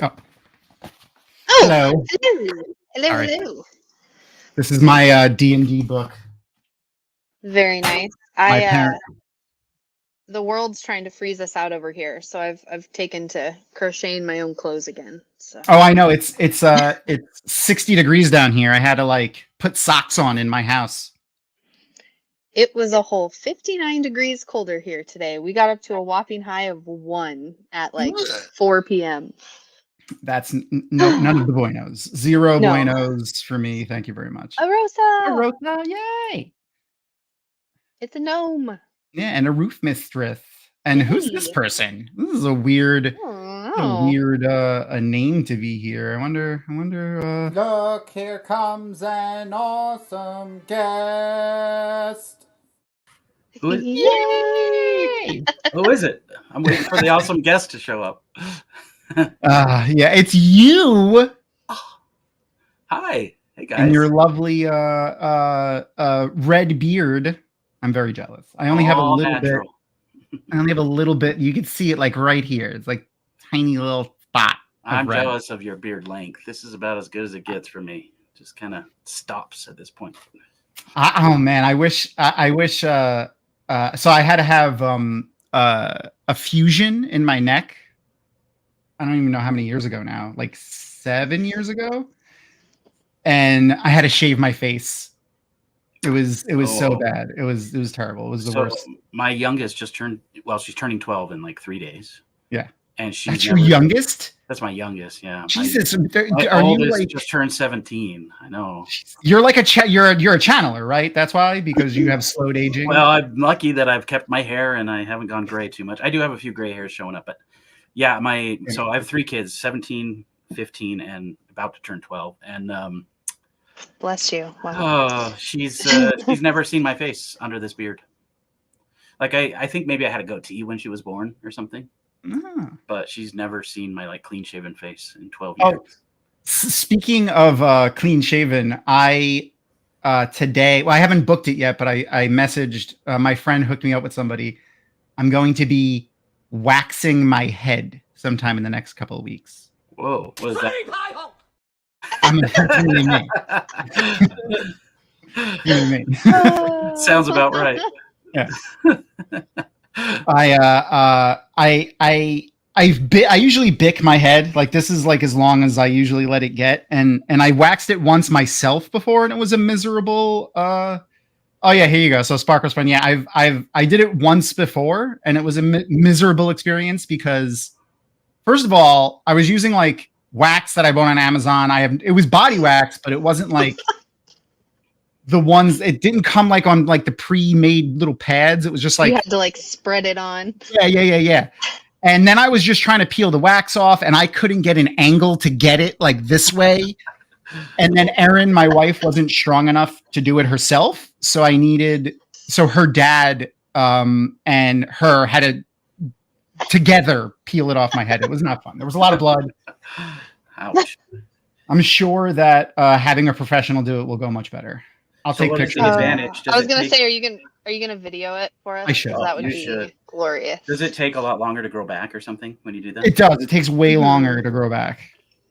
Oh, Oh, hello. hello, hello, All right. hello. This is my D&D book. Very nice. My parent. The world's trying to freeze us out over here, so I've taken to crocheting my own clothes again. So Oh, I know. It's 60 degrees down here. I had to like put socks on in my house. it was a whole 59 degrees colder here today. We got up to a whopping high of 1 at like 4 p.m. That's none of the buenos. Zero No. buenos for me. Thank you very much. A rosa. Rosa, yay! It's a gnome. Yeah, and a roof mistress. And who's this person? This is a weird, a name to be here. I wonder. Look, here comes an awesome guest. Yay! Who is it? I'm waiting for the awesome guest to show up. Yeah, it's you. Hi. Hey, guys. And your lovely red beard. I'm very jealous. I only have a little bit. I only have a little bit. You can see it like right here. It's like tiny little spot. I'm jealous of your beard length. This is about as good as it gets for me. Just kind of stops at this point. Oh man, I wish. So I had to have a fusion in my neck. I don't even know how many years ago now. Like 7 years ago. And I had to shave my face. It was so bad. It was terrible. It was the worst. My youngest just turned. Well, she's turning 12 in like 3 days. Yeah, and that's your youngest. That's my youngest. Yeah. Jesus, my are you oldest like just turned 17? I know. You're like you're a channeler, right? That's why, because you have slowed aging. Well, I'm lucky that I've kept my hair and I haven't gone gray too much. I do have a few gray hairs showing up, but yeah, so I have 3 kids: 17, 15, and about to turn 12. And bless you. Wow. Oh, she's never seen my face under this beard. Like I think maybe I had a goatee when she was born or something. But she's never seen my like clean shaven face in 12 years. Oh, speaking of clean shaven, I today, well, I haven't booked it yet, but I messaged my friend, hooked me up with somebody. I'm going to be waxing my head sometime in the next couple of weeks. Whoa, what is that? Sounds about right. Yeah. I usually bick my head. Like this is like as long as I usually let it get. And I waxed it once myself before and it was a miserable oh yeah, here you go. So Sparkle's fun. Yeah, I did it once before and it was a miserable experience because first of all, I was using like wax that I bought on Amazon. It was body wax, but it wasn't like the ones. It didn't come like on like the pre-made little pads. It was just like you had to like spread it on. Yeah. And then I was just trying to peel the wax off, and I couldn't get an angle to get it like this way. And then Erin, my wife, wasn't strong enough to do it herself, so her dad and her had to together peel it off my head. It was not fun. There was a lot of blood. Ouch. I'm sure that having a professional do it will go much better. I'll take pictures. Advantage? I was gonna say, are you gonna video it for us? I should. That would be glorious. Does it take a lot longer to grow back or something when you do that? It does. It takes way longer to grow back,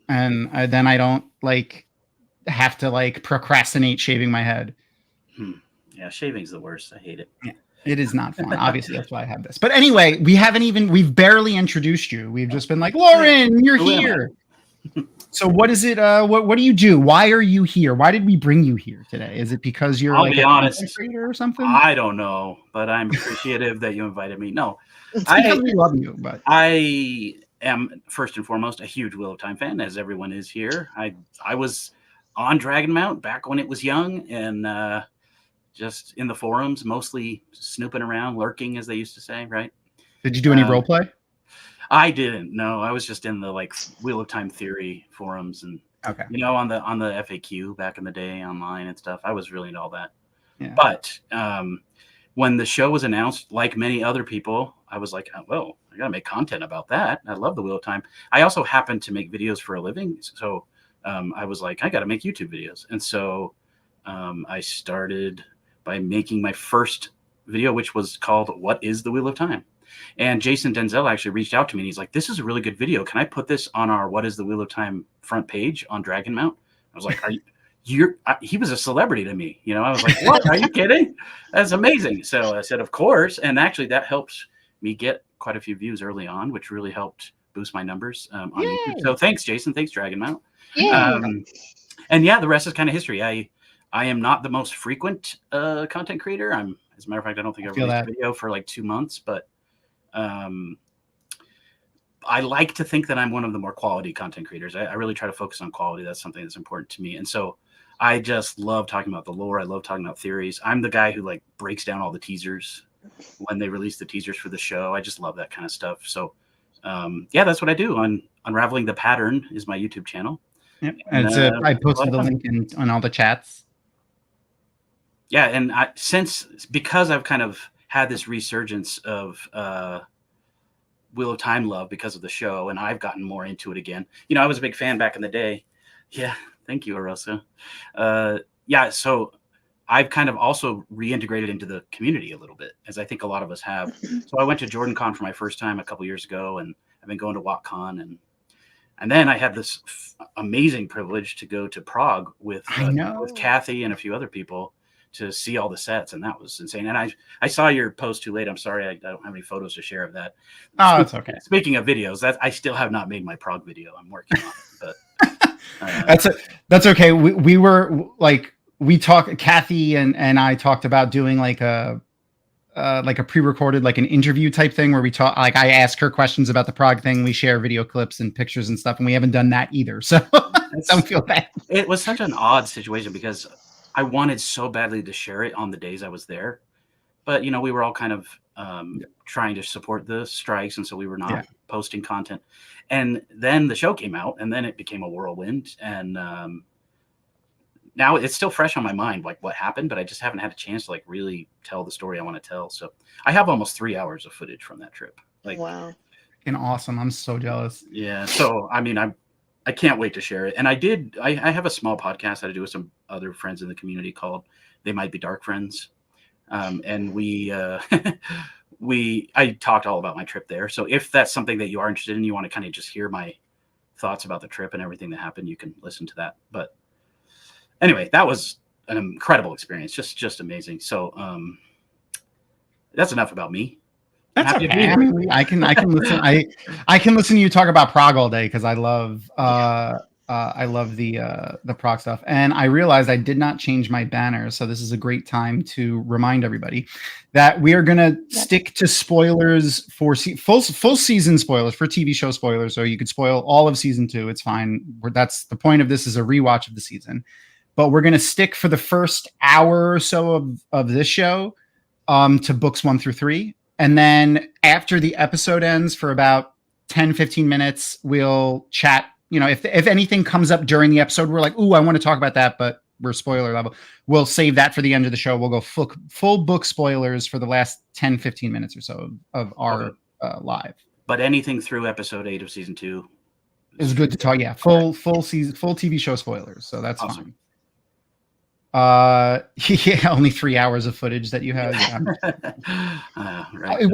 and then I don't like have to like procrastinate shaving my head. Yeah, shaving's the worst. I hate it. Yeah. It is not fun. Obviously, that's why I have this. But anyway, we've barely introduced you. We've just been like, Lauren, you're here. So what is it? What do you do? Why are you here? Why did we bring you here today? Is it because you're like a content creator or something? I don't know, but I'm appreciative that you invited me. No, we love you, but I am first and foremost a huge Wheel of Time fan, as everyone is here. I was on Dragonmount back when it was young, and just in the forums, mostly snooping around, lurking, as they used to say. Right? Did you do any role play? I didn't. No, I was just in the like Wheel of Time theory forums and on the FAQ back in the day online and stuff. I was really into all that. Yeah. But when the show was announced, like many other people, I was like, oh, well, I got to make content about that. I love the Wheel of Time. I also happen to make videos for a living, so I was like, I got to make YouTube videos, and so I started by making my first video, which was called "What is the Wheel of Time?" And Jason Denzel actually reached out to me and he's like, this is a really good video. Can I put this on our What is the Wheel of Time front page on Dragonmount? I was like, he was a celebrity to me. You know, I was like, what? Are you kidding? That's amazing. So I said, of course. And actually that helped me get quite a few views early on, which really helped boost my numbers on YouTube. So thanks, Jason. Thanks, Dragonmount. And yeah, the rest is kind of history. I am not the most frequent content creator. As a matter of fact, I don't think I've released a video for like 2 months, but I like to think that I'm one of the more quality content creators. I really try to focus on quality. That's something that's important to me. And so I just love talking about the lore. I love talking about theories. I'm the guy who like breaks down all the teasers when they release the teasers for the show. I just love that kind of stuff. So yeah, that's what I do. On Unraveling the Pattern is my YouTube channel. Yep. And I posted the link on all the chats. Yeah, and because I've kind of had this resurgence of Wheel of Time love because of the show, and I've gotten more into it again. You know, I was a big fan back in the day. Yeah, thank you, Arosa. Yeah, so I've kind of also reintegrated into the community a little bit, as I think a lot of us have. So I went to JordanCon for my first time a couple years ago, and I've been going to WoTCon, and then I had this amazing privilege to go to Prague with Kathy and a few other people to see all the sets, and that was insane. And I saw your post too late. I'm sorry, I don't have any photos to share of that. Oh, it's okay. Speaking of videos, I still have not made my Prague video. I'm working on it, but that's okay. We were like, Kathy and I talked about doing like a pre-recorded, like an interview type thing where we talk, like I ask her questions about the Prague thing. We share video clips and pictures and stuff, and we haven't done that either. So don't feel bad. It was such an odd situation because I wanted so badly to share it on the days I was there, but you know, we were all kind of trying to support the strikes, and so we were not posting content. And then the show came out, and then it became a whirlwind. And now it's still fresh on my mind, like what happened, but I just haven't had a chance to like really tell the story I want to tell. So I have almost 3 hours of footage from that trip. Like, wow, and awesome! I'm so jealous. Yeah. So I mean, I can't wait to share it. And I have a small podcast that I do with some other friends in the community called They Might Be Dark Friends. And I talked all about my trip there. So if that's something that you are interested in, you want to kind of just hear my thoughts about the trip and everything that happened, you can listen to that. But anyway, that was an incredible experience. Just amazing. So that's enough about me. That's okay. I mean, I can listen. I can listen to you talk about Prague all day because I love the Prague stuff. And I realized I did not change my banner, so this is a great time to remind everybody that we are going to stick to spoilers for full season spoilers for TV show spoilers. So you could spoil all of season 2. It's fine. That's the point of this, is a rewatch of the season. But we're going to stick for the first hour or so of this show to books 1 through 3. And then after the episode ends for about 10, 15 minutes, we'll chat. You know, if anything comes up during the episode, we're like, ooh, I want to talk about that, but we're spoiler level. We'll save that for the end of the show. We'll go full book spoilers for the last 10, 15 minutes or so of our live. But anything through episode 8 of season 2 is good to talk. Yeah, full season, full TV show spoilers. So that's awesome. Fine. Yeah, only 3 hours of footage that you have. Right.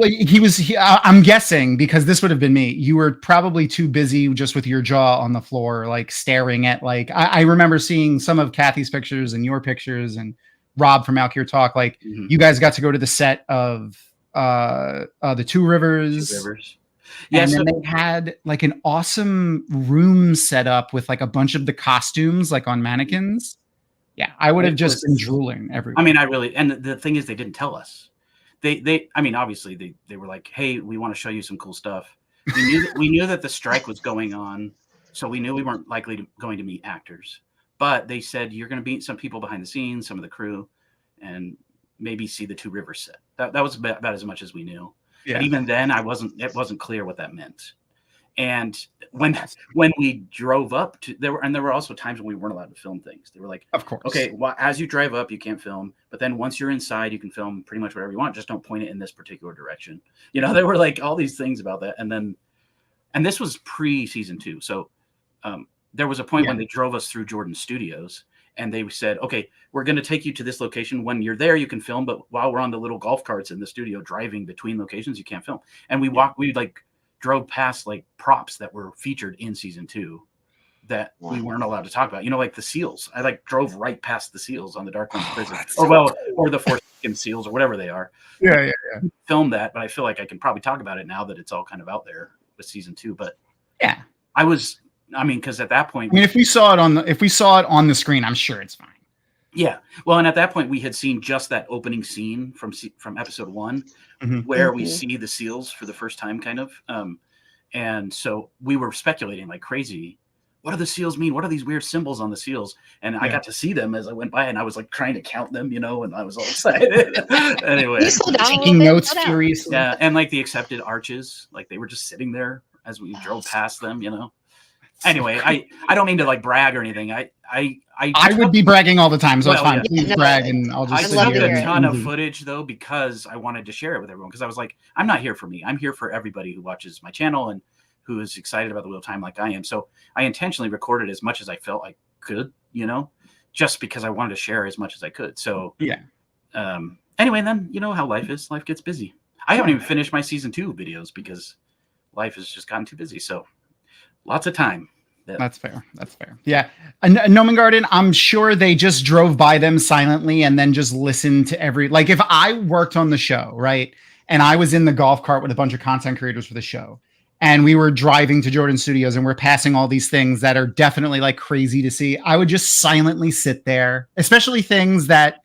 I'm guessing, because this would have been me, you were probably too busy just with your jaw on the floor, like staring at, like, I remember seeing some of Kathy's pictures and your pictures and Rob from Out Here Talk. Like, you guys got to go to the set of the Two Rivers. Yeah, and then they had like an awesome room set up with like a bunch of the costumes like on mannequins. Yeah, I would have just been drooling everywhere. I mean, and the thing is, they didn't tell us. I mean, obviously they were like, hey, we want to show you some cool stuff. We knew that the strike was going on, so we knew we weren't going to meet actors. But they said, you're going to meet some people behind the scenes, some of the crew, and maybe see the Two Rivers set. That was about as much as we knew. Yeah. And even then, it wasn't clear what that meant. And when we drove up to there were also times when we weren't allowed to film things. They were like, of course, okay, well, as you drive up, you can't film, but then once you're inside, you can film pretty much whatever you want. Just don't point it in this particular direction. You know, there were like all these things about that. And this was pre-season 2. So there was a point when they drove us through Jordan Studios, and they said, okay, we're going to take you to this location. When you're there, you can film, but while we're on the little golf carts in the studio driving between locations, you can't film. And we drove past like props that were featured in season 2 that we weren't allowed to talk about. You know, like the seals. I like drove right past the seals on the Darkmount prison, or the Forsaken seals, or whatever they are. Yeah. Filmed that, but I feel like I can probably talk about it now that it's all kind of out there with season 2. But yeah, because at that point, if we saw it on the screen, I'm sure it's fine. Yeah. Well, and at that point we had seen just that opening scene from episode 1 where we see the seals for the first time kind of. And so we were speculating like crazy. What do the seals mean? What are these weird symbols on the seals? And I got to see them as I went by, and I was like trying to count them, you know, and I was all excited. Anyway, taking notes furiously. Yeah. And like the accepted arches, like they were just sitting there as we drove past them, you know. Anyway, I don't mean to like brag or anything. I would be bragging all the time, so it's fine. Yeah. Please brag, and I'll just. I took a ton of footage though because I wanted to share it with everyone. Because I was like, I'm not here for me. I'm here for everybody who watches my channel and who is excited about the Wheel of Time like I am. So I intentionally recorded as much as I felt I could, you know, just because I wanted to share as much as I could. So yeah. Anyway, then you know how life is. Life gets busy. I haven't even finished my season 2 videos because life has just gotten too busy. So. Lots of time. That's fair. Yeah. Nomen Garden, I'm sure they just drove by them silently and then just listened to like if I worked on the show, right? And I was in the golf cart with a bunch of content creators for the show, and we were driving to Jordan Studios and we're passing all these things that are definitely like crazy to see. I would just silently sit there, especially things that,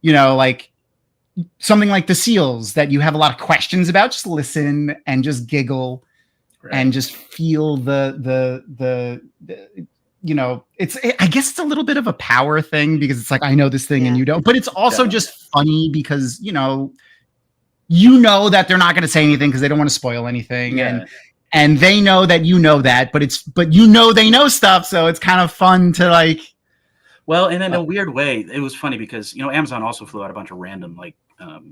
you know, like something like the seals that you have a lot of questions about, just listen and just giggle. Right. And just feel the you know, I guess it's a little bit of a power thing because it's like, I know this thing and you don't, but it's also just funny because, you know that they're not going to say anything because they don't want to spoil anything. Yeah. And they know that you know that, but you know, they know stuff. So it's kind of fun to like. Well, and in a weird way, it was funny because, you know, Amazon also flew out a bunch of random like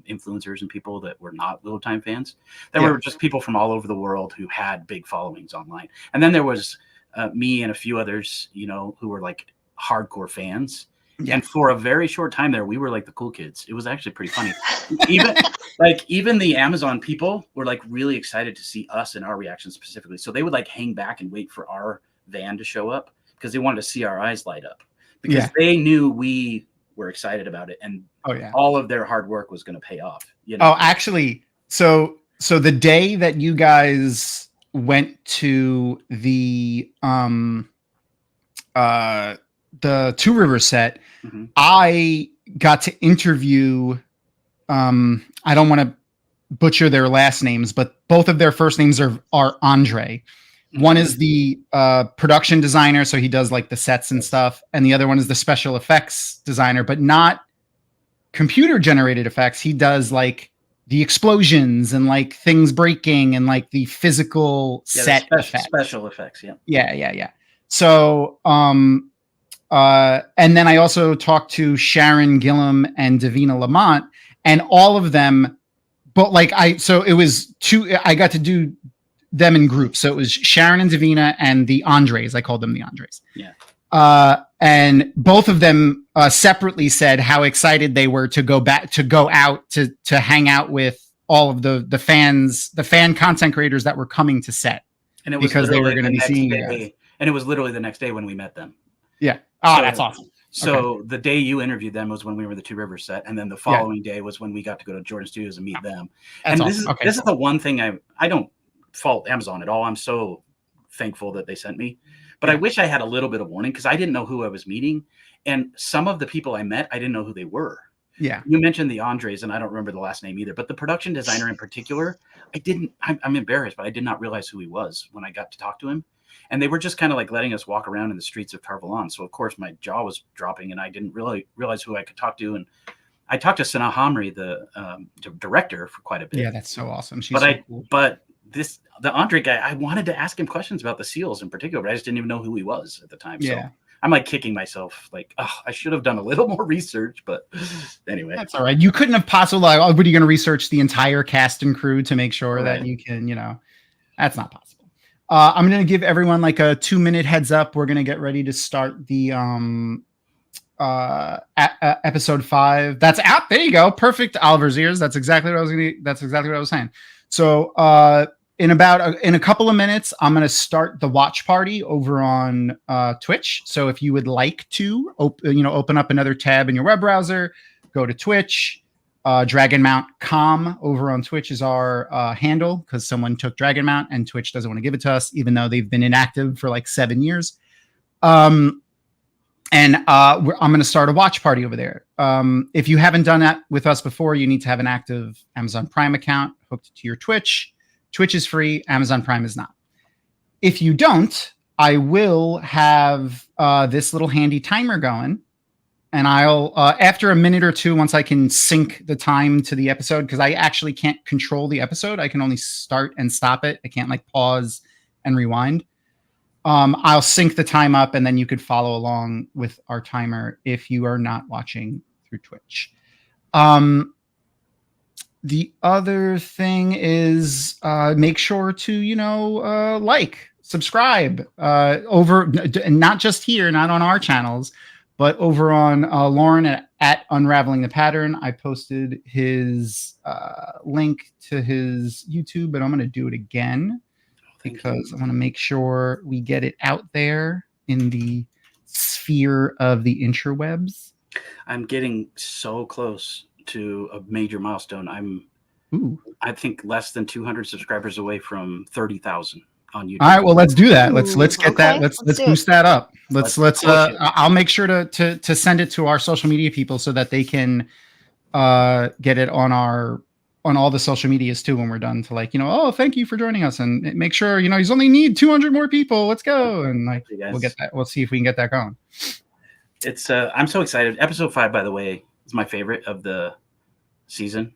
influencers and people that were not Wheel of Time fans. There were just people from all over the world who had big followings online. And then there was me and a few others, you know, who were like hardcore fans. Yeah. And for a very short time there, we were like the cool kids. It was actually pretty funny. even the Amazon people were like really excited to see us and our reactions specifically. So they would like hang back and wait for our van to show up because they wanted to see our eyes light up because they knew we were excited about it, and all of their hard work was going to pay off. You know? Oh, actually, so the day that you guys went to the Two Rivers set, I got to interview. I don't want to butcher their last names, but both of their first names are Andre. One is the production designer, so he does like the sets and stuff, and the other one is the special effects designer, but not computer generated effects. He does like the explosions and like things breaking and like the physical set effects. Special effects, yeah. Yeah. So and then I also talked to Sharon Gillum and Davina Lamont, and all of them, but like it was I got to do them in groups. So it was Sharon and Davina and the Andres. I called them the Andres. Yeah. And both of them separately said how excited they were to go out to hang out with all of the fans, the fan content creators that were coming to set. And it was because they were going to be seeing you. And it was literally the next day when we met them. Yeah. Oh, so, that's awesome. So the day you interviewed them was when we were the Two Rivers set, and then the following day was when we got to go to Jordan Studios and meet them. That's and awesome. this is the one thing I don't fault Amazon at all. I'm so thankful that they sent me, but I wish I had a little bit of warning because I didn't know who I was meeting, and some of the people I met I didn't know who they were. Yeah, you mentioned the Andres, and I don't remember the last name either, but the production designer in particular, I'm embarrassed, but I did not realize who he was when I got to talk to him. And they were just kind of like letting us walk around in the streets of Tarvalon. So of course my jaw was dropping, and I didn't really realize who I could talk to. And I talked to Sana Hamri, the director, for quite a bit. Yeah, that's so awesome. She's so cool. But the Andre guy, I wanted to ask him questions about the seals in particular, but I just didn't even know who he was at the time. Yeah. So I'm like kicking myself, like, oh, I should have done a little more research. But anyway, that's all right. You couldn't have possibly. Like, what are you going to research the entire cast and crew to make sure that you can? You know, that's not possible. I'm going to give everyone like a 2-minute heads up. We're going to get ready to start the episode 5. That's out. There you go. Perfect, Oliver's ears. That's exactly what I was saying. So in a couple of minutes, I'm going to start the watch party over on Twitch. So if you would like to open up another tab in your web browser, go to Twitch. Dragonmount.com over on Twitch is our handle, because someone took Dragonmount and Twitch doesn't want to give it to us, even though they've been inactive for like 7 years. I'm going to start a watch party over there. If you haven't done that with us before, you need to have an active Amazon Prime account hooked to your Twitch. Twitch is free. Amazon Prime is not. If you don't, I will have this little handy timer going. And I'll, after a minute or two, once I can sync the time to the episode, because I actually can't control the episode. I can only start and stop it. I can't like pause and rewind. I'll sync the time up, and then you could follow along with our timer if you are not watching through Twitch. The other thing is make sure to, like, subscribe over, and not just here, not on our channels, but over on Lauren at Unraveling the Pattern. I posted his link to his YouTube, but I'm going to do it again because I want to make sure we get it out there in the sphere of the interwebs. I'm getting so close to a major milestone. I think less than 200 subscribers away from 30,000 on YouTube. All right, well, let's do that. Let's get that. Let's boost that up. Let's I'll make sure to send it to our social media people so that they can get it on all the social medias too when we're done, to oh, thank you for joining us, and make sure you only need 200 more people. Let's go, and we'll get that. We'll see if we can get that going. It's I'm so excited. Episode 5, by the way, is my favorite of the season.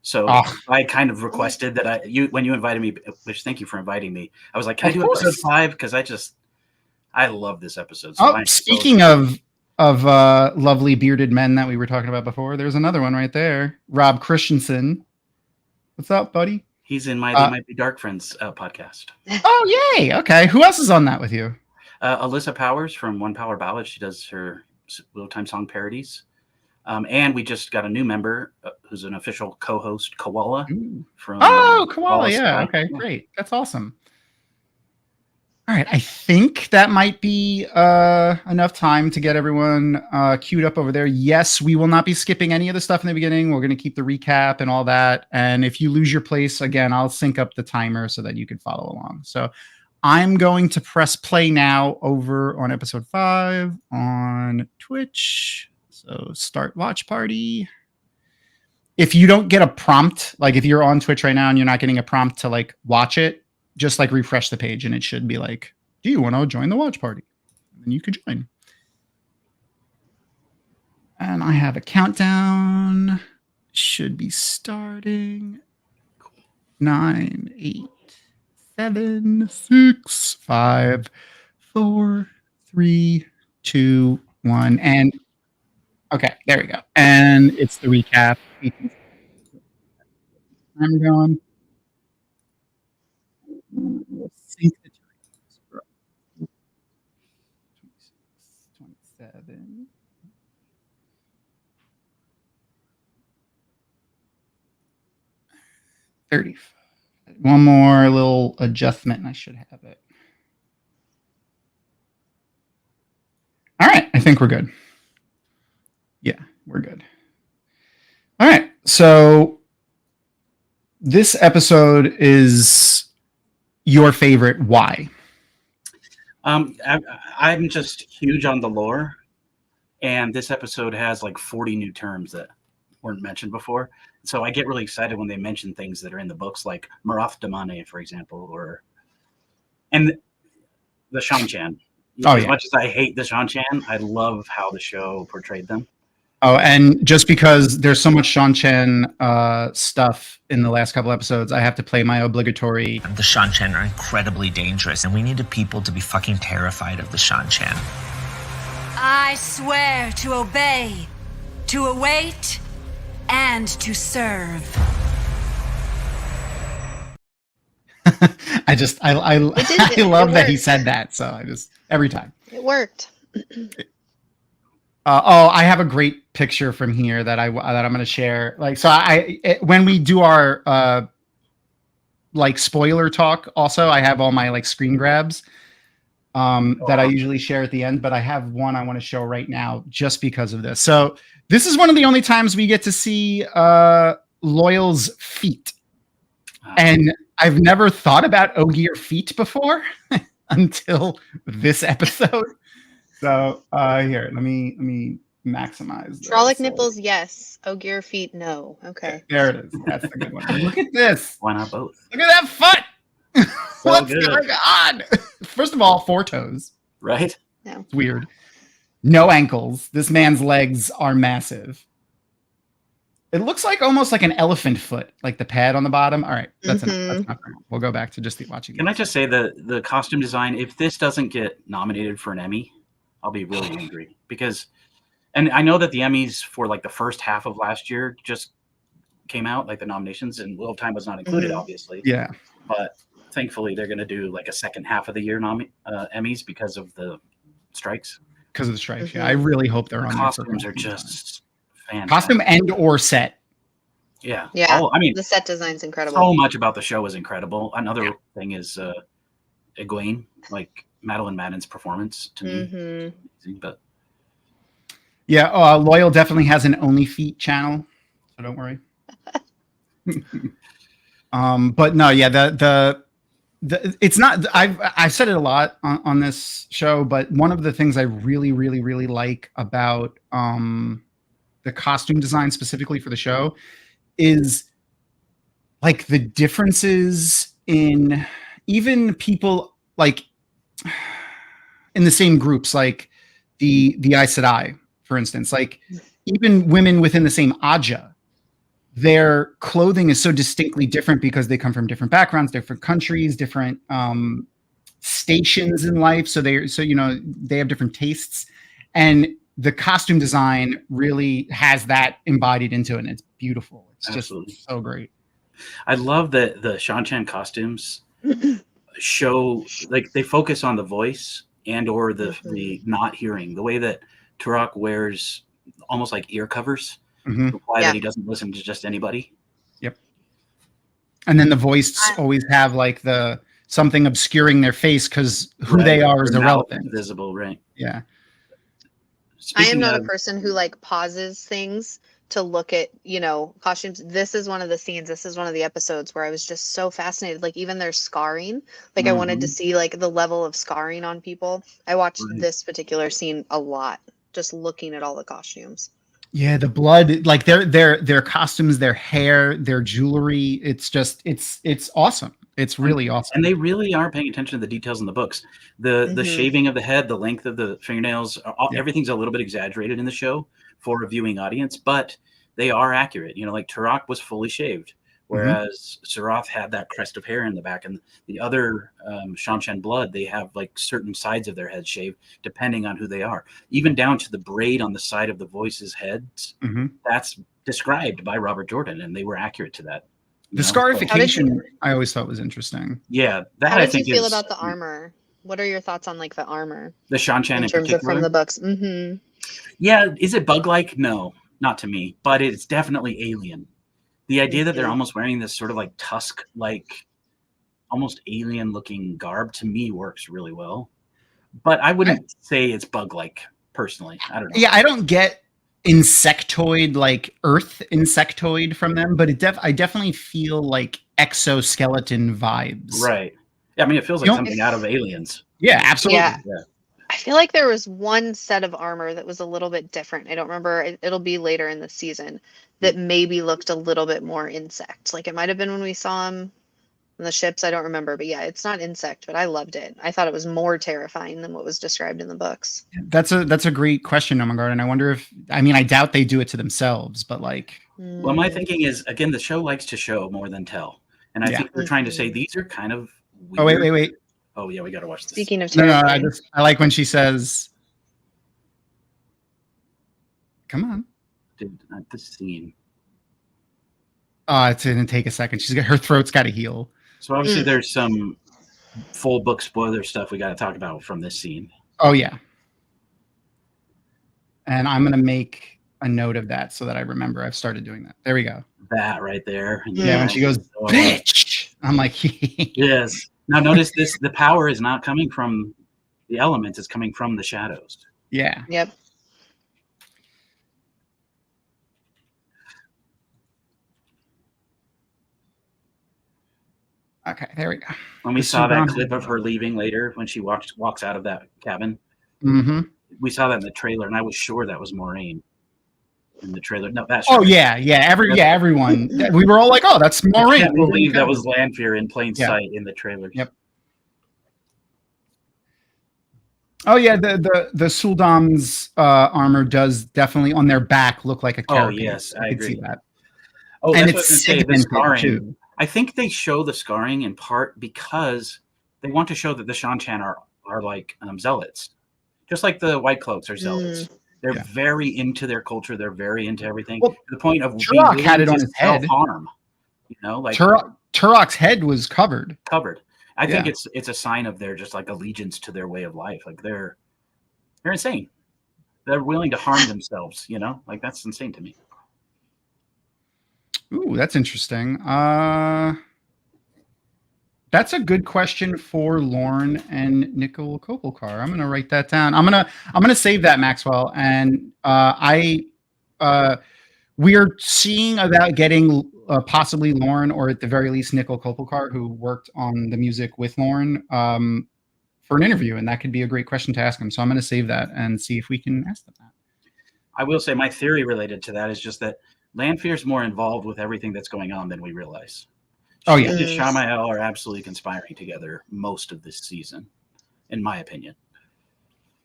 So I kind of requested that when you invited me, which thank you for inviting me. I was like, can I do episode 5? Because I love this episode. So speaking of lovely bearded men that we were talking about before, there's another one right there. Rob Christensen. What's up, buddy? He's in my They Might Be Dark Friends podcast. Oh, yay. Okay. Who else is on that with you? Alyssa Powers from One Power Ballad. She does her Little Time Song parodies. And we just got a new member who's an official co-host, Koala. From Koala. Yeah. Okay, great. That's awesome. All right. I think that might be enough time to get everyone queued up over there. Yes, we will not be skipping any of the stuff in the beginning. We're going to keep the recap and all that. And if you lose your place, again, I'll sync up the timer so that you can follow along. So I'm going to press play now over on episode 5 on Twitch. So start watch party. If you don't get a prompt, like if you're on Twitch right now and you're not getting a prompt to watch it, just refresh the page and it should be like, do you want to join the watch party? And you could join. And I have a countdown. Should be starting. 9, 8, 7, 6, 5, 4, 3, 2, 1. And okay, there we go. And it's the recap. I'm going. Sync the time. 27. 35. One more little adjustment and I should have it. All right, I think we're good. Yeah, we're good. All right. So this episode is your favorite. Why? I'm just huge on the lore. And this episode has 40 new terms that weren't mentioned before. So I get really excited when they mention things that are in the books, like Marath Damane, for example, and the Shan-Chan. As much as I hate the Shan-Chan, I love how the show portrayed them. Oh, and just because there's so much Shan-Chan stuff in the last couple episodes, I have to play my obligatory. The Shan-Chan are incredibly dangerous, and we needed people to be fucking terrified of the Shan-Chan. I swear to obey, to await, and to serve. I love that he said that. So every time. It worked. I have a great picture from here that I'm going to share. Like, so when we do our like spoiler talk, also I have all my like screen grabs that I usually share at the end, but I have one I want to show right now just because of this. So this is one of the only times we get to see Loyal's feet, and I've never thought about Ogier feet before until this episode. So here, let me maximize this. Frolic nipples, yes. Ogier feet, no. Okay. There it is. That's the good one. Look at this. Why not both? Look at that foot. So What's good. going on? First of all, 4 toes. Right? No. It's weird. No ankles. This man's legs are massive. It looks like almost like an elephant foot, like the pad on the bottom. All right, that's enough. That's enough. We'll go back to just watching. Can I just say the costume design? If this doesn't get nominated for an Emmy, I'll be really angry because, and I know that the Emmys for like the first half of last year just came out, like the nominations, and Wheel of Time was not included, obviously. Yeah, but thankfully they're going to do like a second half of the year Emmys because of the strikes. Because of the strikes, yeah. I really hope they're on. Costumes are just fantastic. Costume and or set. Yeah. Yeah. I mean, the set design's incredible. So much about the show is incredible. Another thing is Egwene, like Madeline Madden's performance to me. But yeah, Loyal definitely has an Only Feet channel, so don't worry. But no, yeah, the it's not. I've said it a lot on this show, but one of the things I really, really, really like about the costume design specifically for the show is like the differences in even people like in the same groups, like the Aes Sedai, for instance, like even women within the same Aja. Their clothing is so distinctly different because they come from different backgrounds, different countries, different stations in life. So they have different tastes, and the costume design really has that embodied into it. And it's beautiful. It's Absolutely. Just so great. I love that the Shan-Chan costumes show, like, they focus on the voice and or the not hearing. The way that Turok wears almost like ear covers. To imply that he doesn't listen to just anybody. Yep. And then the voice always have like something obscuring their face because who they are is irrelevant. Visible, right? Yeah. I am not a person who like pauses things to look at, costumes. This is one of the scenes. This is one of the episodes where I was just so fascinated. Like even their scarring. Like I wanted to see like the level of scarring on people. I watched this particular scene a lot, just looking at all the costumes. Yeah, the blood, like their costumes, their hair, their jewelry. It's just it's awesome. It's really awesome. And they really are paying attention to the details in the books. The shaving of the head, the length of the fingernails, everything's a little bit exaggerated in the show for a viewing audience, but they are accurate. Like Turok was fully shaved, whereas Sarath had that crest of hair in the back, and the other Shan-Chan blood, they have like certain sides of their head shaved depending on who they are, even down to the braid on the side of the voices' heads. That's described by Robert Jordan, and they were accurate to that. The scarification I always thought was interesting. Yeah, that How I did think you feel about the armor? What are your thoughts on like the armor? The Shan-Chan in terms of particular? from the books. Yeah, is it bug-like? No, not to me, but it's definitely alien. The idea that they're almost wearing this sort of like tusk-like, almost alien-looking garb to me works really well. But I wouldn't say it's bug-like personally. I don't know. Yeah, I don't get insectoid, like earth insectoid from them, but I definitely feel like exoskeleton vibes. Right. Yeah, I mean, it feels like something out of Aliens. Yeah, absolutely. Yeah. I feel like there was one set of armor that was a little bit different. I don't remember. It'll be later in the season that maybe looked a little bit more insect. Like it might have been when we saw him on the ships. I don't remember. But yeah, it's not insect, but I loved it. I thought it was more terrifying than what was described in the books. That's a great question, Omagard. And I wonder I doubt they do it to themselves, but like. Well, my thinking is, again, the show likes to show more than tell. And I think we're trying to say these are kind of weird. Oh, wait. Oh yeah, we got to watch this. Speaking of terrifying. No, I like when she says, "Come on." This scene. It's gonna take a second. Her throat's got to heal. So obviously, there's some full book spoiler stuff we got to talk about from this scene. Oh yeah. And I'm going to make a note of that so that I remember I've started doing that. There we go. That right there. Yeah, when she goes, bitch, I'm like, yes. Now notice this, the power is not coming from the elements, it's coming from the shadows. Yeah. Yep. Okay, there we go. When we saw that clip of her leaving later, when she walks out of that cabin, we saw that in the trailer, and I was sure that was Maureen in the trailer. No, that's everyone. We were all like, "Oh, that's Maureen." I can't believe that was Lanfear in plain sight in the trailer. Yep. Oh yeah, the Suldam's armor does definitely on their back look like a carapace. Oh yes, I agree. See that. Oh, and it's the scarring too. I think they show the scarring in part because they want to show that the Shan-Chan are like zealots, just like the White Cloaks are zealots. They're very into their culture. They're very into everything. Well, to the point of Turok had it on his head. Harm, you know, like Turok's head was covered. I think it's a sign of their just like allegiance to their way of life. Like they're insane. They're willing to harm themselves. You know, like that's insane to me. Ooh, that's interesting. That's a good question for Lorne and Nickel Kopelkar. I'm gonna write that down. I'm gonna save that, Maxwell. And we're seeing about getting possibly Lorne, or at the very least Nickel Kopelkar, who worked on the music with Lorne, for an interview, and that could be a great question to ask him. So I'm gonna save that and see if we can ask them that. I will say my theory related to that is just that Lanfear's more involved with everything that's going on than we realize. She and Ishamael are absolutely conspiring together most of this season, in my opinion.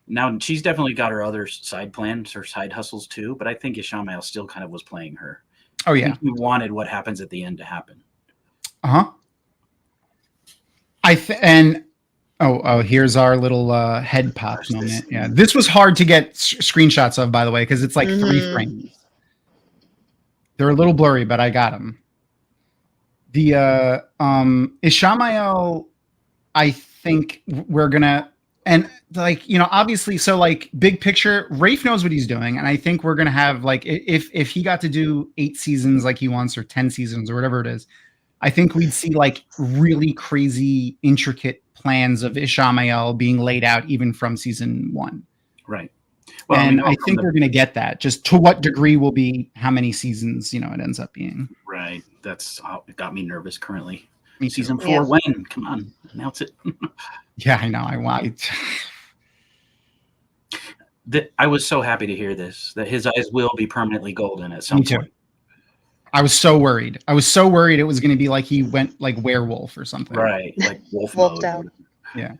Now, she's definitely got her other side plans, her side hustles too, but I think Ishamael still kind of was playing her. Oh, yeah. I think he wanted what happens at the end to happen. Uh-huh. Here's our little head pop moment. Yeah, this was hard to get screenshots of, by the way, because it's like 3 frames. They're a little blurry, but I got them. The Ishamael, I think we're gonna, and like, you know, obviously, so like big picture, Rafe knows what he's doing, and I think we're gonna have like, if he got to do 8 seasons like he wants, or 10 seasons or whatever it is, I think we'd see like really crazy, intricate plans of Ishamael being laid out even from season 1. Right. Well, and I think we're going to get that. Just to what degree will be how many seasons, you know, it ends up being. Right. That's it got me nervous currently. Season 4, when? Come on, announce it. Yeah, I know. I want. I was so happy to hear this, that his eyes will be permanently golden at some point. I was so worried. It was going to be like he went like werewolf or something. Right. Like wolf Wolfed mode. out. Yeah.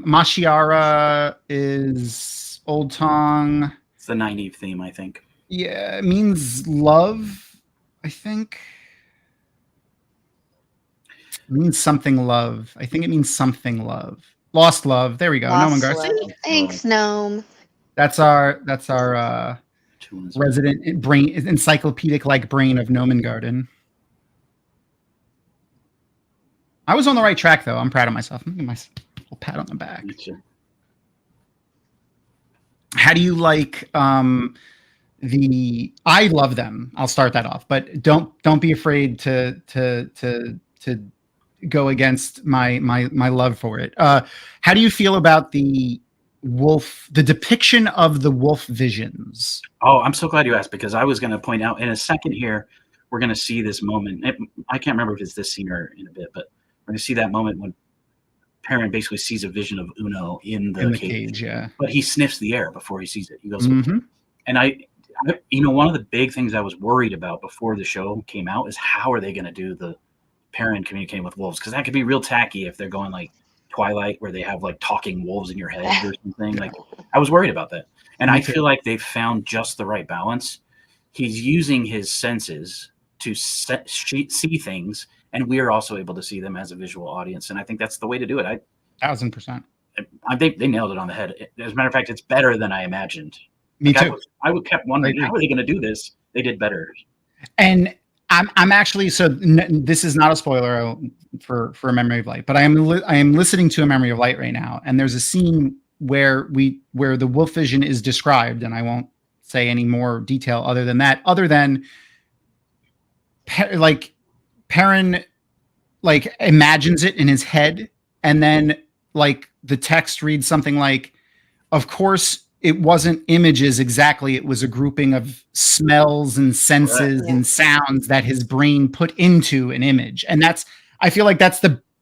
Mashiara is Old Tongue. It's the Nynaeve theme, I think. Yeah, it means love, I think. It means something love. I think it means something love. Lost love. There we go. Gnome Garcia. Thanks, Gnome. That's our resident brain, encyclopedic like brain of Gnomon Garden. I was on the right track though. I'm proud of myself. I'm giving myself a little pat on the back. How do you like I love them. I'll start that off, but don't be afraid to go against my love for it. How do you feel about the depiction of the wolf visions? Oh, I'm so glad you asked, because I was going to point out in a second here, we're going to see this moment. I can't remember if it's this scene or in a bit, but we're going to see that moment when Perrin basically sees a vision of Uno in the cage. Yeah. But he sniffs the air before he sees it. He goes, and I, one of the big things I was worried about before the show came out is how are they going to do the Perrin communicating with wolves? Because that could be real tacky if they're going like Twilight, where they have like talking wolves in your head or something. Like, I was worried about that, and I feel like they've found just the right balance. He's using his senses to see things, and we are also able to see them as a visual audience, and I think that's the way to do it. 1000%. I think they nailed it on the head. As a matter of fact, it's better than I imagined. Me too. I would kept wondering, how are they going to do this? They did better. And I'm actually, this is not a spoiler for A Memory of Light, but I am listening to A Memory of Light right now, and there's a scene where the wolf vision is described, and I won't say any more detail other than that, Perrin like imagines it in his head, and then like the text reads something like, of course it wasn't images exactly, it was a grouping of smells and senses and sounds that his brain put into an image. And I feel like that's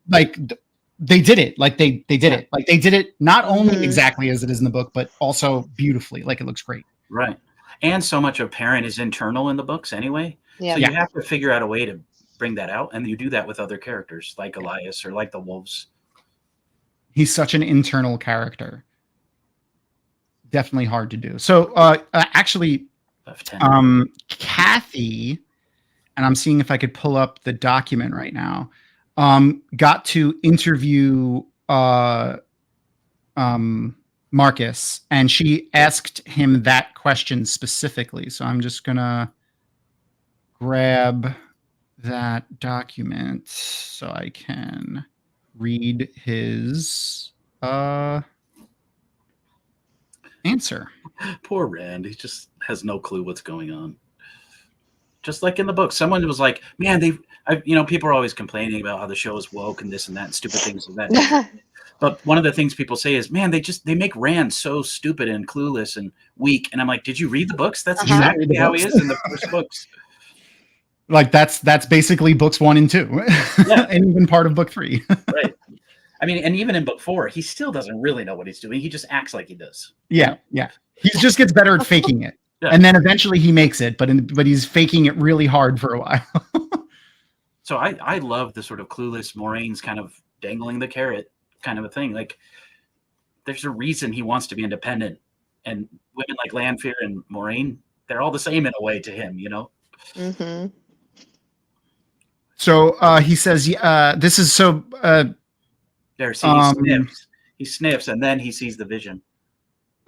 they did it. Like they did it. Like they did it not only exactly as it is in the book, but also beautifully. Like it looks great. Right. And so much of Perrin is internal in the books anyway. Yeah. So you have to figure out a way to bring that out. And you do that with other characters like Elias or like the wolves. He's such an internal character. Definitely hard to do. So actually, Kathy, and I'm seeing if I could pull up the document right now, got to interview Marcus, and she asked him that question specifically. So I'm just gonna grab that document so I can read his answer. Poor Rand. He just has no clue what's going on. Just like in the book, someone was like, man, people are always complaining about how the show is woke and this and that and stupid things like that. But one of the things people say is, man, they make Rand so stupid and clueless and weak. And I'm like, did you read the books? That's exactly how he is in the first books. Like that's basically books 1 and 2, and even part of book 3. Right. I mean, and even in book 4, he still doesn't really know what he's doing. He just acts like he does. Yeah. He just gets better at faking it. Yeah. And then eventually he makes it, but he's faking it really hard for a while. So I love the sort of clueless Moiraine's kind of dangling the carrot kind of a thing. Like there's a reason he wants to be independent, and women like Lanfear and Moiraine, they're all the same in a way to him, you know? Mm-hmm. So he says, this is so... There, see, he sniffs, and then he sees the vision.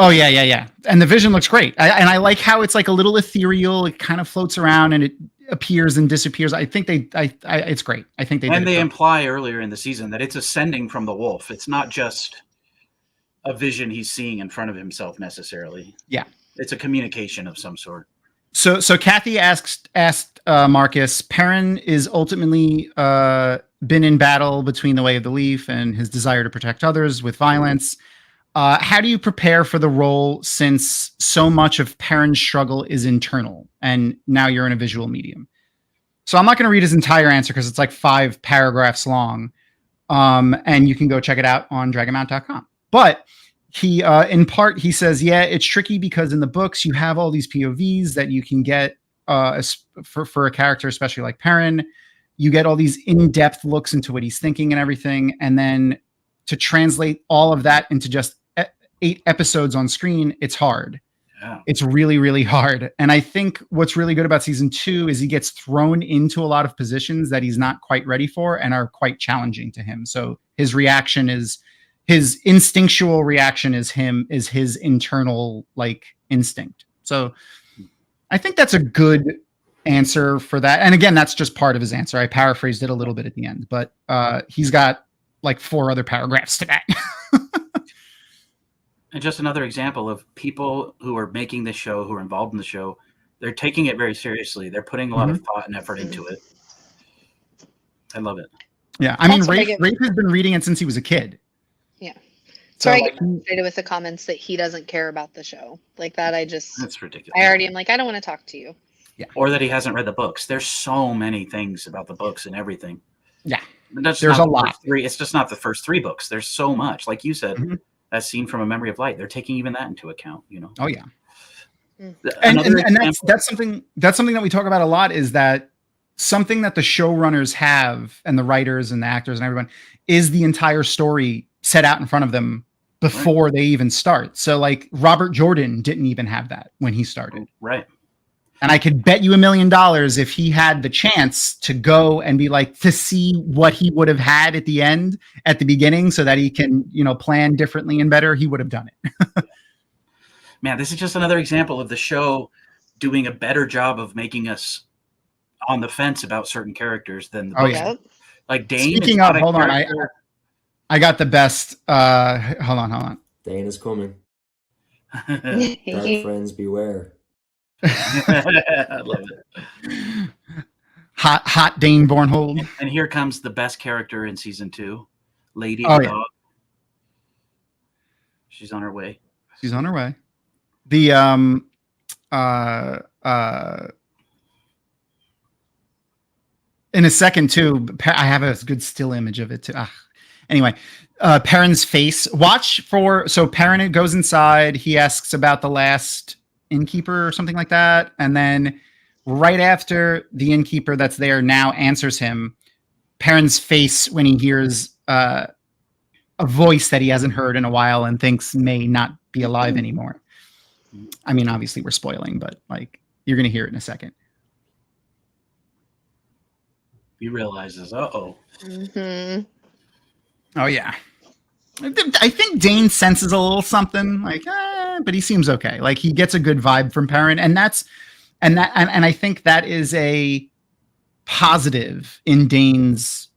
Oh yeah. And the vision looks great. I like how it's like a little ethereal. It kind of floats around and it appears and disappears. I think it's great. I think they imply earlier in the season that it's ascending from the wolf. It's not just a vision he's seeing in front of himself necessarily. Yeah, it's a communication of some sort. So Kathy asked Marcus, Perrin is ultimately been in battle between the Way of the Leaf and his desire to protect others with violence. How do you prepare for the role, since so much of Perrin's struggle is internal and now you're in a visual medium? So I'm not going to read his entire answer because it's like 5 paragraphs long. And you can go check it out on dragonmount.com. But he, in part, he says, yeah, it's tricky because in the books you have all these POVs that you can get for a character, especially like Perrin. You get all these in-depth looks into what he's thinking and everything. And then to translate all of that into just 8 episodes on screen, it's hard. Yeah. It's really, really hard. And I think what's really good about season 2 is he gets thrown into a lot of positions that he's not quite ready for and are quite challenging to him. So his instinctual reaction is his internal like instinct. So I think that's a good answer for that. And again, that's just part of his answer. I paraphrased it a little bit at the end, but he's got like 4 other paragraphs to that. And just another example of people who are making this show, who are involved in the show, they're taking it very seriously. They're putting a lot of thought and effort into it. I love it. Yeah. I mean, Rafe has been reading it since he was a kid. Yeah. So I get frustrated with the comments that he doesn't care about the show. Like that, that's ridiculous. I already am like, I don't want to talk to you. Yeah. Or that he hasn't read the books. There's so many things about the books and everything. Yeah. There's a lot. It's just not the first 3 books. There's so much. Like you said, that scene from A Memory of Light, they're taking even that into account, you know? Oh yeah. And that's something that we talk about a lot, is that something that the showrunners have, and the writers and the actors and everyone, is the entire story set out in front of them before they even start. So like Robert Jordan didn't even have that when he started. Right. And I could bet you $1 million if he had the chance to go and be like, to see what he would have had at the end, at the beginning, so that he can, plan differently and better, he would have done it. Man, this is just another example of the show doing a better job of making us on the fence about certain characters than the books. Yeah. Like Dane. Speaking of, hold on, I got the best. Hold on. Dane is coming. Dark friends beware. I love it. Hot Dane Bornhold. And here comes the best character in season 2, Lady the Dog. She's on her way. She's on her way. The in a second too, I have a good still image of it too. Anyway, Perrin's face. Watch for, so Perrin goes inside. He asks about the last innkeeper or something like that, and then right after the innkeeper that's there now answers him, Perrin's face when he hears a voice that he hasn't heard in a while and thinks may not be alive anymore. I mean, obviously we're spoiling, but like you're gonna hear it in a second. He realizes, oh yeah. I think Dane senses a little something, like, but he seems okay. Like he gets a good vibe from Perrin, and I think that is a positive in Dane's.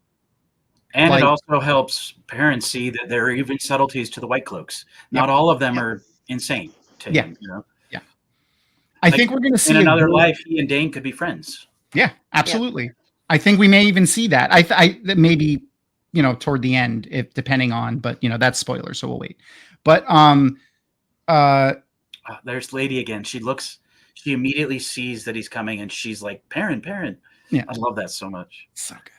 And like, it also helps Perrin see that there are even subtleties to the White Cloaks. Not all of them are insane to him, you know? Yeah. I think we're going to see in another life, he and Dane could be friends. Yeah, absolutely. Yeah. I think we may even see that. I maybe, you know, toward the end, if depending on, but you know, that's spoiler, so we'll wait. But there's Lady again. She immediately sees that he's coming, and she's like, Perrin. Yeah, I love that so much. So good.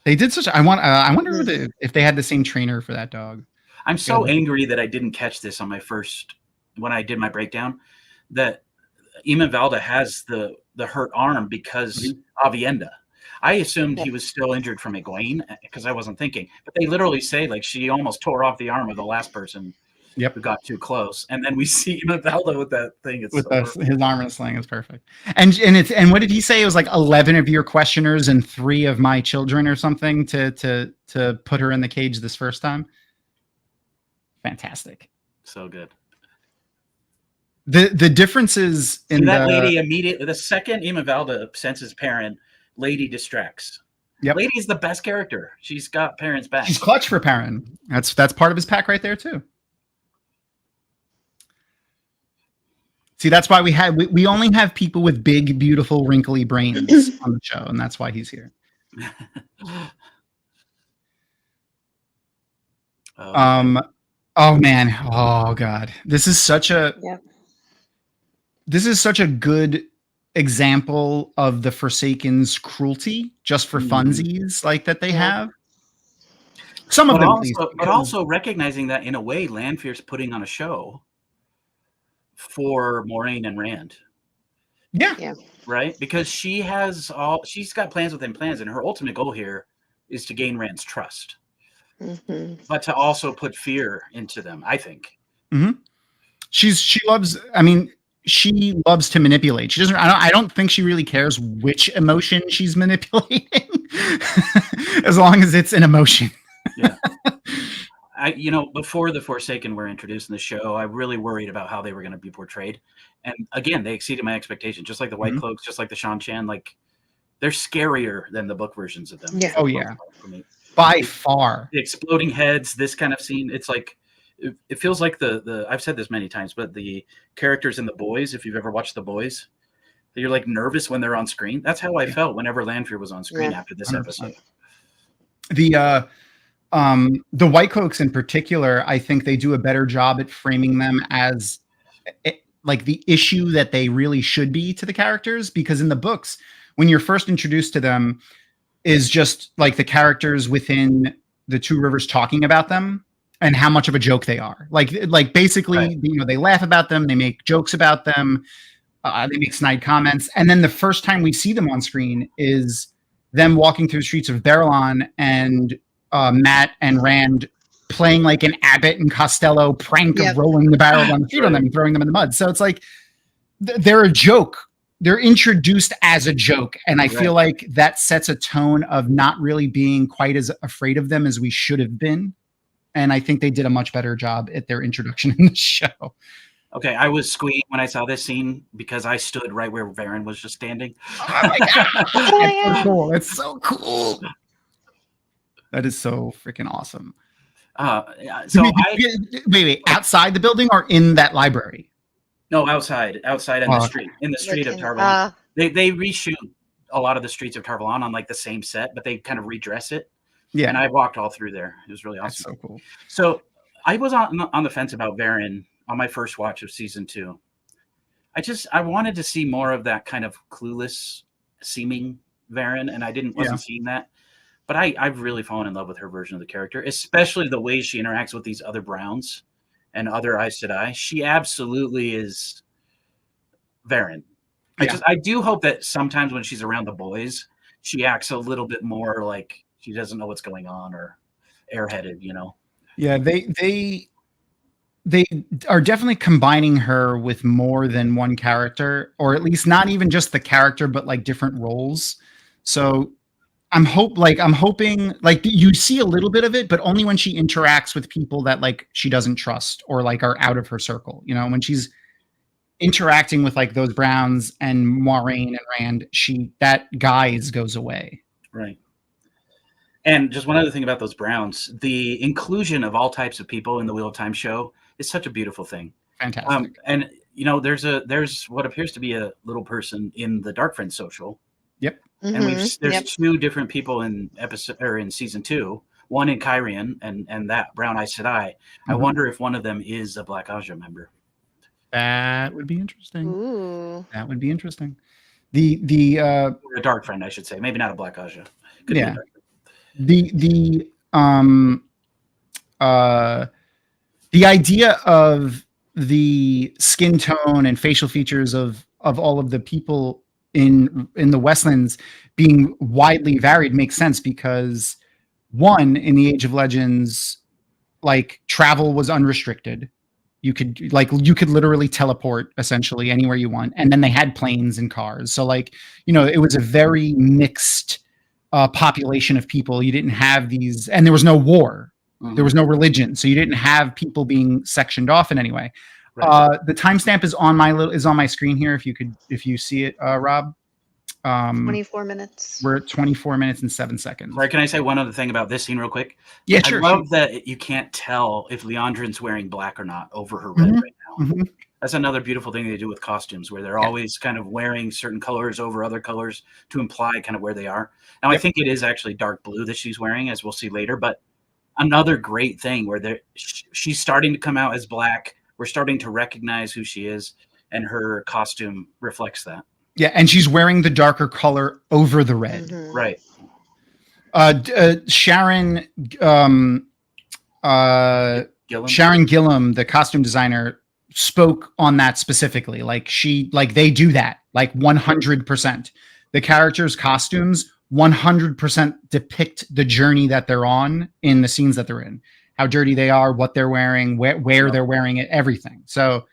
They did such. I wonder if they had the same trainer for that dog. I'm so angry that I didn't catch this on when I did my breakdown, that Eamon Valda has the hurt arm because Avienda. I assumed he was still injured from Egwene because I wasn't thinking. But they literally say like she almost tore off the arm of the last person who got too close. And then we see Eamon Valda with that thing. It's his arm in a sling is perfect. And what did he say? It was like 11 of your questioners and 3 of my children or something to put her in the cage this first time. Fantastic. So good. The differences in that lady immediately, the second Eamon Valda senses Perrin, Lady distracts. Yep. Lady's the best character. She's got Perrin's back. She's clutch for Perrin. That's part of his pack right there too. See, that's why we only have people with big, beautiful, wrinkly brains on the show, and that's why he's here. Oh man. Oh god. This is such a good example of the Forsaken's cruelty just for funsies like that they have. Some of them, but also recognizing that in a way Lanfear's putting on a show for Moiraine and Rand. Yeah. Right? Because she's got plans within plans, and her ultimate goal here is to gain Rand's trust. Mm-hmm. But to also put fear into them, I think. Mm-hmm. She loves to manipulate. She doesn't. I don't think she really cares which emotion she's manipulating, as long as it's an emotion. Yeah. Before the Forsaken were introduced in the show, I really worried about how they were going to be portrayed, and again, they exceeded my expectation. Just like the White Cloaks, just like the Shan-Chan, like they're scarier than the book versions of them. Yeah. Oh yeah. By far. The exploding heads, this kind of scene, it's like it feels like the I've said this many times, but the characters in The Boys, if you've ever watched The Boys, you're like nervous when they're on screen. That's how I felt whenever Lanfear was on screen after this 100%. Episode. The White Cloaks in particular, I think they do a better job at framing them as like the issue that they really should be to the characters, because in the books, when you're first introduced to them, is just like the characters within the Two Rivers talking about them and how much of a joke they are. Like basically, right. They laugh about them, they make jokes about them, they make snide comments, and then the first time we see them on screen is them walking through the streets of Barillon and Matt and Rand playing like an Abbott and Costello prank of rolling the barrel down the street on them and throwing them in the mud. So it's like they're a joke. They're introduced as a joke. And I feel like that sets a tone of not really being quite as afraid of them as we should have been. And I think they did a much better job at their introduction in the show. Okay, I was squeaking when I saw this scene because I stood right where Varen was just standing. Oh my god! It's so cool. It's so cool. That is so freaking awesome. So wait, outside the building or in that library? No, outside in the street, of Tarvalon. They reshoot a lot of the streets of Tarvalon on like the same set, but they kind of redress it. Yeah, and I walked all through there. It was really awesome. That's so cool. So I was on the fence about Varen on my first watch of season 2. I wanted to see more of that kind of clueless seeming Varen, and I wasn't seeing that. But I've really fallen in love with her version of the character, especially the way she interacts with these other Browns and other Aes Sedai. She absolutely is Varen. I do hope that sometimes when she's around the boys, she acts a little bit more like she doesn't know what's going on or airheaded, you know? Yeah, they are definitely combining her with more than one character, or at least not even just the character, but like different roles. So I'm hoping like you see a little bit of it, but only when she interacts with people that like she doesn't trust or like are out of her circle. You know, when she's interacting with like those Browns and Moiraine and Rand, that guise goes away. Right. And just one other thing about those Browns, the inclusion of all types of people in the Wheel of Time show is such a beautiful thing. Fantastic. And you know, there's what appears to be a little person in the Dark Friends social. Yep. Mm-hmm. And there's 2 different people in in season 2, one in Kyrian and that Brown Aes Sedai. Mm-hmm. I wonder if one of them is a Black Aja member. That would be interesting. Ooh. That would be interesting. The a Dark Friend, I should say, maybe not a Black Aja. Could be a Dark Friend. The idea of the skin tone and facial features of all of the people in the Westlands being widely varied makes sense because one, in the Age of Legends, like travel was unrestricted. You could literally teleport essentially anywhere you want. And then they had planes and cars. So like, you know, it was a very mixed population of people. You didn't have these, and there was no war. Mm-hmm. There was no religion. So you didn't have people being sectioned off in any way. Right. The timestamp is on my screen here. If you see it, Rob. 24 minutes. We're at 24 minutes and 7 seconds. Right. Can I say one other thing about this scene real quick? Yeah, sure. I love that you can't tell if Leandrin's wearing black or not over her red right now. Mm-hmm. That's another beautiful thing they do with costumes, where they're always kind of wearing certain colors over other colors to imply kind of where they are. Now, I think it is actually dark blue that she's wearing, as we'll see later. But another great thing where she's starting to come out as black. We're starting to recognize who she is, and her costume reflects that. Yeah, and she's wearing the darker color over the red. Mm-hmm. Right. Sharon Gillam, the costume designer, spoke on that specifically. Like they do that, like 100%. The characters' costumes 100% depict the journey that they're on in the scenes that they're in. How dirty they are, what they're wearing, where they're wearing it, everything. So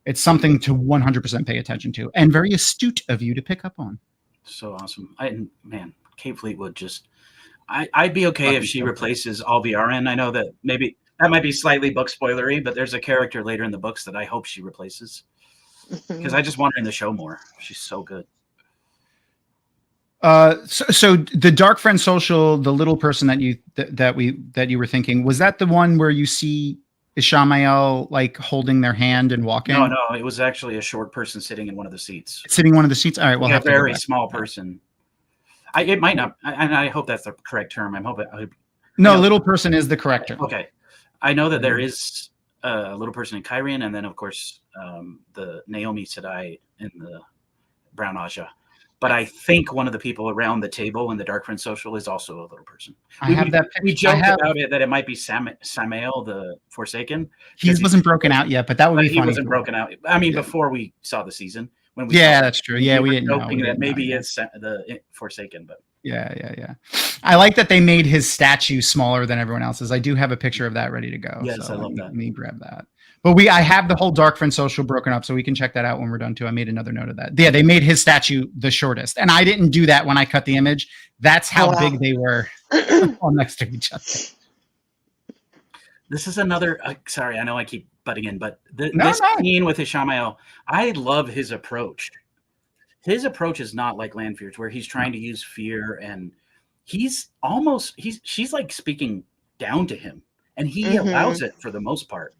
it's something to 100% pay attention to, and very astute of you to pick up on. So awesome. Kate Fleetwood I'd be okay if she replaces Alviarin. I know that maybe that might be slightly book spoilery, but there's a character later in the books that I hope she replaces because I just want her in the show more. She's so good. So the Dark Friend social, the little person that you were thinking, was that the one where you see Ishamael like holding their hand and walking? No, it was actually a short person sitting in one of the seats. Sitting in one of the seats. All right, well, a very small person. It might not, and I hope that's the correct term. Little person is the correct term. Okay, I know that there is a little person in Kyrian, and then of course the Naomi Sedai in the Brown Aja. But I think one of the people around the table in the Dark Friend social is also a little person. We joked about it that it might be Samael the Forsaken. He wasn't broken out yet, but that would be funny. He wasn't broken out. I mean, before we saw the season. That's true. Yeah, we didn't know. That maybe it's the Forsaken, but yeah. I like that they made his statue smaller than everyone else's. I do have a picture of that ready to go. Yes, so I love that. Let me grab that. But I have the whole Dark Friend social broken up, so we can check that out when we're done too. I made another note of that. Yeah, they made his statue the shortest, and I didn't do that when I cut the image. That's how big they were all next to each other. This is another. Sorry, I know I keep butting in, but this scene with Ishamael, I love his approach. His approach is not like Lanfear's, where he's trying to use fear, and she's like speaking down to him, and he allows it for the most part.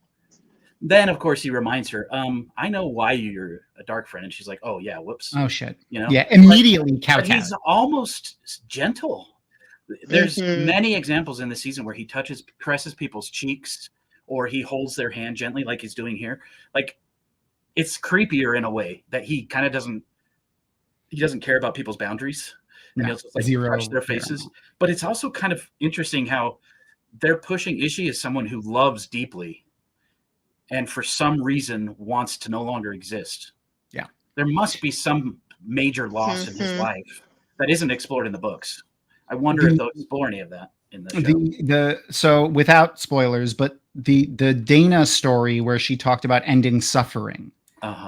Then, of course, he reminds her, I know why you're a dark friend. And she's like, oh, yeah, whoops. Oh, shit. You know? Yeah, immediately but he's almost gentle. There's many examples in the season where he caresses people's cheeks, or he holds their hand gently like he's doing here. Like, it's creepier in a way that he kind of doesn't care about people's boundaries. And he'll just, like, touch their faces. But it's also kind of interesting how they're pushing Ishii as someone who loves deeply, and for some reason wants to no longer exist. Yeah. There must be some major loss in his life that isn't explored in the books. I wonder if they'll explore any of that in the show. So without spoilers, but the Dana story where she talked about ending suffering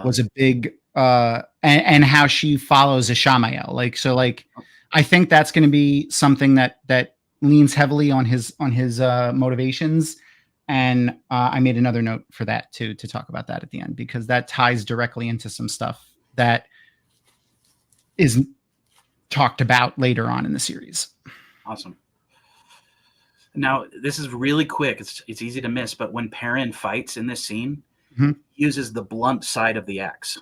was a big and how she follows Ishamael. I think that's going to be something that leans heavily on his motivations. And I made another note for that too, to talk about that at the end, because that ties directly into some stuff that is talked about later on in the series. Awesome. Now, this is really quick. It's easy to miss, but when Perrin fights in this scene, he uses the blunt side of the axe.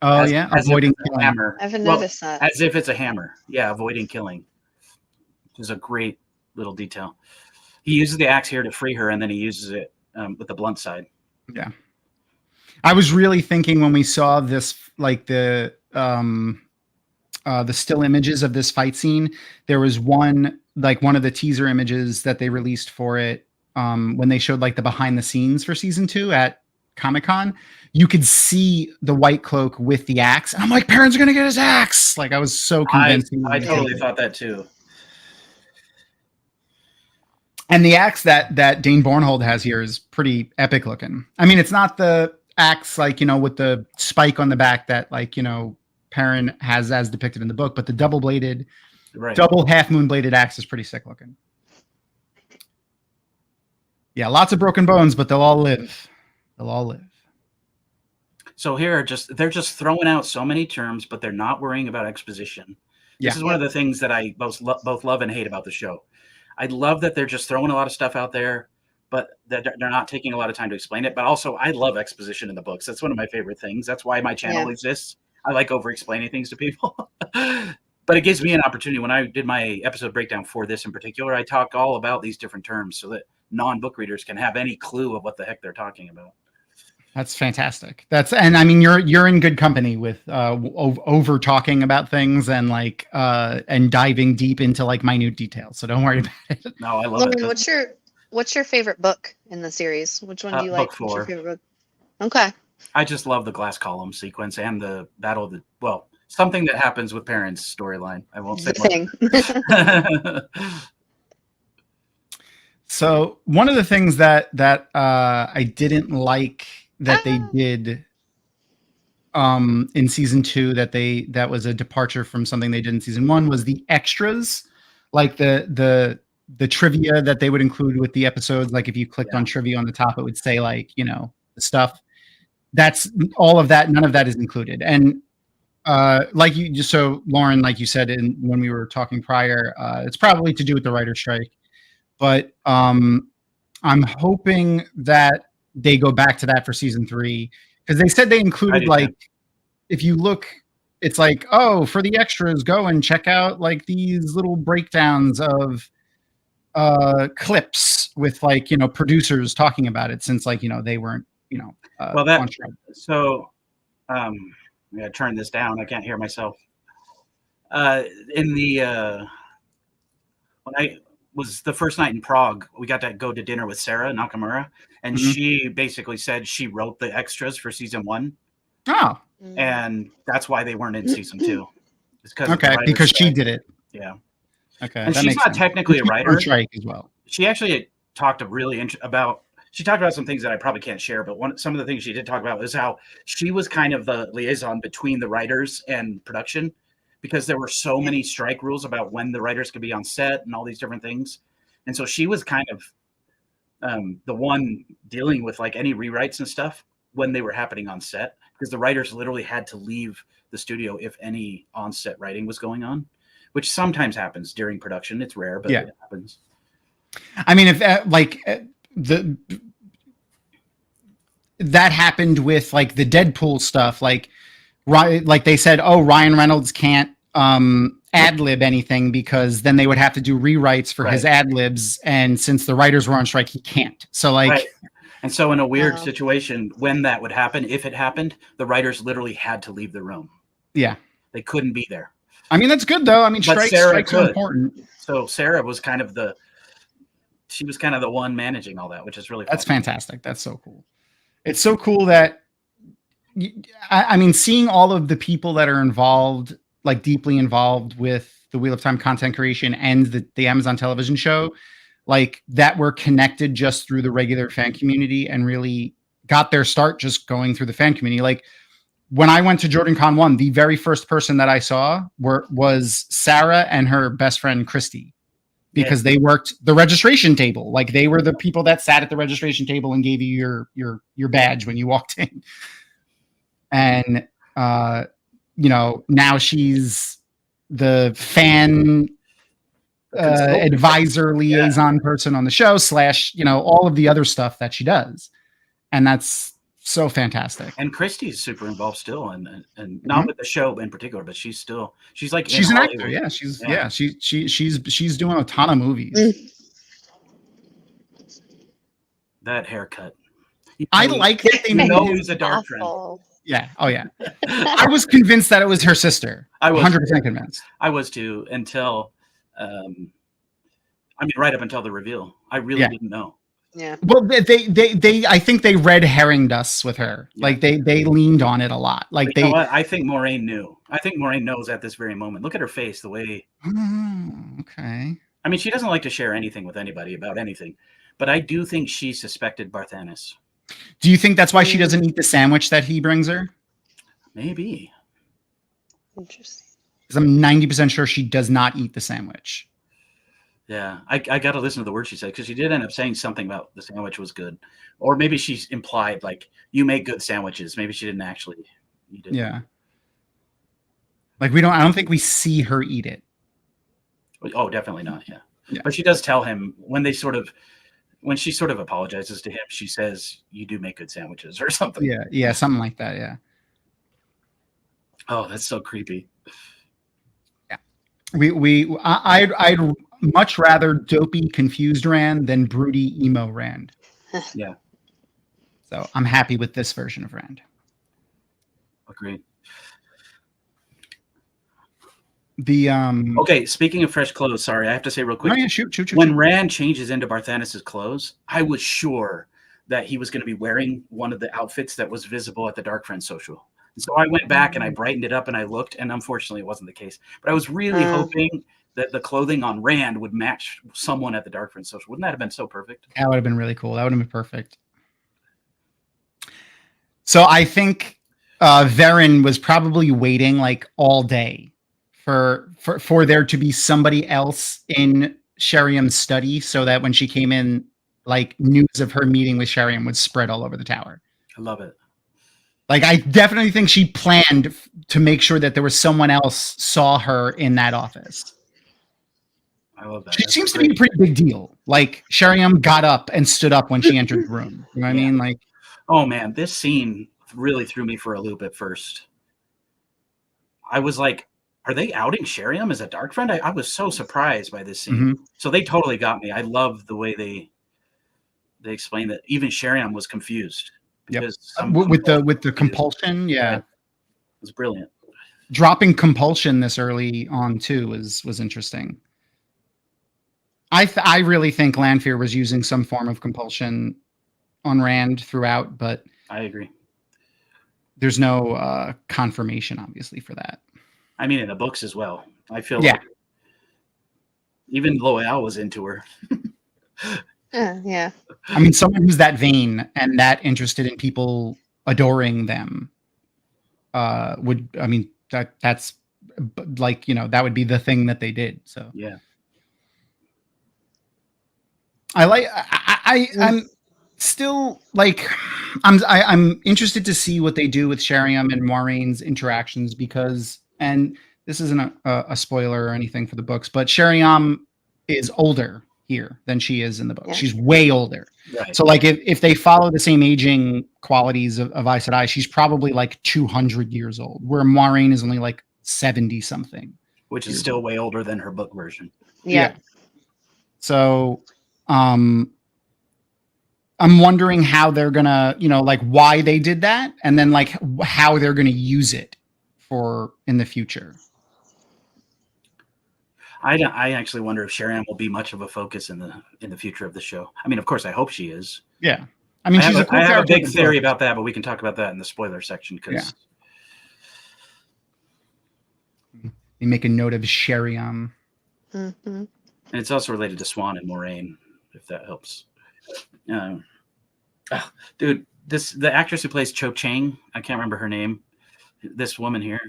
Oh, avoiding killing. Hammer. I haven't noticed that. As if it's a hammer. Yeah, avoiding killing. Which is a great little detail. He uses the axe here to free her, and then he uses it with the blunt side. Yeah. I was really thinking when we saw this, like the still images of this fight scene, there was one of the teaser images that they released for it when they showed like the behind the scenes for season 2 at Comic-Con. You could see the White Cloak with the axe. And I'm like, Perrin's going to get his axe. Like, I was so convinced. I totally thought that too. And the axe that Dane Bornhold has here is pretty epic looking. I mean, it's not the axe, like, with the spike on the back that, like, Perrin has as depicted in the book, but the double-bladed, double half-moon bladed axe is pretty sick looking. Yeah, lots of broken bones, but they'll all live. They'll all live. So here, they're just throwing out so many terms, but they're not worrying about exposition. This is one of the things that I both love and hate about the show. I love that they're just throwing a lot of stuff out there, but they're not taking a lot of time to explain it. But also, I love exposition in the books. That's one of my favorite things. That's why my channel exists. I like over-explaining things to people. But it gives me an opportunity. When I did my episode breakdown for this in particular, I talk all about these different terms so that non-book readers can have any clue of what the heck they're talking about. That's fantastic. And I mean, you're in good company with over talking about things and like and diving deep into like minute details. So don't worry about it. No, I love it. What's your favorite book in the series? Which one do you like? Book 4. What's your favorite book? Okay. I just love the glass column sequence and the battle. Something that happens with Perrin's storyline. I won't say more. So one of the things that I didn't like that they did in season 2 that was a departure from something they did in season 1 was the extras, like the trivia that they would include with the episodes. Like if you clicked on trivia on the top, it would say like, the stuff. That's all of that. None of that is included. And Lauren, like you said when we were talking prior, it's probably to do with the writer's strike. But I'm hoping that they go back to that for season 3, because they said they included if you look, it's like, oh, for the extras, go and check out like these little breakdowns of clips with like producers talking about it, since like they weren't on strike. So I'm gonna turn this down. I can't hear myself. In the when I was the first night in Prague, we got to go to dinner with Sarah Nakamura, and she basically said she wrote the extras for season 1. Oh, and that's why they weren't in season 2. It's because she did it. Yeah. Okay. And she's not technically a writer. Strike as well. She actually talked about some things that I probably can't share, but some of the things she did talk about was how she was kind of the liaison between the writers and production, because there were so many strike rules about when the writers could be on set and all these different things. And so she was kind of the one dealing with like any rewrites and stuff when they were happening on set, because the writers literally had to leave the studio if any on-set writing was going on, which sometimes happens during production. It's rare, but it happens. I mean, if that happened with like the Deadpool stuff, like they said, oh, Ryan Reynolds can't ad-lib anything because then they would have to do rewrites for his ad-libs, and since the writers were on strike, he can't. So like and so in a weird situation, when that would happen, if it happened, the writers literally had to leave the room. Yeah, they couldn't be there. I mean, that's good though. I mean, strikes are important. So Sarah was kind of the one managing all that, which is really fun. That's fantastic. That's so cool. It's so cool that I mean, seeing all of the people that are involved, like deeply involved with the Wheel of Time content creation and the Amazon television show, like that were connected just through the regular fan community and really got their start just going through the fan community. Like when I went to JordanCon 1, the very first person that I saw was Sarah and her best friend Christy, because they worked the registration table. Like they were the people that sat at the registration table and gave you your badge when you walked in. And you know, now she's the fan advisor liaison person on the show / you know, all of the other stuff that she does. And that's so fantastic. And Christy's super involved still, and not with the show in particular, but she's like she's an actor. Yeah, she's doing a ton of movies. That haircut. I like that they know he's a dark friend. Yeah. Oh yeah. I was convinced that it was her sister. I was 100% convinced. I was too, until right up until the reveal. I really didn't know. Yeah. Well, they I think they red herringed us with her. Yeah. Like they leaned on it a lot. Like you know what? I think Moraine knew. I think Moraine knows at this very moment. Look at her face, the way. Okay. I mean, she doesn't like to share anything with anybody about anything, but I do think she suspected Barthanes. Do you think that's why she doesn't eat the sandwich that he brings her? Maybe. Interesting. Because I'm 90% sure she does not eat the sandwich. Yeah, I got to listen to the words she said, because she did end up saying something about the sandwich was good. Or maybe she's implied, like, you make good sandwiches. Maybe she didn't actually eat it. Yeah. Like, I don't think we see her eat it. Oh, definitely not, yeah. But she does tell him when she sort of apologizes to him, she says, you do make good sandwiches or something. Yeah, something like that, yeah. Oh, that's so creepy. Yeah. I'd much rather dopey, confused Rand than broody, emo Rand. Yeah. So I'm happy with this version of Rand. Agreed. Okay, speaking of fresh clothes, sorry, I have to say real quick. Oh, yeah, shoot. When Rand changes into Barthanes' clothes, I was sure that he was going to be wearing one of the outfits that was visible at the Dark Friends social. And so I went back and I brightened it up and I looked, and unfortunately it wasn't the case. But I was really hoping that the clothing on Rand would match someone at the Dark Friends social. Wouldn't that have been so perfect? That would have been really cool. That would have been perfect. So I think Varen was probably waiting like all day for there to be somebody else in Sheriam's study, so that when she came in, like news of her meeting with Sheriam would spread all over the tower. I love it. Like, I definitely think she planned to make sure that there was someone else saw her in that office. I love that. She seems to be a pretty big deal. Like, Sheriam got up and stood up when she entered the room. You know what I mean? Like, oh man, this scene really threw me for a loop at first. I was like, are they outing Sheriam as a Dark Friend? I was so surprised by this scene. Mm-hmm. So they totally got me. I love the way they explained that even Sheriam was confused. Because with the compulsion, it was brilliant. Dropping compulsion this early on too was interesting. I really think Lanfear was using some form of compulsion on Rand throughout, but I agree. There's no confirmation, obviously, for that. I mean, in the books as well. I feel like even Loial was into her. Yeah. I mean, someone who's that vain and that interested in people adoring them that's like, you know, that would be the thing that they did. So yeah. I'm still like, I'm interested to see what they do with Sheriam and Maureen's interactions because, and this isn't a spoiler or anything for the books, but Sheriam is older here than she is in the book. Yeah. She's way older. Right. So like if they follow the same aging qualities of Aes Sedai, she's probably like 200 years old, where Maureen is only like 70 something. Which is still way older than her book version. Yeah. So I'm wondering how they're gonna, like why they did that, and then like how they're gonna use it for in the future. I actually wonder if Sheriam will be much of a focus in the future of the show. I mean, of course, I hope she is. Yeah, I mean, I have a big theory about that, but we can talk about that in the spoiler section because you make a note of Sheriam. Mm-hmm. And it's also related to Swan and Moraine, if that helps. Dude, the actress who plays Cho Chang, I can't remember her name. This woman here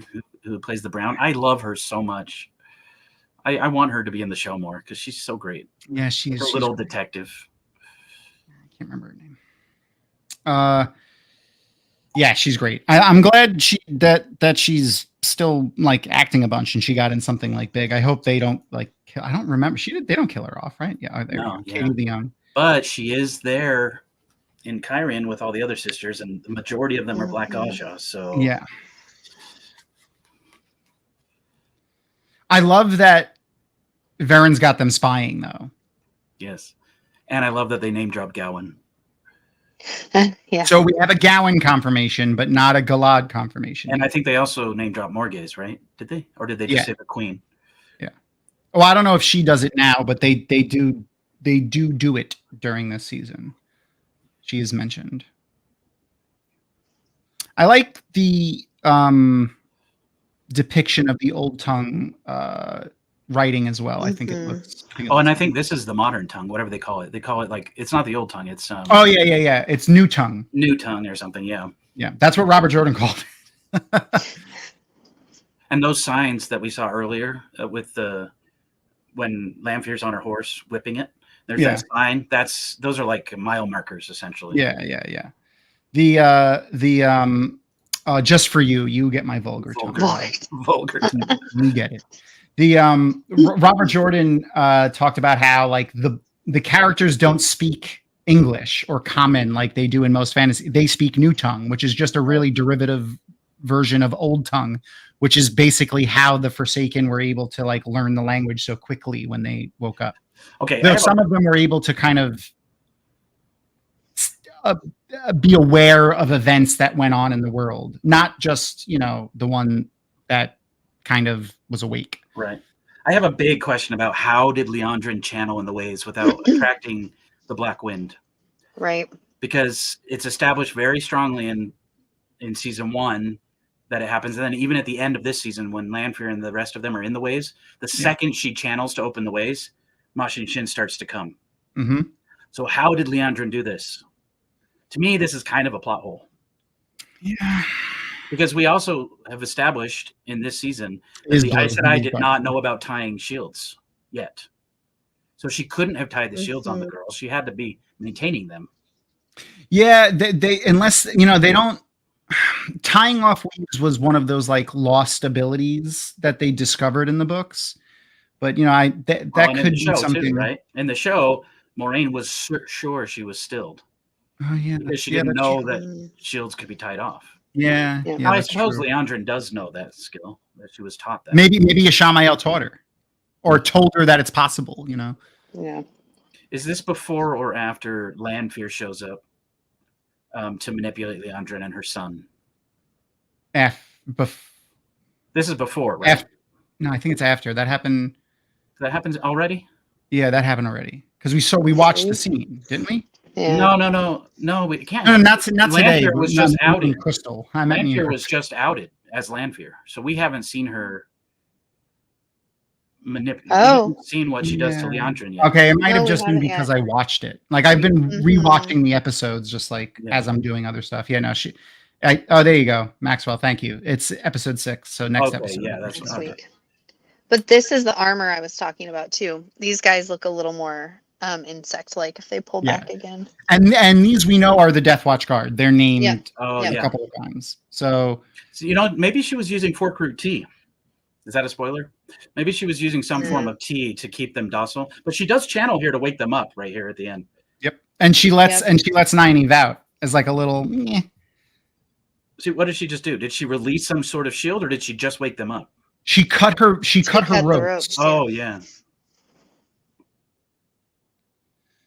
who plays the Brown, I love her so much. I want her to be in the show more because she's so great. Yeah, she's a little detective. I can't remember her name. Yeah, she's great. I'm glad that she's still like acting a bunch and she got in something like big. I hope they don't like. I don't remember. They don't kill her off, right? Yeah, Katie Leon. But she is there in Kyrian with all the other sisters, and the majority of them are Black Aja. So yeah, I love that Varen's got them spying though. Yes, and I love that they name drop Gowan. Yeah. So we have a Gowan confirmation, but not a Galad confirmation. And I think they also name drop Morghese, right? Did they, or did they just say the Queen? Yeah. Well, I don't know if she does it now, but they do it during this season. She is mentioned. I like the depiction of the Old Tongue writing as well. I think it looks. And I think this is the modern tongue, whatever they call it. They call it like it's not the Old Tongue. It's Oh yeah. It's New Tongue. New Tongue or something. Yeah. Yeah, that's what Robert Jordan called it. And those signs that we saw earlier with when Lanfear's on her horse whipping it. There's that sign. Those are like mile markers essentially. Yeah. The just for you get my vulgar tongue. Vulgar. You get it. The Robert Jordan talked about how like the characters don't speak English or common like they do in most fantasy. They speak New Tongue, which is just a really derivative version of Old Tongue, which is basically how the Forsaken were able to like learn the language so quickly when they woke up. Okay, though some of them were able to kind of be aware of events that went on in the world, not just the one that kind of was awake. Right. I have a big question about how did Liandrin channel in the ways without attracting the Black Wind? Right. Because it's established very strongly in season 1 that it happens. And then even at the end of this season, when Lanfear and the rest of them are in the ways, the second she channels to open the ways, Mashin Shin starts to come. Mm-hmm. So how did Liandrin do this? To me, this is kind of a plot hole. Yeah. Because we also have established in this season that the Aes Sedai did not know about tying shields yet. So she couldn't have tied the shields on the girls. She had to be maintaining them. Yeah, they unless they don't. Tying off weaves was one of those like lost abilities that they discovered in the books. But that could be something, too, right? In the show, Moraine was sure she was stilled. Oh yeah, because she didn't know that shields could be tied off. Yeah. I suppose Liandrin does know that skill, that she was taught that. Maybe Ishamael taught her, or told her that it's possible. Yeah. Is this before or after Lanfear shows up to manipulate Liandrin and her son? This is before, right? No, I think it's after. That happened. That happens already? Yeah, that happened already. Because we watched the scene, didn't we? Yeah. No, we can't. No, not today. Lanfear was just outed. Crystal. Lanfear was just outed as Lanfear, so we haven't seen her manipulate. Seen what she does to Liandrin yet. Okay, it might have just been because I watched it. Like I've been rewatching the episodes, just like as I'm doing other stuff. Yeah, no, there you go, Maxwell. Thank you. It's episode 6, so next episode. Yeah, that's sweet. But this is the armor I was talking about too. These guys look a little more insect-like if they pull back again. And these we know are the Death Watch Guard. They're named a couple of times. So maybe she was using fork root tea. Is that a spoiler? Maybe she was using some form of tea to keep them docile. But she does channel here to wake them up right here at the end. Yep. And she lets Nynaeve out as like a little. Meh. See, what did she just do? Did she release some sort of shield, or did she just wake them up? She cut her ropes. ropes. Oh yeah.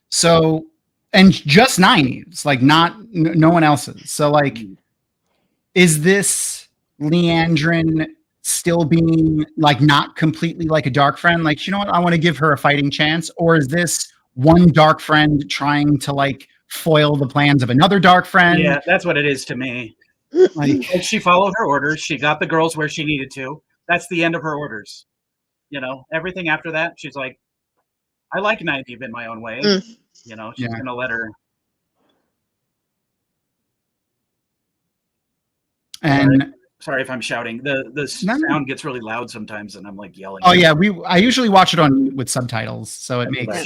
So, and just Nynaeve's, like no one else's. So like, is this Leandrin still being like not completely like a dark friend? Like, you know what? I want to give her a fighting chance. Or is this one dark friend trying to like foil the plans of another dark friend? Yeah, that's what it is to me. Like she followed her orders. She got the girls where she needed to. That's the end of her orders. You know, everything after that, she's like, I like Nynaeve in my own way. You know, she's gonna let her. And sorry if I'm shouting. The sound gets really loud sometimes, and I'm like yelling. Oh yeah, I usually watch it on with subtitles, so it makes.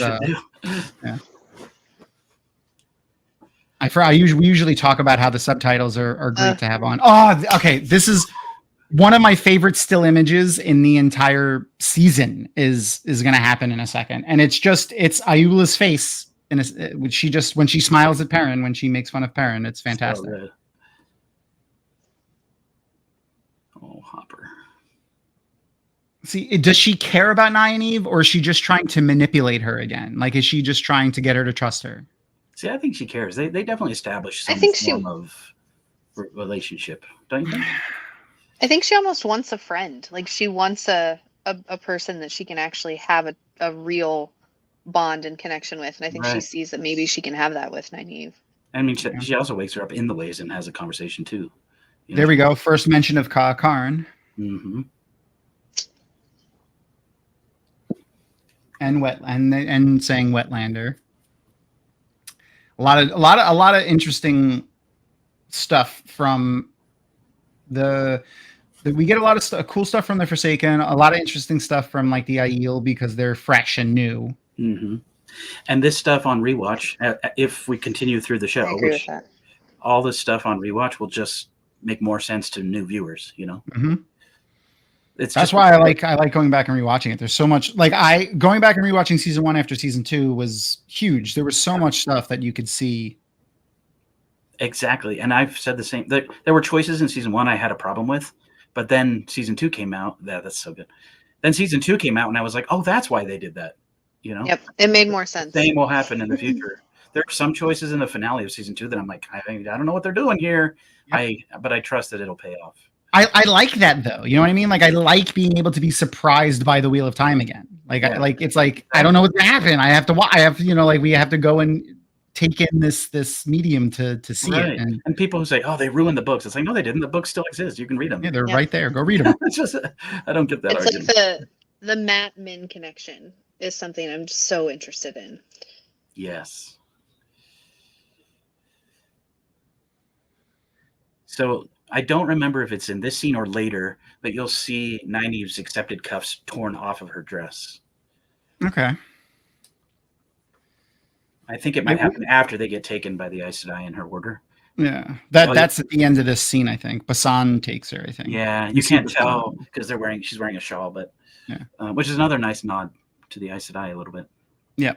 We usually talk about how the subtitles are great to have on. Oh, okay. This is one of my favorite still images in the entire season is going to happen in a second, and it's Ayula's face when she smiles at Perrin, when she makes fun of Perrin. It's fantastic. So oh, Hopper. See, does she care about Nynaeve, or is she just trying to manipulate her again? Like, is she just trying to get her to trust her? See, I think she cares. They definitely established some form of relationship, don't you think? I think she almost wants a friend. Like, she wants a person that she can actually have a real bond and connection with. And I think she sees that maybe she can have that with Nynaeve. I mean, she also wakes her up in the ways and has a conversation too. There we go. First mention of Ka Karn. Mm-hmm. And saying Wetlander. A lot of interesting stuff from we get a lot of cool stuff from the Forsaken, a lot of interesting stuff from like the Aiel because they're fresh and new. Mm-hmm. And this stuff on rewatch, if we continue through the show, with that. All this stuff on rewatch will just make more sense to new viewers, you know. Mm-hmm. That's why I like going back and rewatching it. There's so much going back and rewatching season 1 after season 2 was huge. There was so much stuff that you could see. Exactly. And I've said the same. There were choices in season 1 I had a problem with, but then season 2 came out. That's so good. Then season 2 came out and I was like, oh, that's why they did that. You know? Yep. It made more sense. The same will happen in the future. There are some choices in the finale of season 2 that I'm like, I don't know what they're doing here. Yep. But I trust that it'll pay off. I like that though. You know what I mean? Like I like being able to be surprised by the Wheel of Time again. It's like I don't know what's gonna happen. I have to we have to go and take in this medium to see it. And people who say, oh, they ruined the books. It's like, no, they didn't. The books still exist. You can read them. Yeah, they're right there. Go read them. It's just I don't get that. It's argument. like the Matt Min connection is something I'm so interested in. Yes. So I don't remember if it's in this scene or later, but you'll see Nynaeve's accepted cuffs torn off of her dress. Okay. I think it might happen after they get taken by the Aes Sedai in her order. Yeah, that's at the end of this scene. I think Basan takes her. I think. Yeah, you can't tell because she's wearing a shawl, but which is another nice nod to the Aes Sedai a little bit. Yeah.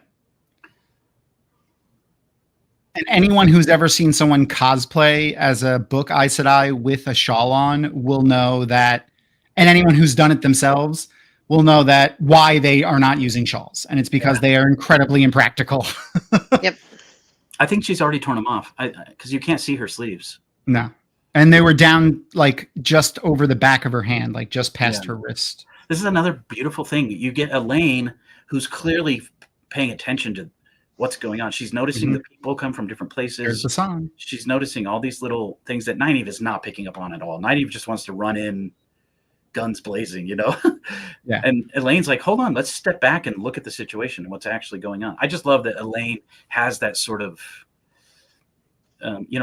And anyone who's ever seen someone cosplay as a book Aes Sedai with a shawl on will know that, and anyone who's done it themselves will know that why they are not using shawls, and it's because they are incredibly impractical. Yep. I think she's already torn them off because you can't see her sleeves. No, and they were down like just over the back of her hand, like just past her wrist. This is another beautiful thing. You get Elaine, who's clearly paying attention to what's going on. She's noticing the people come from different places. There's the song. She's noticing all these little things that Nynaeve is not picking up on at all. Nynaeve just wants to run in, guns blazing, you know? Yeah. And Elaine's like, hold on, let's step back and look at the situation and what's actually going on. I just love that Elaine has that sort of,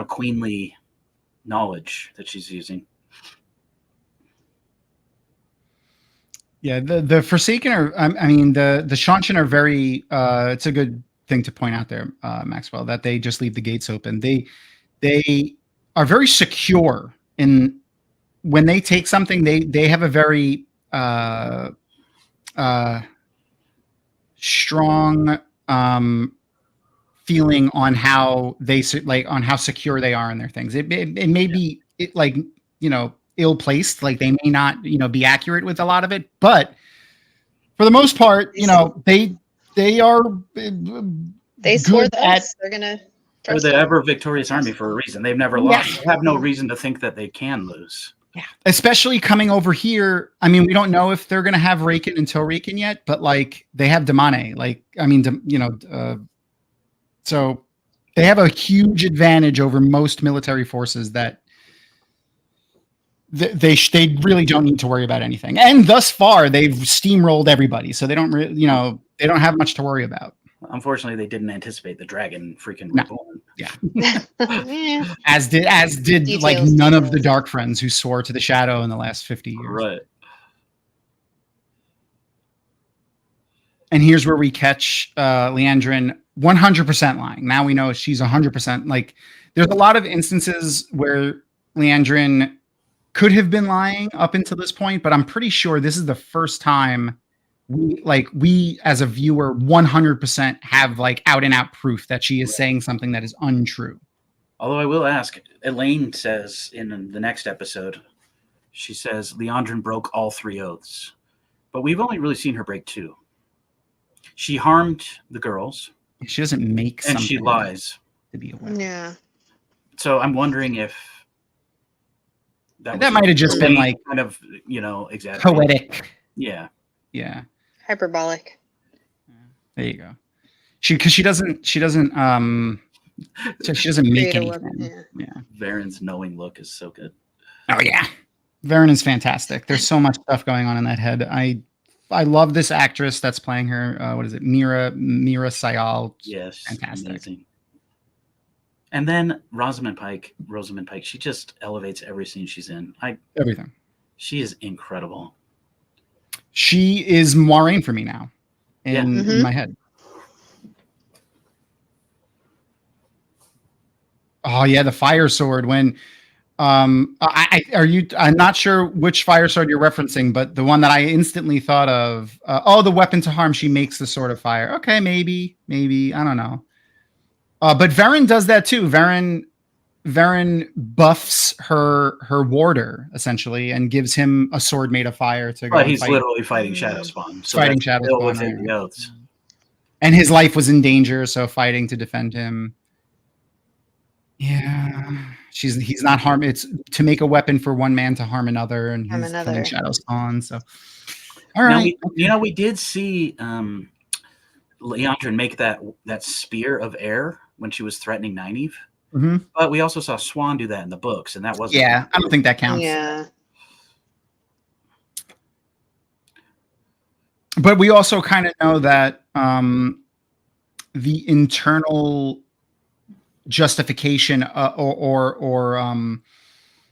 queenly knowledge that she's using. Yeah, the Forsaken are, the Shanshan are very, it's a good thing to point out there, Maxwell, that they just leave the gates open. They are very secure in when they take something. They have a very strong feeling on how on how secure they are in their things. It may be ill placed, like they may not be accurate with a lot of it, but for the most part, they are they swore that they're gonna. They're the ever victorious army for a reason. They've never lost. They have no reason to think that they can lose. Yeah, especially coming over here. I mean, we don't know if they're going to have Raken and Raken yet, but like they have Damane. So they have a huge advantage over most military forces that they really don't need to worry about anything. And thus far, they've steamrolled everybody, so they don't they don't have much to worry about. Unfortunately, they didn't anticipate the dragon freaking reborn. Yeah. as did like none of the Dark Friends who soar to the shadow in the last 50 years. Right. And here's where we catch Liandrin 100% lying. Now we know she's 100%. Like, there's a lot of instances where Liandrin could have been lying up until this point, but I'm pretty sure this is the first time we as a viewer 100% have like out and out proof that she is saying something that is untrue. Although I will ask, Elaine says in the next episode, she says Liandrin broke all 3 oaths, but we've only really seen her break 2. She harmed the girls. She doesn't make and she lies to be aware. Yeah. So I'm wondering if that might have just been like kind of exaggerated. Poetic. Yeah. Yeah. Hyperbolic. There you go. She doesn't make anything. Yeah. Varen's knowing look is so good. Oh yeah. Varen is fantastic. There's so much stuff going on in that head. I love this actress that's playing her. What is it? Mira Sayal. Yes. Fantastic. Amazing. And then Rosamund Pike, she just elevates every scene she's in. Everything. She is incredible. She is Moiraine for me now in my head. Oh yeah, the fire sword. When I'm not sure which fire sword you're referencing, but the one that I instantly thought of. The weapon to harm. She makes the sword of fire. Okay, maybe I don't know. But Varen does that too. Varen buffs her warder essentially and gives him a sword made of fire to go. But he's literally fighting Shadowspawn. So fighting Shadowspawn within the oaths. And his life was in danger, so fighting to defend him. Yeah, he's not harm. It's to make a weapon for one man to harm another, and he's fighting Shadowspawn. So, all right. Now we did see Liandrin make that spear of air when she was threatening Nynaeve. Mm-hmm. But we also saw Swan do that in the books, and that wasn't. Yeah, I don't think that counts. Yeah. But we also kind of know that the internal justification or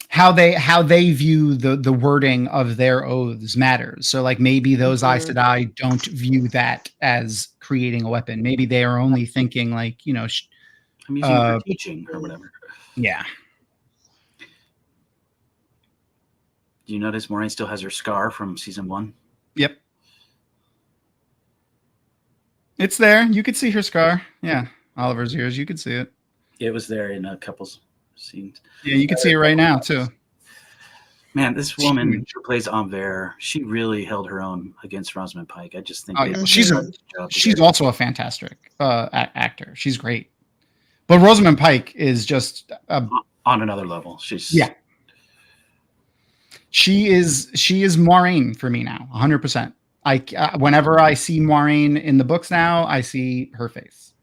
how they view the wording of their oaths matters. So like maybe those Aes Sedai don't view that as creating a weapon. Maybe they are only thinking like, I'm using it for teaching or whatever. Yeah. Do you notice Moiraine still has her scar from season 1? Yep. It's there. You could see her scar. Yeah. Oliver's ears. You could see it. It was there in a couple scenes. Yeah, you can see it right now too. Man, this woman who plays Anvere, she really held her own against Rosamund Pike. I just think she's also a fantastic actor. She's great. But Rosamund Pike is just on another level. She is Moiraine for me now, 100%. Whenever I see Moiraine in the books now, I see her face.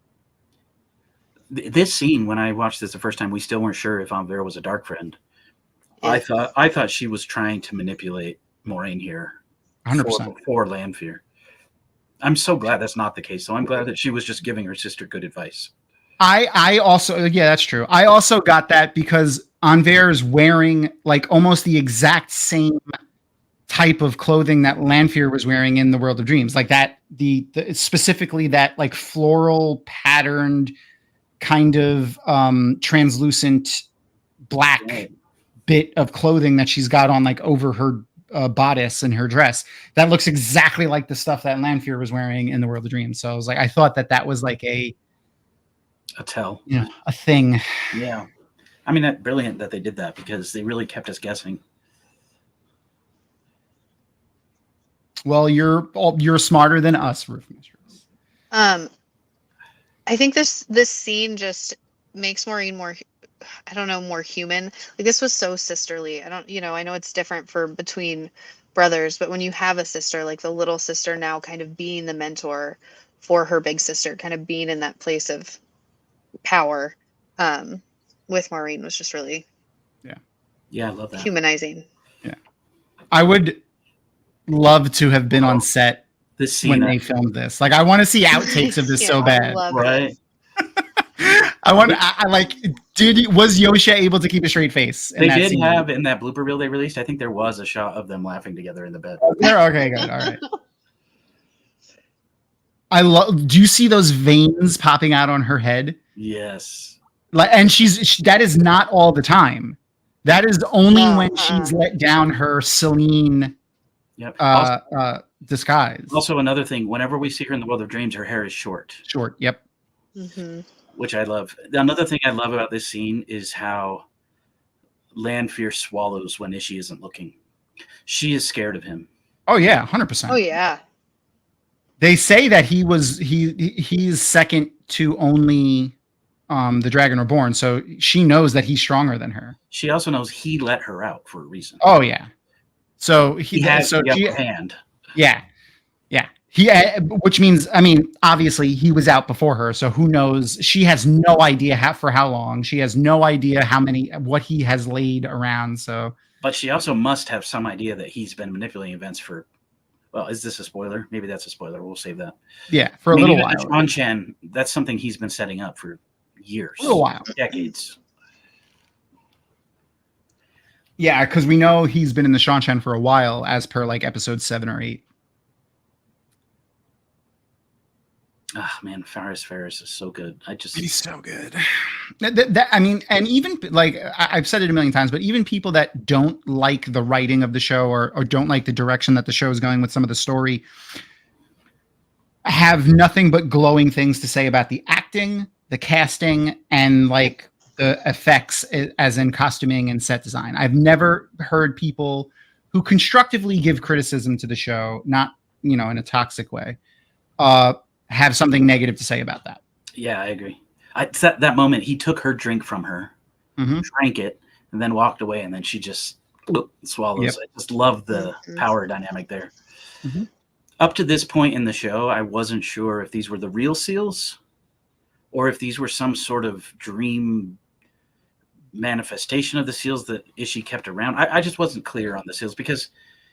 This scene, when I watched this the first time, we still weren't sure if Anvere was a Dark Friend. I thought she was trying to manipulate Moiraine here 100% for Lanfear. I'm so glad that's not the case. So I'm glad that she was just giving her sister good advice. I also, that's true. I also got that because Anvere is wearing like almost the exact same type of clothing that Lanfear was wearing in the World of Dreams, like that the specifically that like floral patterned kind of translucent black bit of clothing that she's got on like over her bodice and her dress that looks exactly like the stuff that Lanfear was wearing in the World of Dreams. So I was like, I thought that was like a tell, a thing. Yeah, I mean, that's brilliant that they did that because they really kept us guessing. Well, you're smarter than us, Roof Mistress. I think this scene just makes Maureen more, I don't know, more human. Like, this was so sisterly. I know it's different for between brothers, but when you have a sister, like the little sister now kind of being the mentor for her big sister, kind of being in that place of power, with Maureen was just really, I love that, humanizing. Yeah, I would love to have been on set this scene when they filmed this. Like, I want to see outtakes of this so bad. Right. Was Yosha able to keep a straight face? They did scene? Have in that blooper reel they released. I think there was a shot of them laughing together in the bed. Okay, good. All right. Do you see those veins popping out on her head? Yes. And that is not all the time. That is only when she's let down her Celine disguise. Also, another thing, whenever we see her in the World of Dreams, her hair is short. Short, yep. Mm-hmm. Which I love. Another thing I love about this scene is how Lanfear swallows when Ishii isn't looking. She is scared of him. Oh yeah, 100%. Oh yeah. They say that he's second to only the Dragon Reborn, so she knows that he's stronger than her. She also knows he let her out for a reason. Oh yeah. So he has the upper hand. Yeah. Which means, I mean, obviously he was out before her, so who knows? She has no idea for how long. She has no idea what he has laid around. So, but she also must have some idea that he's been manipulating events for. Well, is this a spoiler? Maybe that's a spoiler. We'll save that. Yeah, for a little while. Shanshan, that's something he's been setting up for years, a little while, decades. Yeah, because we know he's been in the Shanshan for a while, as per like episode 7 or 8. Ah, man, Ferris is so good. He's so good. I mean, and even like I've said it a million times, but even people that don't like the writing of the show or don't like the direction that the show is going with some of the story have nothing but glowing things to say about the acting, the casting, and like the effects, as in costuming and set design. I've never heard people who constructively give criticism to the show, not in a toxic way, have something negative to say about that. Yeah, I agree. It's that moment he took her drink from her, drank it, and then walked away, and then she just swallows. Yep. I just love the power dynamic there. Mm-hmm. Up to this point in the show, I wasn't sure if these were the real seals or if these were some sort of dream manifestation of the seals that Ishii kept around. I just wasn't clear on the seals because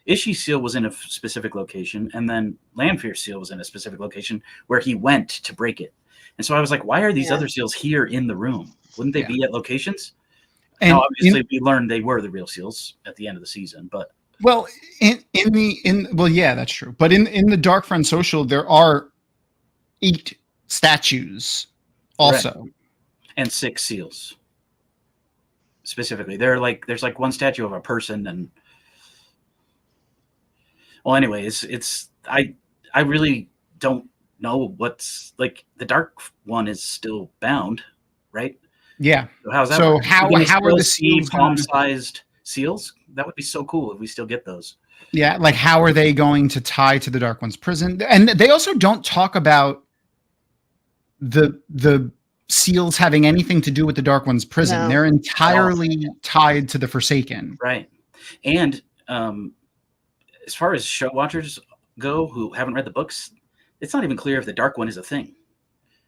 Ishii's seal was in a specific location, and then Lanfear's seal was in a specific location where he went to break it. And so I was like, why are these other seals here in the room? Wouldn't they be at locations? And now, obviously, we learned they were the real seals at the end of the season. But well, that's true. But in the Dark Friend Social, there are 8 statues also, right. And 6 seals specifically. There's like one statue of a person and. Well, anyways, I really don't know what's like the Dark One is still bound, right? Yeah. So how's that? So how are the seals palm-sized seals? That would be so cool if we still get those. Yeah, like how are they going to tie to the Dark One's prison? And they also don't talk about the seals having anything to do with the Dark One's prison. No. They're entirely tied to the Forsaken. Right. And as far as show watchers go who haven't read the books, it's not even clear if the Dark One is a thing.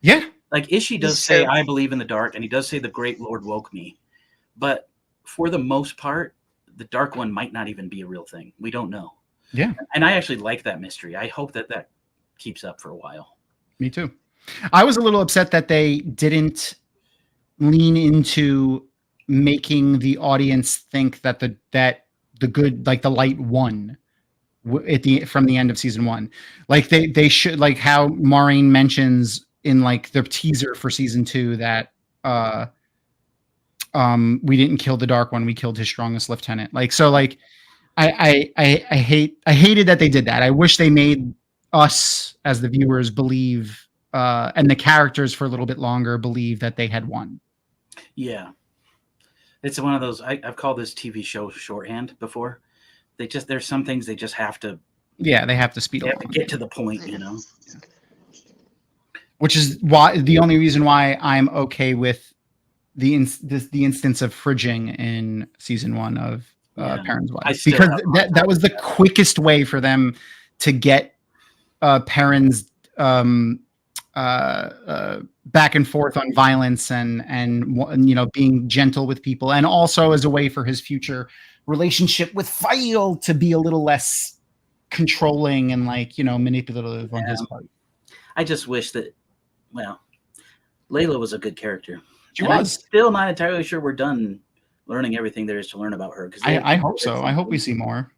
Yeah. Like Ishii does say, I believe in the dark, and he does say the Great Lord woke me. But for the most part, the Dark One might not even be a real thing. We don't know. Yeah. And I actually like that mystery. I hope that keeps up for a while. Me too. I was a little upset that they didn't lean into making the audience think that the good, like the light won. from the end of season 1. Like they should, like how Maureen mentions in like the teaser for season 2 that we didn't kill the Dark One, we killed his strongest lieutenant. Like, so like I hated that they did that. I wish they made us as the viewers believe and the characters for a little bit longer believe that they had won. Yeah. It's one of those, I've called this TV show shorthand before. There's some things they just have to. Yeah, they have to speed along. Have to get to the point, Which is why the only reason why I'm okay with the instance of fridging in season 1 of Perrin's wife, because that was the quickest way for them to get Perrin's back and forth on violence and being gentle with people, and also as a way for his future relationship with Fail to be a little less controlling and manipulative on his part. I just wish that, Layla was a good character. She was. I'm still not entirely sure we're done learning everything there is to learn about her. I hope so. I hope we see more.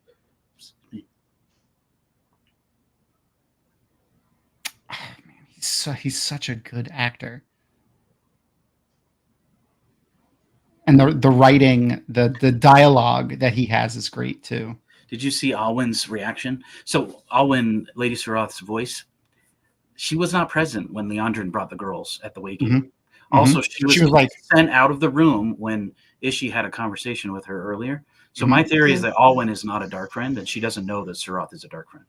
Oh, man, he's such a good actor. And the writing, the dialogue that he has is great too. Did you see Alwyn's reaction? So Alwyn, Lady Sarath's voice, she was not present when Leandrin brought the girls at the Waking. Mm-hmm. Also, she was like sent out of the room when Ishii had a conversation with her earlier. So my theory is that Alwyn is not a Dark Friend, and she doesn't know that Sarath is a Dark Friend.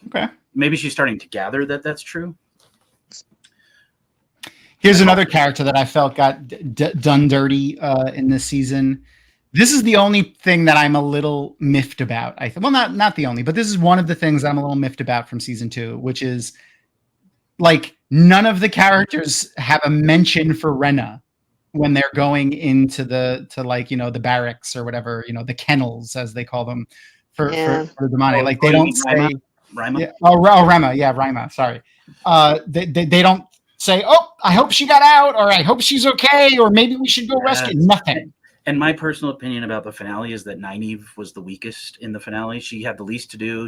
Okay. Maybe she's starting to gather that that's true. Here's another character that I felt got done dirty in this season. This is the only thing that I'm a little miffed about. Not the only, but this is one of the things I'm a little miffed about from season 2, which is like none of the characters have a mention for Rena when they're going into the barracks or whatever, the kennels as they call them for Damane. Like they don't say Rima. Yeah, Rema. Yeah, Rima. Sorry. They don't say, "Oh, I hope she got out," or "I hope she's okay," or "Maybe we should go rescue." Nothing. And my personal opinion about the finale is that Nynaeve was the weakest in the finale. She had the least to do.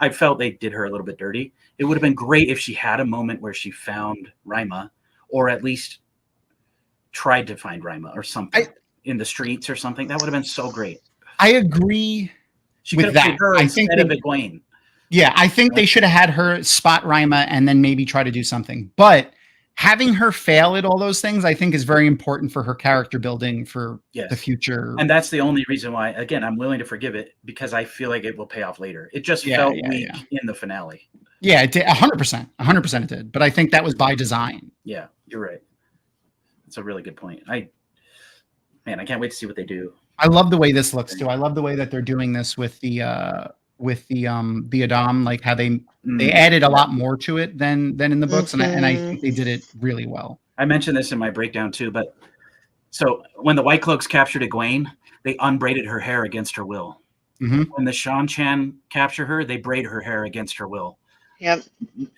I felt they did her a little bit dirty. It would have been great if she had a moment where she found Rima, or at least tried to find Rima or something in the streets or something. That would have been so great. I agree with that. I think of Egwene. Yeah, I think they should have had her spot Rima and then maybe try to do something. But having her fail at all those things, I think, is very important for her character building for the future. And that's the only reason why, again, I'm willing to forgive it, because I feel like it will pay off later. It just felt weak in the finale. Yeah, it did. 100%. 100% it did. But I think that was by design. Yeah, you're right. That's a really good point. I can't wait to see what they do. I love the way this looks too. I love the way that they're doing this with the Adam, like how they added a lot more to it than in the books, and I think they did it really well. I mentioned this in my breakdown too, but so when the White Cloaks captured Egwene, they unbraided her hair against her will. Mm-hmm. When the Shan-Chan capture her, they braid her hair against her will. Yep.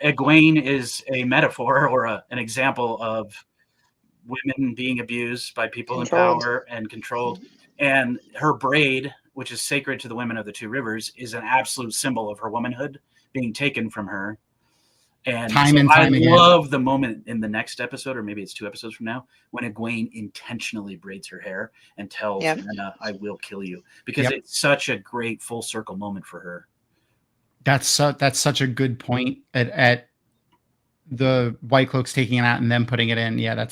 Egwene is a metaphor or an example of women being abused by people in power and controlled. And her braid, which is sacred to the women of the Two Rivers, is an absolute symbol of her womanhood being taken from her. And time again. Love the moment in the next episode, or maybe it's 2 episodes from now, when Egwene intentionally braids her hair and tells Rena, "I will kill you," because it's such a great full circle moment for her. That's such a good point at the White Cloaks taking it out and then putting it in. Yeah,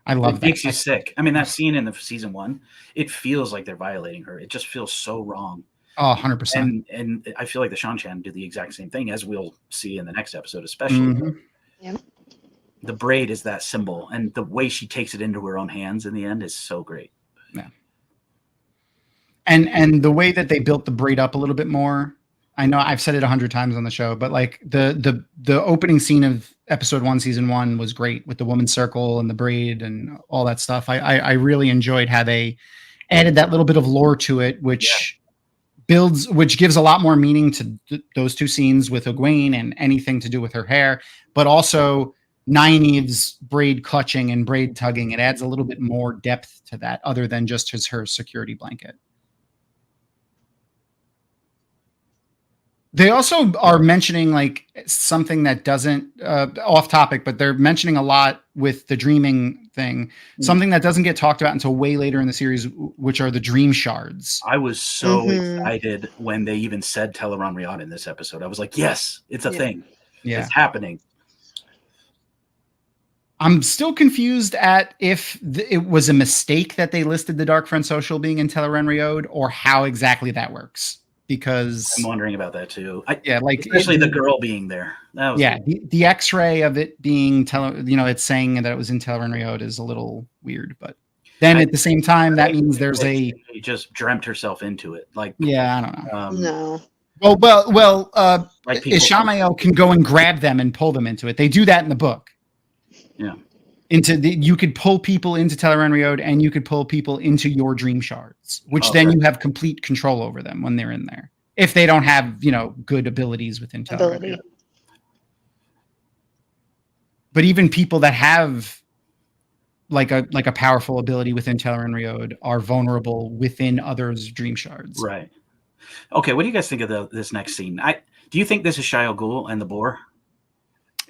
I love that. It makes you sick. I mean, that scene in the season 1, it feels like they're violating her. It just feels so wrong. Oh, 100%. And I feel like the Shan-Chan do the exact same thing, as we'll see in the next episode, especially. Mm-hmm. Yep. The braid is that symbol, and the way she takes it into her own hands in the end is so great. Yeah. And the way that they built the braid up a little bit more, I know I've said it 100 times on the show, but like the opening scene of episode 1, season 1 was great with the woman's circle and the braid and all that stuff. I really enjoyed how they added that little bit of lore to it, which gives a lot more meaning to those 2 scenes with Egwene and anything to do with her hair, but also Nynaeve's braid clutching and braid tugging. It adds a little bit more depth to that other than just her security blanket. They also are mentioning like something that doesn't off topic, but they're mentioning a lot with the dreaming thing, something that doesn't get talked about until way later in the series, which are the dream shards. I was so excited when they even said Teleron Riad in this episode. I was like, yes, it's a thing. Yeah. It's happening. I'm still confused at if it was a mistake that they listed the Dark Friend Social being in Teleron Riad or how exactly that works. Because I'm wondering about that too. Especially the girl being there. That was the X-ray of it being it's saying that it was in Teleron Riad is a little weird, but then at the same time that means there's she just dreamt herself into it. Like I don't know. No. Well, Ishamael can go and grab them and pull them into it. They do that in the book. Yeah. You could pull people into Teleron Riad and you could pull people into your dream shards, which then you have complete control over them when they're in there. If they don't have, good abilities within Teleron Riad. But even people that have like a powerful ability within Teleron Riad are vulnerable within others' dream shards. Right. Okay, what do you guys think of this next scene? Do you think this is Shia Ghul and the boar?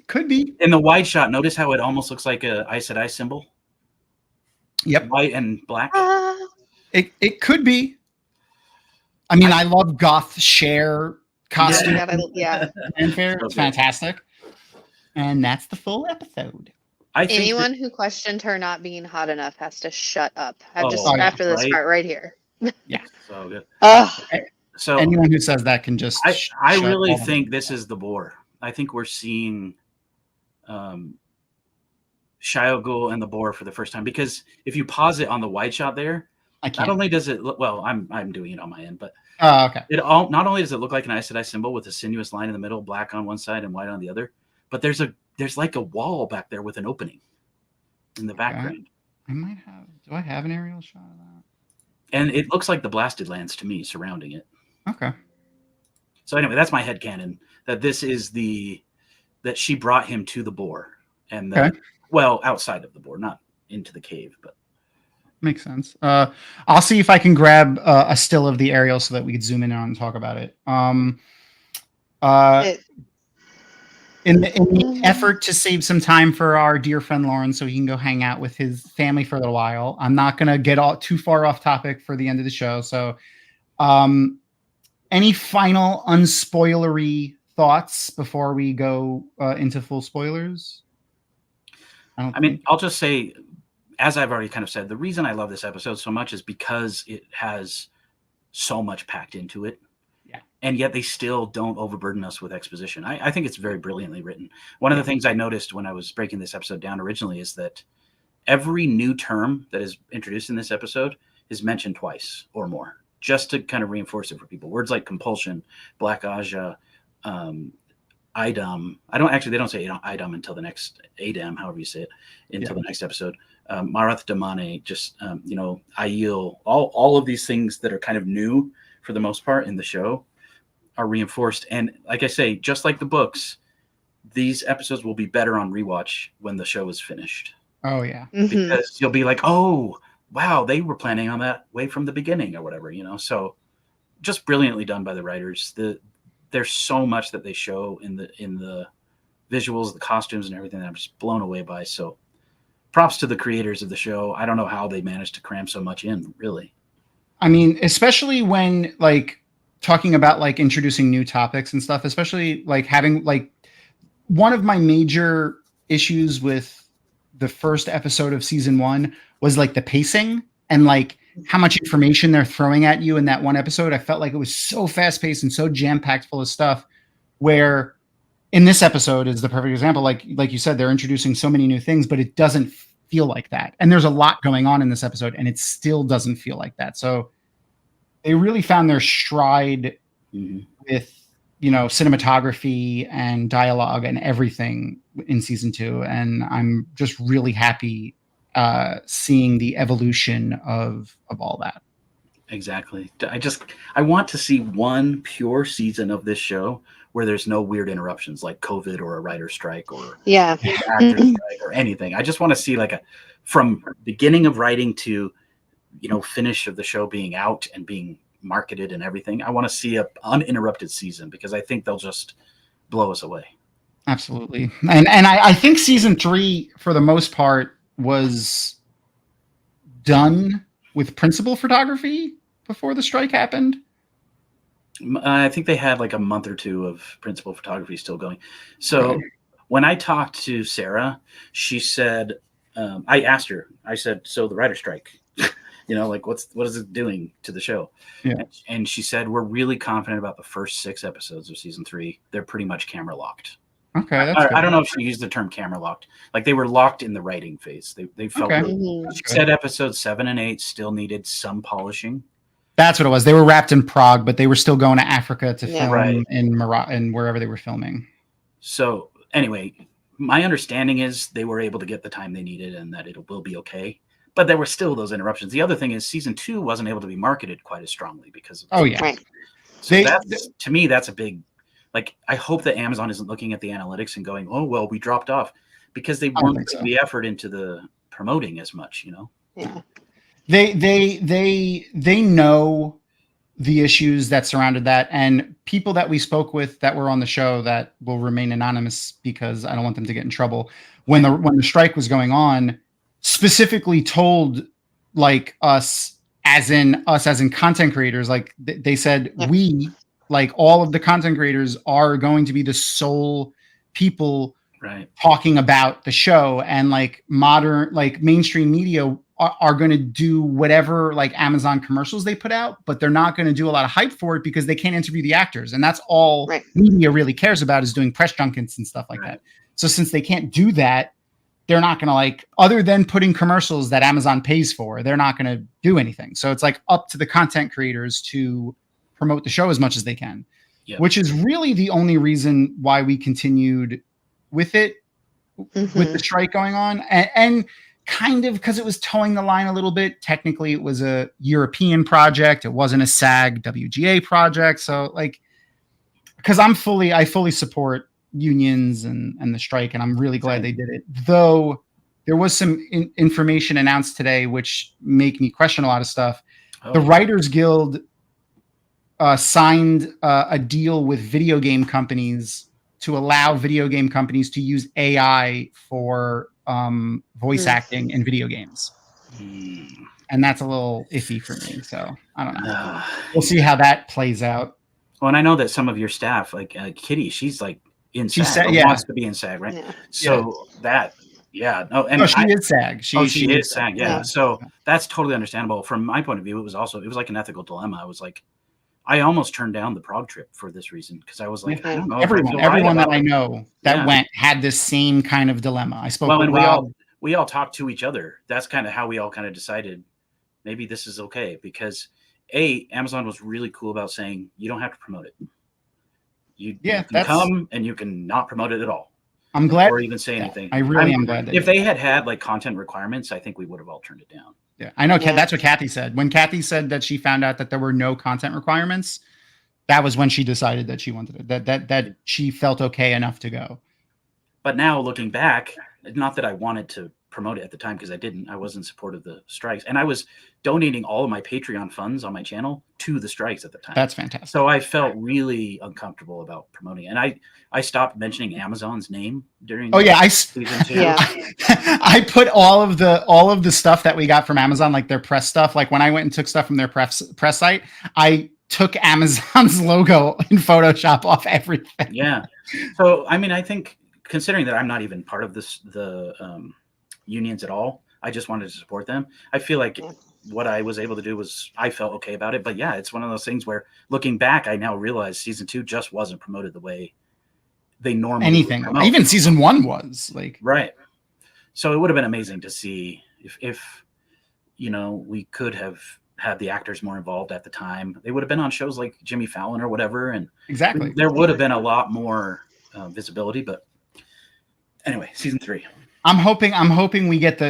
Could be. In the wide shot, notice how it almost looks like a Aes Sedai symbol? Yep. White and black. It could be. I mean, I love goth share costume. Yeah. It's fantastic. And that's the full episode. Anyone who questioned her not being hot enough has to shut up. After this part right here. Yeah. So good. So anyone who says that can just I really think this is the boar. I think we're seeing Shia Ghul and the boar for the first time, because if you pause it on the wide shot there, not only does it look I'm doing it on my end, but okay. Not only does it look like an Aes Sedai symbol with a sinuous line in the middle, black on one side and white on the other, but there's like a wall back there with an opening in the background. Do I have an aerial shot of that? And it looks like the blasted lands to me surrounding it. Okay. So anyway, that's my headcanon, that this is that she brought him to the boar, and outside of the boar, not into the cave, but makes sense. I'll see if I can grab a still of the aerial so that we could zoom in on and talk about it. In the effort to save some time for our dear friend Lauren, so he can go hang out with his family for a little while, I'm not going to get too far off topic for the end of the show. So, any final unspoilery thoughts before we go into full spoilers? I'll just say, as I've already kind of said, the reason I love this episode so much is because it has so much packed into it. Yeah. And yet they still don't overburden us with exposition. I think it's very brilliantly written. One of the things I noticed when I was breaking this episode down originally is that every new term that is introduced in this episode is mentioned twice or more, just to kind of reinforce it for people. Words like compulsion, Black Aja, Idam. They don't say Idam until the next Adam, however you say it, until the next episode. Marath Damane, just Aiel, all of these things that are kind of new for the most part in the show are reinforced. And like I say, just like the books, these episodes will be better on rewatch when the show is finished. Oh yeah. Because you'll be like, oh wow, they were planning on that way from the beginning or whatever, so just brilliantly done by the writers. There's so much that they show in the visuals, the costumes and everything that I'm just blown away by. So props to the creators of the show. I don't know how they managed to cram so much in, really. I mean, especially when talking about introducing new topics and stuff, especially having one of my major issues with the first episode of season 1 was the pacing and how much information they're throwing at you in that one episode. I felt like it was so fast paced and so jam packed full of stuff, where in this episode is the perfect example. Like you said, they're introducing so many new things, but it doesn't feel like that. And there's a lot going on in this episode and it still doesn't feel like that. So they really found their stride with, cinematography and dialogue and everything in season 2. And I'm just really happy seeing the evolution of all that. Exactly. I want to see one pure season of this show where there's no weird interruptions like COVID or a writer's strike or actor's strike or anything. I just want to see from beginning of writing to, finish of the show being out and being marketed and everything. I want to see a uninterrupted season because I think they'll just blow us away. Absolutely. And I think season 3, for the most part, was done with principal photography before the strike happened. I think they had like a month or 2 of principal photography still going. So when I talked to Sarah, she said, I asked her, I said, so the writer's strike, like what is it doing to the show? Yeah. And she said, we're really confident about the first 6 episodes of season 3. They're pretty much camera locked. Okay. I don't know if she used the term camera locked. Like they were locked in the writing phase. They felt She said episodes 7 and 8 still needed some polishing. That's what it was. They were wrapped in Prague, but they were still going to Africa to film in Morocco and wherever they were filming. So anyway, my understanding is they were able to get the time they needed and that it will be okay. But there were still those interruptions. The other thing is season 2 wasn't able to be marketed quite as strongly because of So to me, that's a big, like, I hope that Amazon isn't looking at the analytics and going, oh, well, we dropped off because they weren't putting the effort into the promoting as much, Yeah. They know the issues that surrounded that, and people that we spoke with that were on the show that will remain anonymous because I don't want them to get in trouble. When the strike was going on, specifically told like us as in content creators, like they said, we, like all of the content creators, are going to be the sole people talking about the show, and like modern, like mainstream media are going to do whatever like Amazon commercials they put out, but they're not going to do a lot of hype for it because they can't interview the actors. And that's all media really cares about, is doing press junkets and stuff like that. So since they can't do that, they're not going to, like, other than putting commercials that Amazon pays for, they're not going to do anything. So it's like up to the content creators to promote the show as much as they can, which is really the only reason why we continued with it, with the strike going on. And kind of because it was towing the line a little bit. Technically, it was a European project. It wasn't a SAG WGA project. So like, because I fully support unions and the strike, and I'm really glad they did it. Though there was some information announced today which make me question a lot of stuff. The Writers Guild signed a deal with video game companies to allow video game companies to use AI for voice acting in video games. And that's a little iffy for me. So I don't know. We'll see how that plays out. Well, and I know that some of your staff, like Kitty, she's like in SAG, wants to be in SAG, right? Yeah. So she is SAG. She is SAG. Yeah. So that's totally understandable. From my point of view, it was like an ethical dilemma. I was like, I almost turned down the Prague trip for this reason, because I was like, I don't know. Everyone that I know that went had this same kind of dilemma. I spoke with Rob. We all talked to each other. That's kind of how we all kind of decided maybe this is okay, because Amazon was really cool about saying you don't have to promote it. You can come and you can not promote it at all. I'm glad, or even say anything. I really am glad. If they had like content requirements, I think we would have all turned it down. Yeah, I know. That's what Kathy said. When Kathy said that she found out that there were no content requirements, that was when she decided that she wanted it. That she felt okay enough to go. But now looking back, not that I wanted to promote it at the time, because I wasn't supportive of the strikes, and I was donating all of my Patreon funds on my channel to the strikes at the time. That's fantastic. So I felt really uncomfortable about promoting it. And I stopped mentioning Amazon's name during season 2. I put all of the stuff that we got from Amazon, like their press stuff, like when I went and took stuff from their press site, I took Amazon's logo in Photoshop off everything. Yeah. So I mean, I think, considering that I'm not even part of the unions at all, I just wanted to support them. I feel like what I was able to do was, I felt okay about it. But yeah, it's one of those things where, looking back, I now realize season 2 just wasn't promoted the way they normally even season 1 was like, right. So it would have been amazing to see if we could have had the actors more involved at the time. They would have been on shows like Jimmy Fallon or whatever, and there would have been a lot more visibility. But anyway, season 3. I'm hoping we get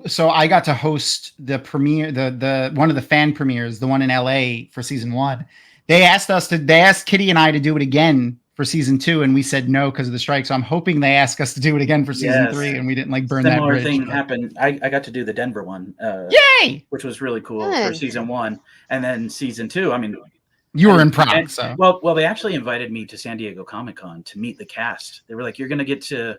so I got to host the premiere, the one of the fan premieres, the one in LA for season 1. They asked Kitty and I to do it again for season 2, and we said no because of the strike. So I'm hoping they ask us to do it again for season 3, and we didn't like burn that bridge. Similar thing happened. I got to do the Denver one. Yay! Which was really cool for season 1, and then season 2. I mean, you were in Prague, so well, they actually invited me to San Diego Comic-Con to meet the cast. They were like, "You're going to get to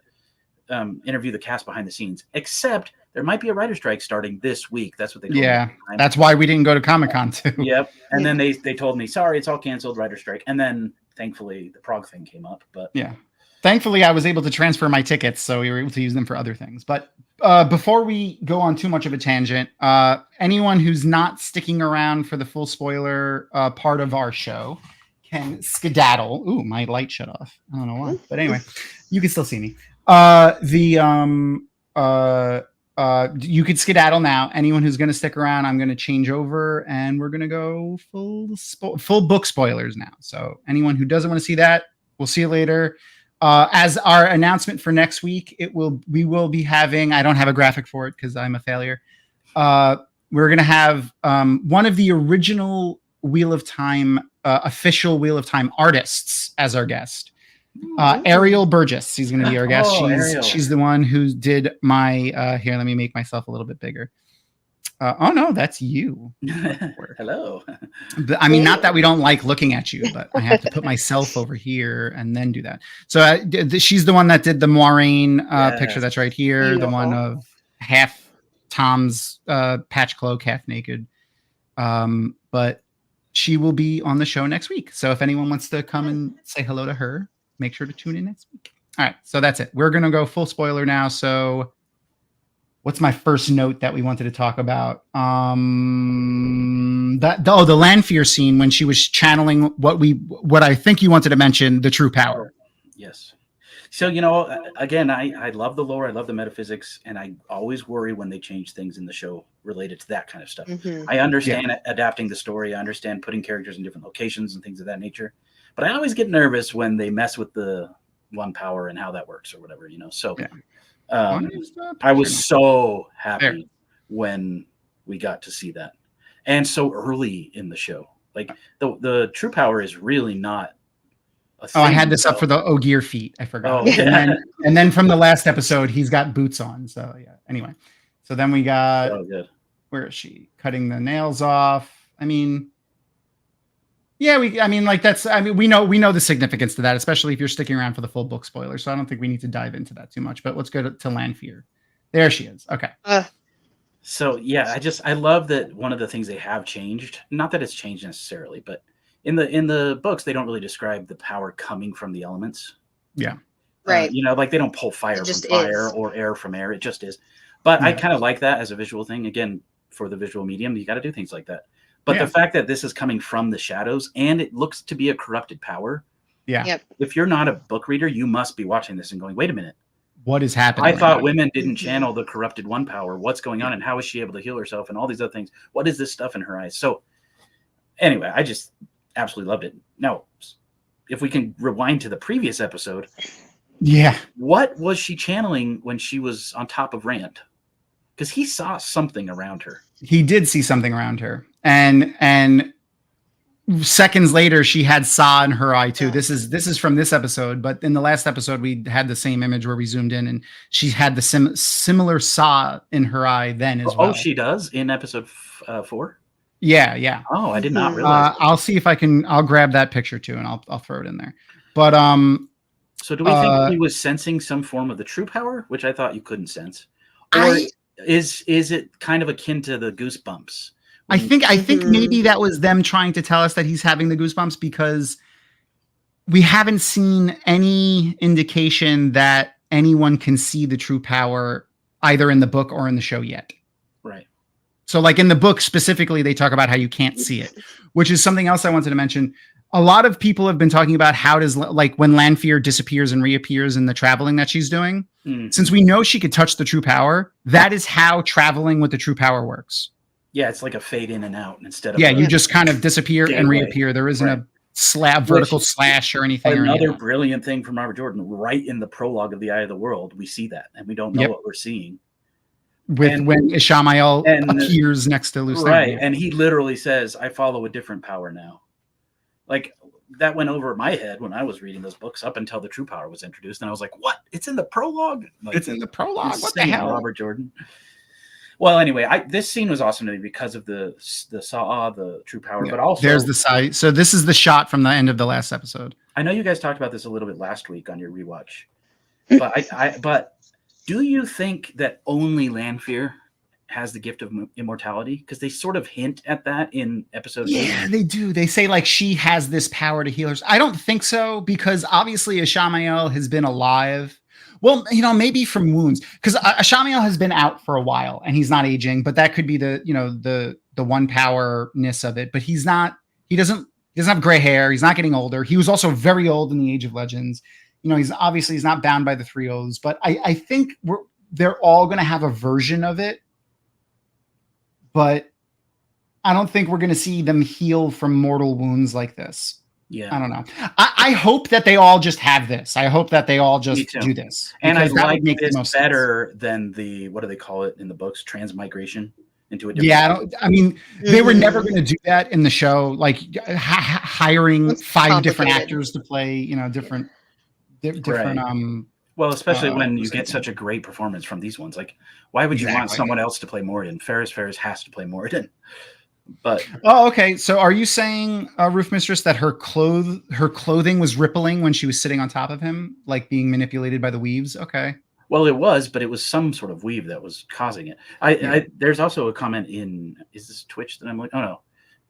interview the cast behind the scenes, except there might be a writer's strike starting this week." That's what they told me. That's why we didn't go to Comic-Con too. Yep. And then they told me, sorry, it's all canceled, writer's strike. And then thankfully the Prague thing came up. But thankfully I was able to transfer my tickets, so we were able to use them for other things. But before we go on too much of a tangent, anyone who's not sticking around for the full spoiler part of our show can skedaddle. Ooh, my light shut off. I don't know why, but anyway, you can still see me. You could skedaddle now. Anyone who's going to stick around, I'm going to change over, and we're going to go full book spoilers now. So anyone who doesn't want to see that, we'll see you later. As our announcement for next week, we will be having. I don't have a graphic for it because I'm a failure. We're going to have one of the original Wheel of Time official Wheel of Time artists as our guest. Ariel Burgess. She's going to be our guest. She's the one who did my here. Let me make myself a little bit bigger. Oh no, that's you. Hello. I mean, not that we don't like looking at you, but I have to put myself over here and then do that. So she's the one that did the Maureen picture that's right here. Beautiful. The one of half Tom's patch cloak, half naked. But she will be on the show next week. So if anyone wants to come and say hello to her, make sure to tune in next week. All right, so that's it. We're going to go full spoiler now. So what's my first note that we wanted to talk about? The Lanfear scene when she was channeling what I think you wanted to mention, the true power. Yes. So, again, I love the lore. I love the metaphysics. And I always worry when they change things in the show related to that kind of stuff. Mm-hmm. I understand adapting the story. I understand putting characters in different locations and things of that nature. But I always get nervous when they mess with the one power and how that works or whatever, So I was so happy when we got to see that. And so early in the show. Like the true power is really not a thing. I had this up for the Ogier feet. I forgot. And then from the last episode, he's got boots on. So anyway. So then we got where is she? Cutting the nails off. I mean, we know the significance to that, especially if you're sticking around for the full book spoiler. So I don't think we need to dive into that too much, but let's go to Lanfear. There she is. Okay. So I love that one of the things they have changed, not that it's changed necessarily, but in the books, they don't really describe the power coming from the elements. Yeah. Right. Like they don't pull fire from fire or air from air. It just is. But I kind of like that as a visual thing. Again, for the visual medium, you got to do things like that. But the fact that this is coming from the shadows and it looks to be a corrupted power. Yeah. Yep. If you're not a book reader, you must be watching this and going, wait a minute. What is happening? I thought women didn't channel the corrupted one power. What's going on? And how is she able to heal herself and all these other things? What is this stuff in her eyes? So anyway, I just absolutely loved it. Now, if we can rewind to the previous episode. Yeah. What was she channeling when she was on top of Rand? Because he saw something around her. He did see something around her. And seconds later, she had Saw in her eye too. Yeah. This is from this episode, but in the last episode, we had the same image where we zoomed in, and she had the similar Saw in her eye then as well. Oh, she does in episode 4. Yeah. Oh, I did not realize. I'll see if I can. I'll grab that picture too, and I'll throw it in there. But so do we think he was sensing some form of the true power, which I thought you couldn't sense, or is it kind of akin to the goosebumps? I think maybe that was them trying to tell us that he's having the goosebumps because we haven't seen any indication that anyone can see the true power either in the book or in the show yet. Right. So like in the book specifically, they talk about how you can't see it, which is something else I wanted to mention. A lot of people have been talking about how does like when Lanfear disappears and reappears in the traveling that she's doing, since we know she could touch the true power, that is how traveling with the true power works. Yeah, it's like a fade in and out instead of you just kind of disappear and reappear. There isn't a vertical slash or anything. Another brilliant thing from Robert Jordan, right in the prologue of The Eye of the World, we see that, and we don't know what we're seeing. When Ishamael appears next to Luciana. Right, and he literally says, "I follow a different power now." Like that went over my head when I was reading those books up until the true power was introduced, and I was like, "What? It's in the prologue? Like, it's in the prologue? What the hell?" Robert Jordan. Well, anyway, this scene was awesome to me because of the saw, the true power, but also there's the side. So this is the shot from the end of the last episode. I know you guys talked about this a little bit last week on your rewatch, but but do you think that only Lanfear has the gift of immortality? Because they sort of hint at that in episode 8. Yeah, they do. They say like she has this power to heal her. I don't think so, because obviously Ashamael has been alive. Well, maybe from wounds, because Ashamael has been out for a while and he's not aging, but that could be the one powerness of it. But he doesn't have gray hair. He's not getting older. He was also very old in the Age of Legends. He's not bound by the 3 O's, but I think they're all going to have a version of it. But I don't think we're going to see them heal from mortal wounds like this. Yeah. I don't know. I hope that they all just have this. I hope that they all just do this. And I like this better than what do they call it in the books? Transmigration into a different they were never going to do that in the show. Like hiring 5 different actors to play, different. Right. Well, especially when you get such a great performance from these ones. Like, why would you want someone else to play Moradin? Ferris has to play Moradin. But okay. So are you saying, Roof Mistress, that her clothing was rippling when she was sitting on top of him, like being manipulated by the weaves? Okay. Well, it was, but it was some sort of weave that was causing it. There's also a comment is this Twitch that I'm like, oh no.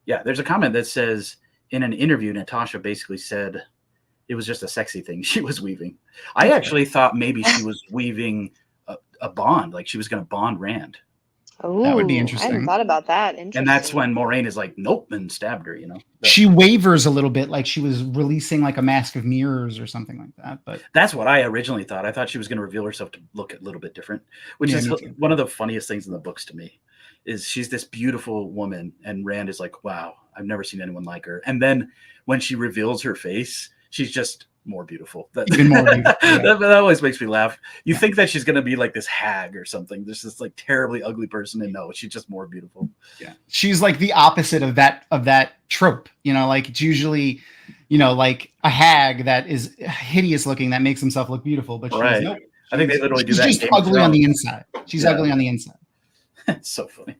Yeah, there's a comment that says in an interview, Natasha basically said it was just a sexy thing she was weaving. I actually thought maybe she was weaving a bond, like she was going to bond Rand. Oh, that would be interesting. I hadn't thought about that. And that's when Moraine is like, nope, and stabbed her, She wavers a little bit, like she was releasing like a mask of mirrors or something like that. But that's what I originally thought. I thought she was going to reveal herself to look a little bit different, which is one of the funniest things in the books to me. Is she's this beautiful woman, and Rand is like, wow, I've never seen anyone like her. And then when she reveals her face, she's just more beautiful. Even more beautiful. That always makes me laugh. You think that she's going to be like this hag or something. There's this like terribly ugly person, and no, she's just more beautiful. Yeah, she's like the opposite of that trope. Like it's usually, like a hag that is hideous looking that makes himself look beautiful, but she's right. I think they literally do that. She's just ugly on the inside. She's ugly on the inside. It's so funny.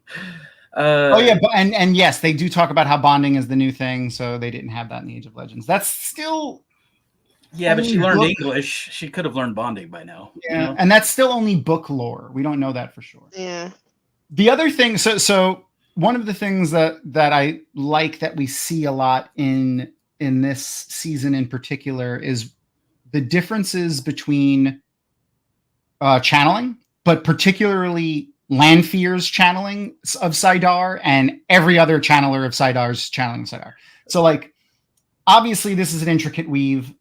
And yes, they do talk about how bonding is the new thing, so they didn't have that in the Age of Legends. That's still but she learned English. She could have learned bonding by now. Yeah, and that's still only book lore. We don't know that for sure. Yeah. The other thing, so one of the things that I like that we see a lot in this season in particular is the differences between channeling, but particularly Lanfear's channeling of Saidar and every other channeler of Saidar's channeling Saidar. So like, obviously this is an intricate weave,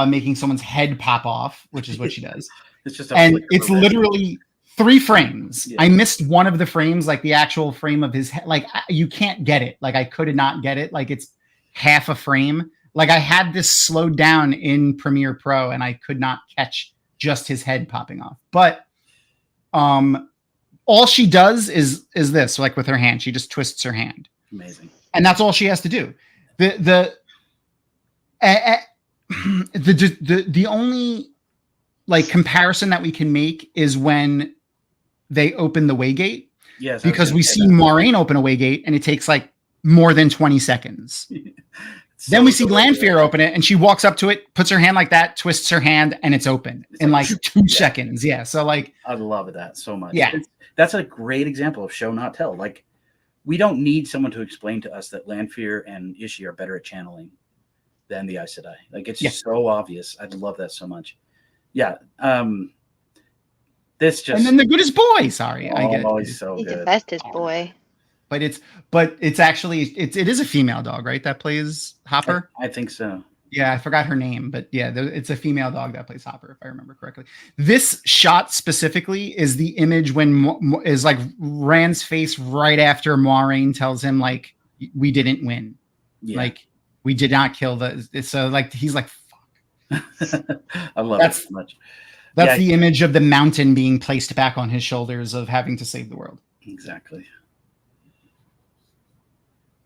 making someone's head pop off, which is what she does. It's just it's literally 3 frames. Yeah. I missed one of the frames, like the actual frame of his head. Like you can't get it. Like I could not get it. Like it's half a frame. Like I had this slowed down in Premiere Pro and I could not catch just his head popping off. But all she does is this, like with her hand, she just twists her hand. Amazing. And that's all she has to do. The only like comparison that we can make is when they open the Waygate. Yes. Because we see Moraine open a Waygate and it takes like more than 20 seconds. Then we see Lanfear open it and she walks up to it, puts her hand like that, twists her hand, and it's open in like 2 seconds. Yeah. So like I love that so much. Yeah. That's a great example of show not tell. Like we don't need someone to explain to us that Lanfear and Ishii are better at channeling than the Aes Sedai. Like it's so obvious. I love that so much. Yeah. This just and then the goodest boy. Sorry, I get it. He's so He's good. the bestest boy. But it's actually it is a female dog, right? That plays Hopper. I think so. Yeah, I forgot her name, but yeah, it's a female dog that plays Hopper, if I remember correctly. This shot specifically is the image when is like Rand's face right after Moiraine tells him like we didn't win, like we did not kill so like he's like fuck. I love it so much. That's the image of the mountain being placed back on his shoulders of having to save the world. Exactly.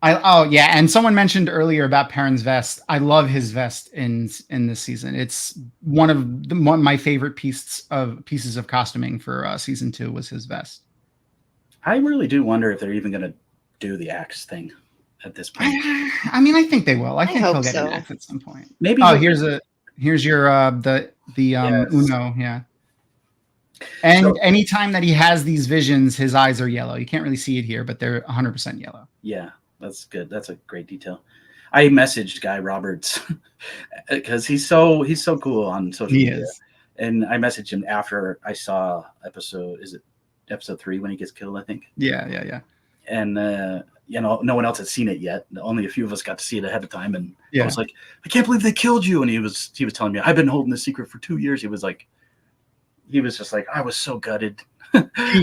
And someone mentioned earlier about Perrin's vest. I love his vest in this season. It's one of my favorite pieces of costuming for season 2 was his vest. I really do wonder if they're even going to do the axe thing at this point. I mean, I think they will. I think he'll get an axe at some point. Maybe. Oh, here's your the yes. Uno, yeah. And so, anytime that he has these visions, his eyes are yellow. You can't really see it here, but they're 100% yellow. Yeah, that's good. That's a great detail. I messaged Guy Roberts because he's so cool on social media. Is. And I messaged him after I saw episode 3 when he gets killed, I think. Yeah. And no one else had seen it yet. Only a few of us got to see it ahead of time. And I was like, I can't believe they killed you. And he was telling me, I've been holding this secret for 2 years. He was just like, I was so gutted.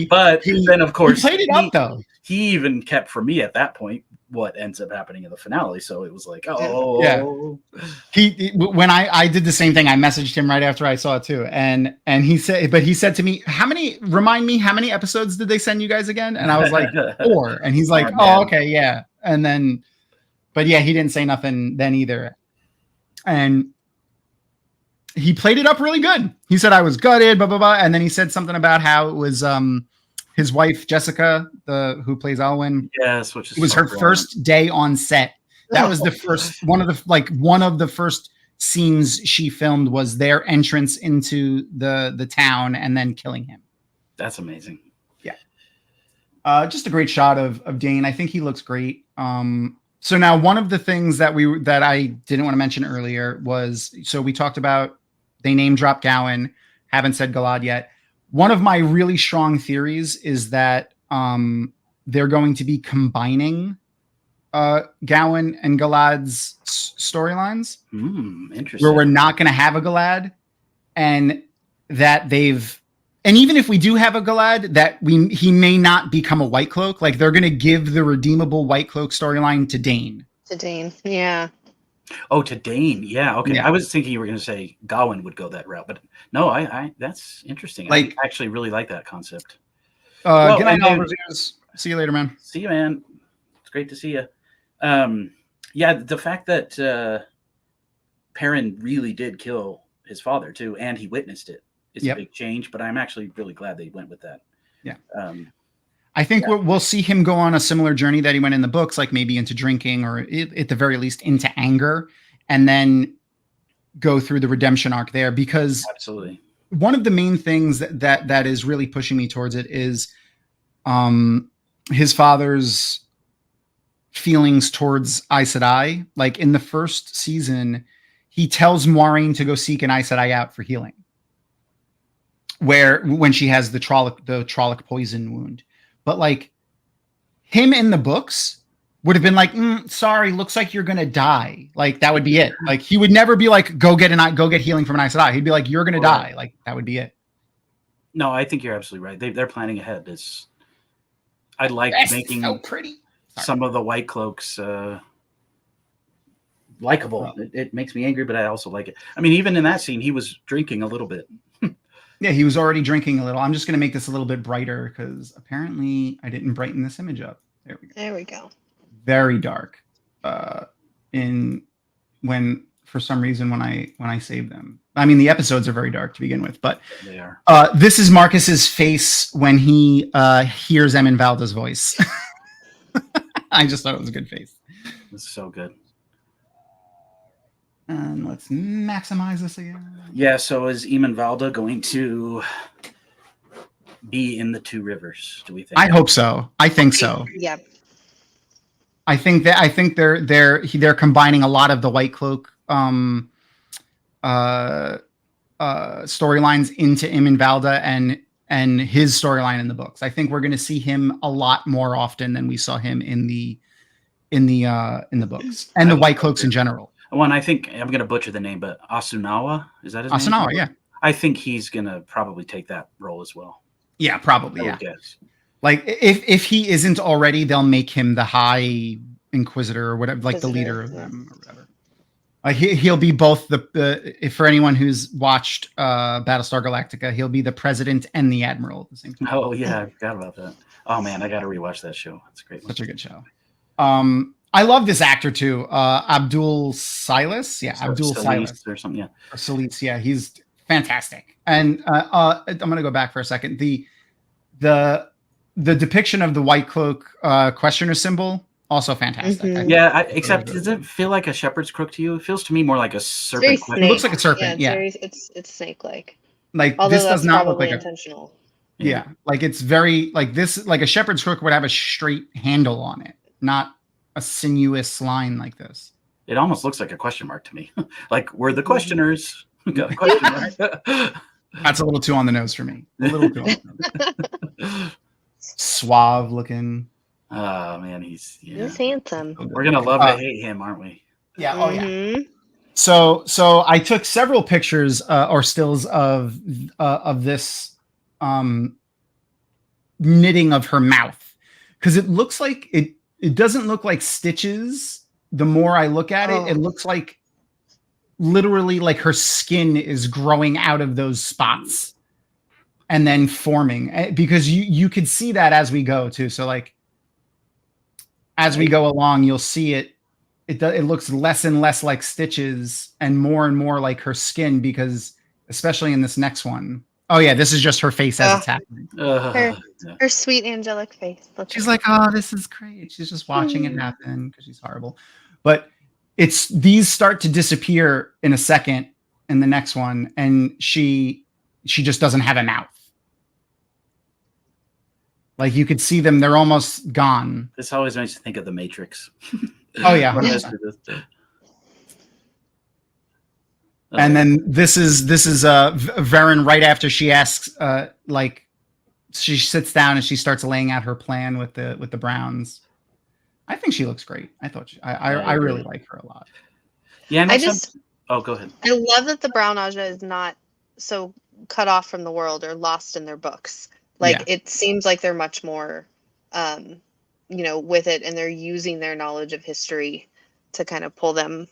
But then, of course, he played it up, though. He even kept for me at that point what ends up happening in the finale. So it was like, When I did the same thing, I messaged him right after I saw it too, and he said to me, remind me how many episodes did they send you guys again? And I was like 4, and he's like, okay, yeah. And then, but yeah, he didn't say nothing then either, and he played it up really good. He said I was gutted, blah blah blah, and then he said something about how it was his wife Jessica, who plays Alwyn. Yes, which is it was her first day on set. That was the first one of the first scenes she filmed was their entrance into the town and then killing him. That's amazing. Yeah. Just a great shot of Dane. I think he looks great. So now one of the things that I didn't want to mention earlier was, so we talked about they name drop Gowan, haven't said Galad yet. One of my really strong theories is that they're going to be combining Gowan and Galad's storylines. Interesting. Where we're not going to have a Galad, and that and even if we do have a Galad, that he may not become a White Cloak. Like they're going to give the redeemable White Cloak storyline to Dane. Yeah. Oh, to Dane. Yeah. Okay. Yeah. I was thinking you were going to say Gawain would go that route, but no, I that's interesting. I actually really like that concept. Good night, all reviews. See you later, man. See you, man. It's great to see you. Yeah, the fact that Perrin really did kill his father too, and he witnessed it is a big change, but I'm actually really glad they went with that. Yeah. I think we'll see him go on a similar journey that he went in the books, like maybe into drinking or at the very least into anger, and then go through the redemption arc there. Because absolutely, one of the main things that is really pushing me towards it is his father's feelings towards Aes Sedai. Like in the first season, he tells Maureen to go seek an Aes Sedai out for healing, when she has the Trolloc poison wound. But like him in the books would have been like, sorry, looks like you're gonna die. Like that would be it. Like he would never be like, go get healing from an Aes Sedai. He'd be like, you're gonna die. Like that would be it. No, I think you're absolutely right. They're planning ahead. I like making so pretty. Some of the White Cloaks likable. It makes me angry, but I also like it. I mean, even in that scene, he was drinking a little bit. Yeah, he was already drinking a little. I'm just going to make this a little bit brighter because apparently I didn't brighten this image up. There we go. Very dark. For some reason when I save them. I mean, the episodes are very dark to begin with, but they are. This is Marcus's face when he hears Emin Valda's voice. I just thought it was a good face. It's so good. And let's maximize this again. Yeah, so is Eamon Valda going to be in the Two Rivers, do we think? I hope so. I think so. Yeah. I think they're combining a lot of the White Cloak storylines into Eamon Valda and his storyline in the books. I think we're going to see him a lot more often than we saw him in the books and the White Cloaks in general. One, I think I'm going to butcher the name, but Asunawa, is that his name? Asunawa, yeah. I think he's going to probably take that role as well. Yeah, probably. Yeah. Like if he isn't already, they'll make him the High Inquisitor or whatever, like the leader of them or whatever. He'll be both if for anyone who's watched Battlestar Galactica, he'll be the president and the admiral at the same time. Oh yeah, I forgot about that. Oh man, I got to rewatch that show. It's a great one. Such a good show. I love this actor too, Abdul Silas. Yeah, Abdul Silas or something. Yeah, or Salis. Yeah, he's fantastic. And I'm gonna go back for a second. The depiction of the white cloak questioner symbol, also fantastic. Mm-hmm. Yeah, except does it feel like a shepherd's crook to you? It feels to me more like a serpent. It looks like a serpent. Yeah, it's snake-like. Like although this does not look like intentional. Yeah, like it's very like this. Like a shepherd's crook would have a straight handle on it, not a sinuous line like this. It almost looks like a question mark to me. Like we're the questioners. Got a question mark. That's a little too on the nose for me. A little too on the nose. Suave looking. Oh man, he's handsome. We're gonna love to hate him, aren't we? Yeah. Oh yeah. So I took several pictures or stills of this knitting of her mouth, because it looks like it doesn't look like stitches. The more I look at it, it looks like literally like her skin is growing out of those spots and then forming, because you could see that as we go too. So like as we go along, you'll see it looks less and less like stitches and more like her skin, because especially in this next one. Oh yeah, this is just her face as it's happening. Her sweet angelic face. She's like, oh, this is great. She's just watching it happen because she's horrible. But these start to disappear in a second in the next one, and she just doesn't have a mouth. Like you could see them, they're almost gone. This always makes you think of the Matrix. Oh yeah. And then this is Varen right after she asks, like she sits down and she starts laying out her plan with the Browns. I think she looks great. I really like her a lot. Yeah, go ahead. I love that the Brown Aja is not so cut off from the world or lost in their books. Like it seems like they're much more, with it, and they're using their knowledge of history to kind of pull them.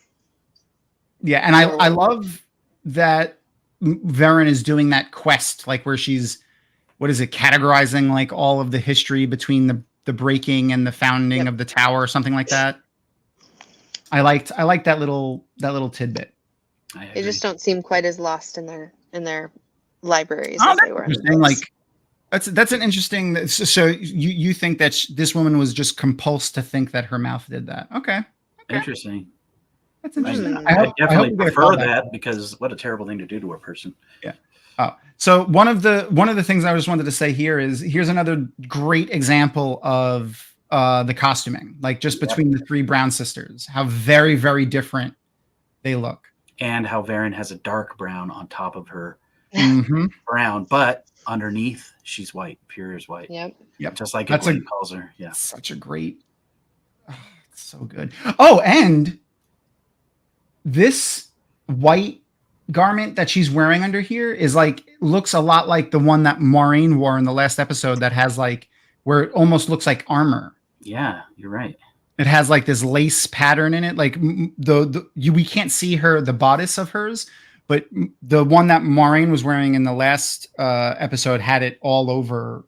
Yeah, and I love that Varen is doing that quest, like where she's, categorizing like all of the history between the breaking and the founding of the tower or something like that. I like that little tidbit. They just don't seem quite as lost in their libraries as they were in the books. Like that's an interesting. So you think that this woman was just compulsed to think that her mouth did that? Okay. Interesting. That's interesting. I definitely prefer that, because what a terrible thing to do to a person. Yeah. Oh, so one of the things I just wanted to say here is, here's another great example of the costuming, like just between the three Brown sisters, how very, very different they look, and how Varen has a dark brown on top of her brown, but underneath she's white, pure as white. Yep. Just like he calls her. Yeah. Such a great. Oh, it's so good. Oh, and this white garment that she's wearing under here is looks a lot like the one that Maureen wore in the last episode, that has where it almost looks like armor. Yeah, you're right. It has this lace pattern in it. Like we can't see the bodice of hers, but the one that Maureen was wearing in the last episode had it all over,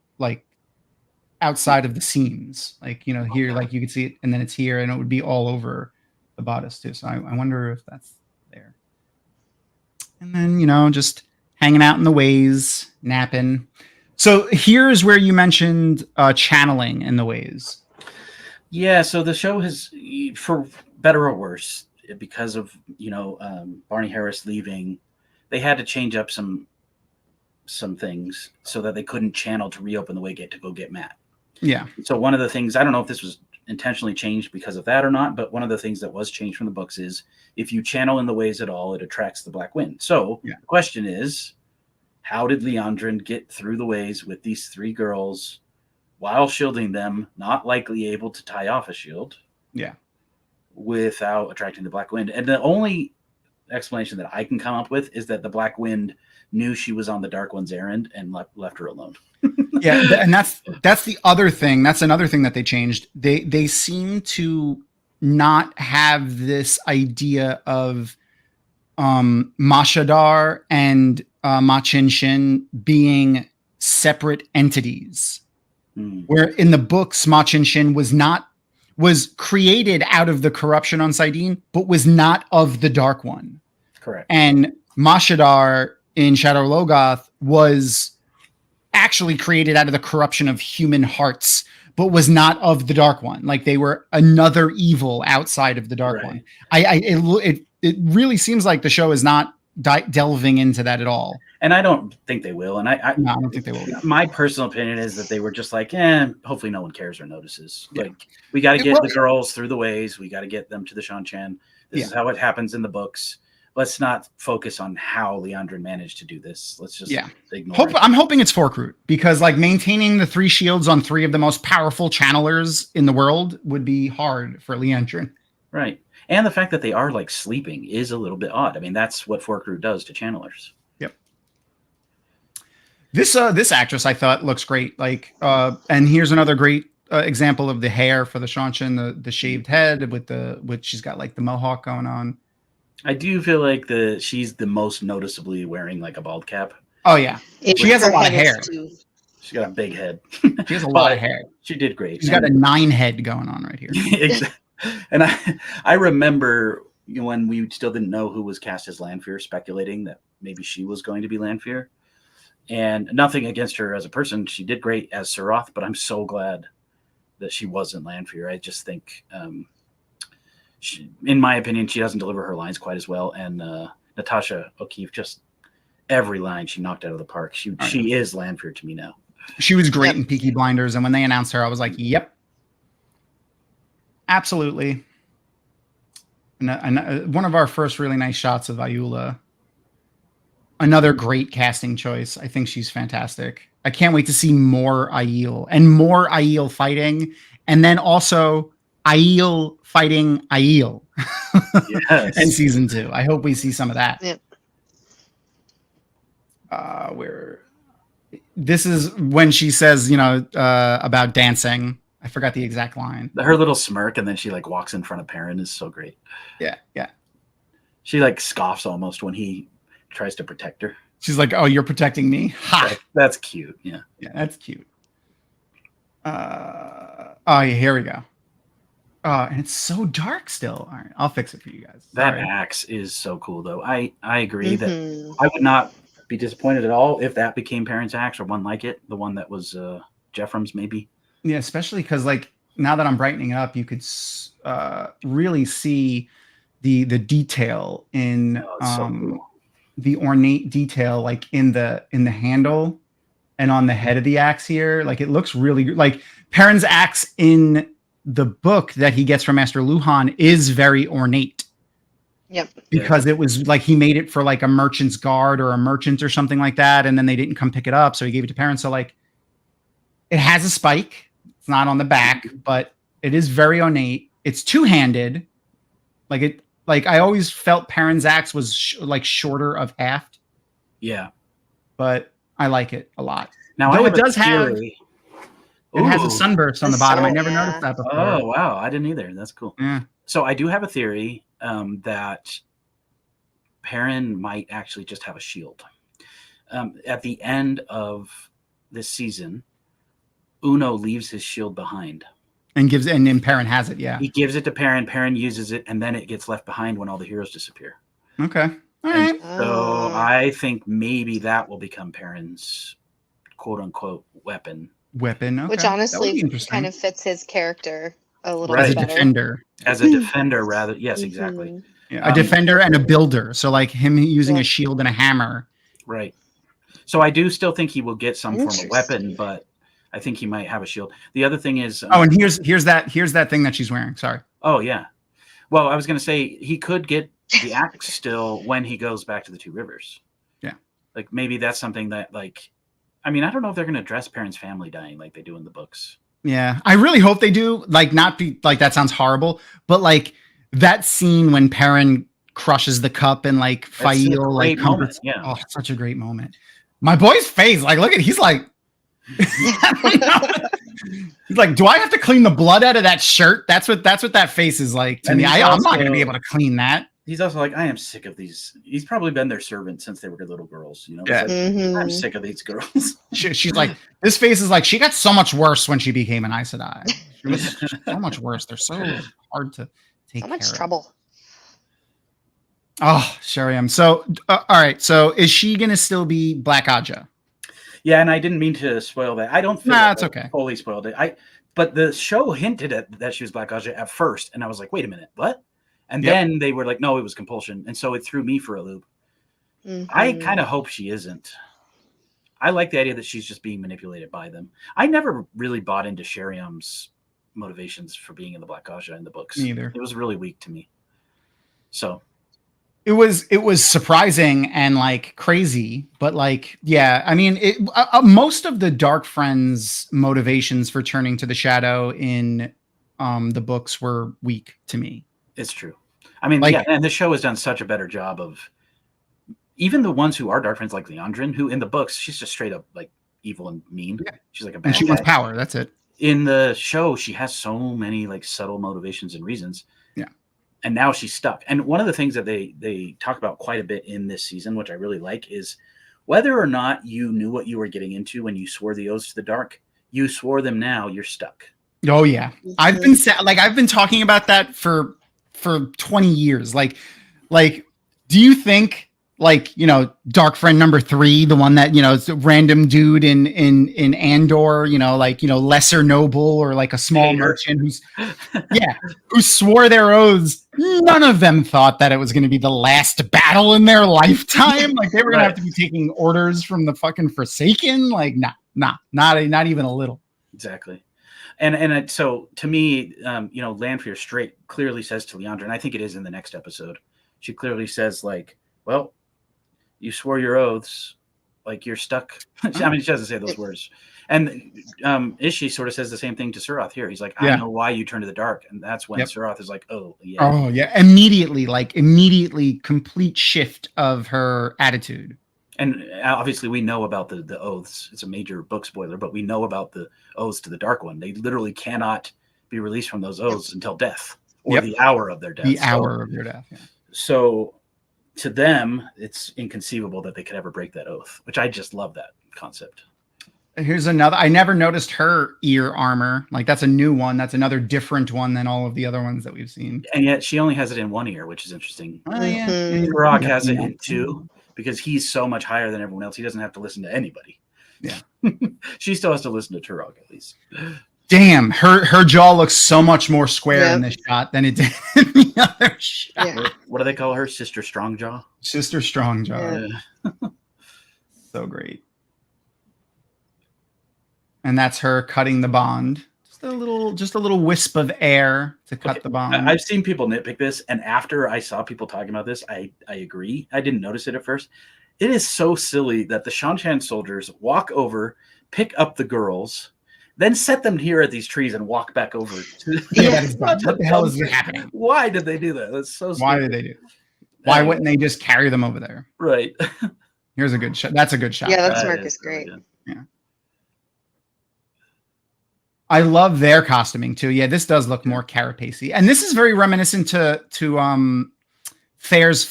outside of the seams. Here, you could see it, and then it's here, and it would be all over the bodice too. So I wonder if that's there. And then, just hanging out in the ways, napping. So here's where you mentioned channeling in the ways. Yeah, so the show has, for better or worse, because of Barney Harris leaving, they had to change up some things so that they couldn't channel to reopen the Waygate to go get Matt. Yeah. So one of the things, I don't know if this was intentionally changed because of that or not, but one of the things that was changed from the books is, if you channel in the ways at all, it attracts the Black Wind. So the question is, how did Leandrin get through the ways with these three girls while shielding them, not likely able to tie off a shield? Yeah. Without attracting the Black Wind? And the only explanation that I can come up with is that the Black Wind knew she was on the Dark One's errand and left her alone. Yeah, and that's the other thing. That's another thing that they changed. They seem to not have this idea of Mashadar and Machin Shin being separate entities. Where in the books, Machin Shin was was created out of the corruption on Saidin, but was not of the Dark One. Correct. And Mashadar in Shadow Logoth was actually created out of the corruption of human hearts, but was not of the Dark One. Like they were another evil outside of the Dark One. It really seems like the show is not delving into that at all. And I don't think they will. And I don't think they will. My personal opinion is that they were just like, hopefully no one cares or notices. Yeah. Like we got to get the girls through the ways. We got to get them to the Shan-Chan. This is how it happens in the books. Let's not focus on how Liandrin managed to do this. Let's just ignore it. I'm hoping it's Fork Root, because like maintaining the 3 shields on 3 of the most powerful channelers in the world would be hard for Liandrin. Right. And the fact that they are like sleeping is a little bit odd. I mean, that's what Fork Root does to channelers. Yep. This actress I thought looks great. Like, and here's another great example of the hair for the Shan-Chan, the shaved head with she's got like the mohawk going on. I do feel like she's the most noticeably wearing like a bald cap. Oh yeah, she has a lot of hair. She's got a big head. She has a lot of hair. She did great. She's got a 9 head going on right here. Exactly. And I remember when we still didn't know who was cast as Lanfear, speculating that maybe she was going to be Lanfear. And nothing against her as a person, she did great as Suroth, but I'm so glad that she wasn't Lanfear. I just think. In my opinion, she doesn't deliver her lines quite as well. And Natasha O'Keefe, just every line she knocked out of the park. She is Lanfear to me now. She was great in Peaky Blinders. And when they announced her, I was like, yep. Absolutely. And one of our first really nice shots of Ayula. Another great casting choice. I think she's fantastic. I can't wait to see more Aiel and more Aiel fighting. And then also Aiel fighting Aiel in season 2. I hope we see some of that. Yep. This is when she says, about dancing. I forgot the exact line. Her little smirk, and then she like walks in front of Perrin is so great. Yeah. She like scoffs almost when he tries to protect her. She's like, "Oh, you're protecting me." Ha! That's cute. Yeah, that's cute. Here we go. And it's so dark still. All right, I'll fix it for you guys. That axe is so cool, though. I agree that I would not be disappointed at all if that became Perrin's axe or one like it, the one that was Jeffrem's maybe. Yeah, especially because like now that I'm brightening it up, you could really see the detail in so cool. The ornate detail, like in the handle and on the head of the axe here. Like it looks really good. Like Perrin's axe in the book that he gets from Master Luhan is very ornate. Yep. Because it was like he made it for like a merchant's guard or a merchant or something like that, and then they didn't come pick it up, so he gave it to Perrin. So like it has a spike. It's not on the back, but it is very ornate. It's 2-handed. Like I always felt Perrin's axe was shorter of haft. Yeah. But I like it a lot. Now though it does have it has a sunburst on the bottom. I never noticed that before. Oh wow, I didn't either. That's cool. Yeah. So I do have a theory that Perrin might actually just have a shield. At the end of this season, Uno leaves his shield behind. And then Perrin has it, yeah. He gives it to Perrin, Perrin uses it, and then it gets left behind when all the heroes disappear. Okay. All right. So I think maybe that will become Perrin's quote-unquote weapon. Okay. Which honestly kind of fits his character a little bit better. As a defender. Rather. Yes, exactly. Yeah, a defender and a builder. So like him using a shield and a hammer. Right. So I do still think he will get some form of weapon, but I think he might have a shield. The other thing is and here's that thing that she's wearing. Sorry. Oh yeah. Well, I was going to say he could get the axe still when he goes back to the 2 rivers. Yeah. Like maybe that's something that like I mean, I don't know if they're going to address Perrin's family dying like they do in the books. Yeah. I really hope they do. Like not be like that sounds horrible, but like that scene when Perrin crushes the cup and like Fael like comforts. Yeah. Oh, such a great moment. My boy's face, like look at he's like he's like, do I have to clean the blood out of that shirt? That's what that face is like to me. I'm not gonna be able to clean that. He's also like, I am sick of these. He's probably been their servant since they were little girls, you know. Yeah. Like, I'm sick of these girls. She's like, this face is like she got so much worse when she became an Aes Sedai. It was so much worse. They're so hard to take So much care trouble. of. Oh, Shariam. So, all right. So, is she gonna still be Black Aja? Yeah, and I didn't mean to spoil that. I don't feel it's okay. Fully spoiled it. But the show hinted at that she was Black Aja at first, and I was like, wait a minute, what? And then they were like, no, it was compulsion, and so it threw me for a loop. I kind of hope she isn't. I like the idea that she's just being manipulated by them. I never really bought into Shariam's motivations for being in the Black Aja in the books. Neither. It was really weak to me. So it was surprising and like crazy, but like, yeah, I mean, most of the Dark Friends motivations for turning to the shadow in the books were weak to me. It's true. I mean, like, yeah, and the show has done such a better job of even the ones who are Dark Friends, like Leandrin, who in the books, she's just straight up like evil and mean. Yeah. She's like a bad and she guy. wants power. That's it. In the show, she has so many like subtle motivations and reasons. Yeah. And now she's stuck. And one of the things that they talk about quite a bit in this season, which I really like, is whether or not you knew what you were getting into when you swore the oaths to the dark, you swore them now, you're stuck. Oh yeah. I've been talking about that for 20 years. Like, do you think like, you know, Dark Friend number 3, the one that, you know, it's a random dude in Andor, you know, like, you know, lesser noble or like a small merchant who swore their oaths. None of them thought that it was going to be the last battle in their lifetime. Like they were going to have to be taking orders from the fucking Forsaken. Like, not even a little. Exactly. And so to me, you know, Lanfear straight clearly says to Leandra, and I think it is in the next episode, she clearly says like, well, you swore your oaths, like you're stuck. I mean, she doesn't say those words. And Ishi sort of says the same thing to Suroth here. He's like, I know why you turn to the dark. And that's when Suroth is like, oh, yeah. Oh, yeah. Immediately complete shift of her attitude. And obviously we know about the oaths. It's a major book spoiler, but we know about the oaths to the Dark One. They literally cannot be released from those oaths until death or the hour of their death. The hour of their death, yeah. So to them, it's inconceivable that they could ever break that oath, which I just love that concept. Here's another. I never noticed her ear armor. Like that's a new one. That's another different one than all of the other ones that we've seen. And yet she only has it in one ear, which is interesting. Oh, yeah. Turok has it in 2 because he's so much higher than everyone else. He doesn't have to listen to anybody. Yeah. She still has to listen to Turok at least. Damn, her jaw looks so much more square in this shot than it did in the other shot. Yeah. What do they call her? Sister Strongjaw? Sister Strongjaw. Yeah. So great. And that's her cutting the bond. Just a little wisp of air to cut the bond. I've seen people nitpick this, and after I saw people talking about this, I agree. I didn't notice it at first. It is so silly that the Shan-Chan soldiers walk over, pick up the girls, then set them here at these trees and walk back over. What the hell is happening? Why did they do that? That's so stupid. Why did they do? Why wouldn't they just carry them over there? Right. Here's a good shot. That's a good shot. Yeah, that smirk is great. Yeah. I love their costuming too. Yeah, this does look more carapacey, and this is very reminiscent to Fair's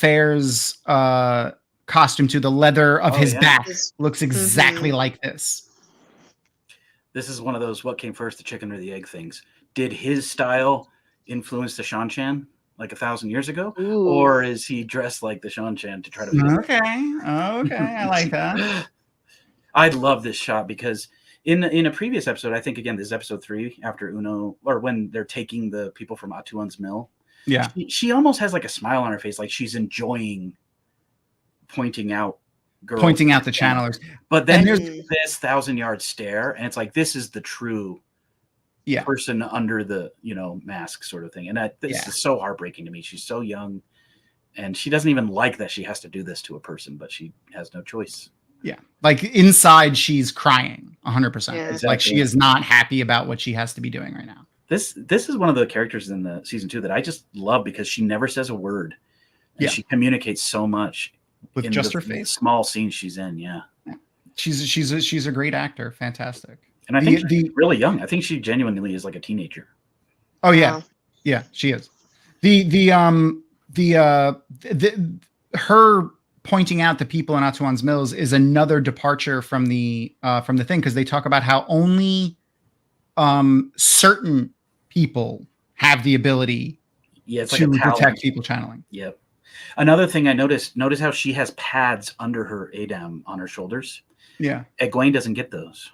costume too. The leather of his back looks exactly like this. This is one of those what came first, the chicken or the egg things. Did his style influence the Shan-Chan like 1,000 years ago? Ooh. Or is he dressed like the Shan-Chan to try to Okay, I like that. I love this shot because in a previous episode, I think again this is episode 3 after Uno, or when they're taking the people from Atuan's mill. Yeah. She almost has like a smile on her face, like she's enjoying pointing out the channelers. But then there's this 1,000-yard stare, and it's like this is the true person under the mask sort of thing. And this is so heartbreaking to me. She's so young, and she doesn't even like that she has to do this to a person, but she has no choice. Yeah, like inside she's crying 100%. Yeah. Exactly. Like she is not happy about what she has to be doing right now. This is one of the characters in the season 2 that I just love because she never says a word. And she communicates so much with just her face. Small scenes she's in. Yeah. She's a great actor. Fantastic. And I think she's really young. I think she genuinely is like a teenager. Oh yeah. Yeah, she is. Her pointing out the people in Atuan's Mills is another departure from the thing, because they talk about how only certain people have the ability it's to like detect people channeling. Yep. Another thing I noticed how she has pads under her Adam on her shoulders. Yeah. Egwene doesn't get those.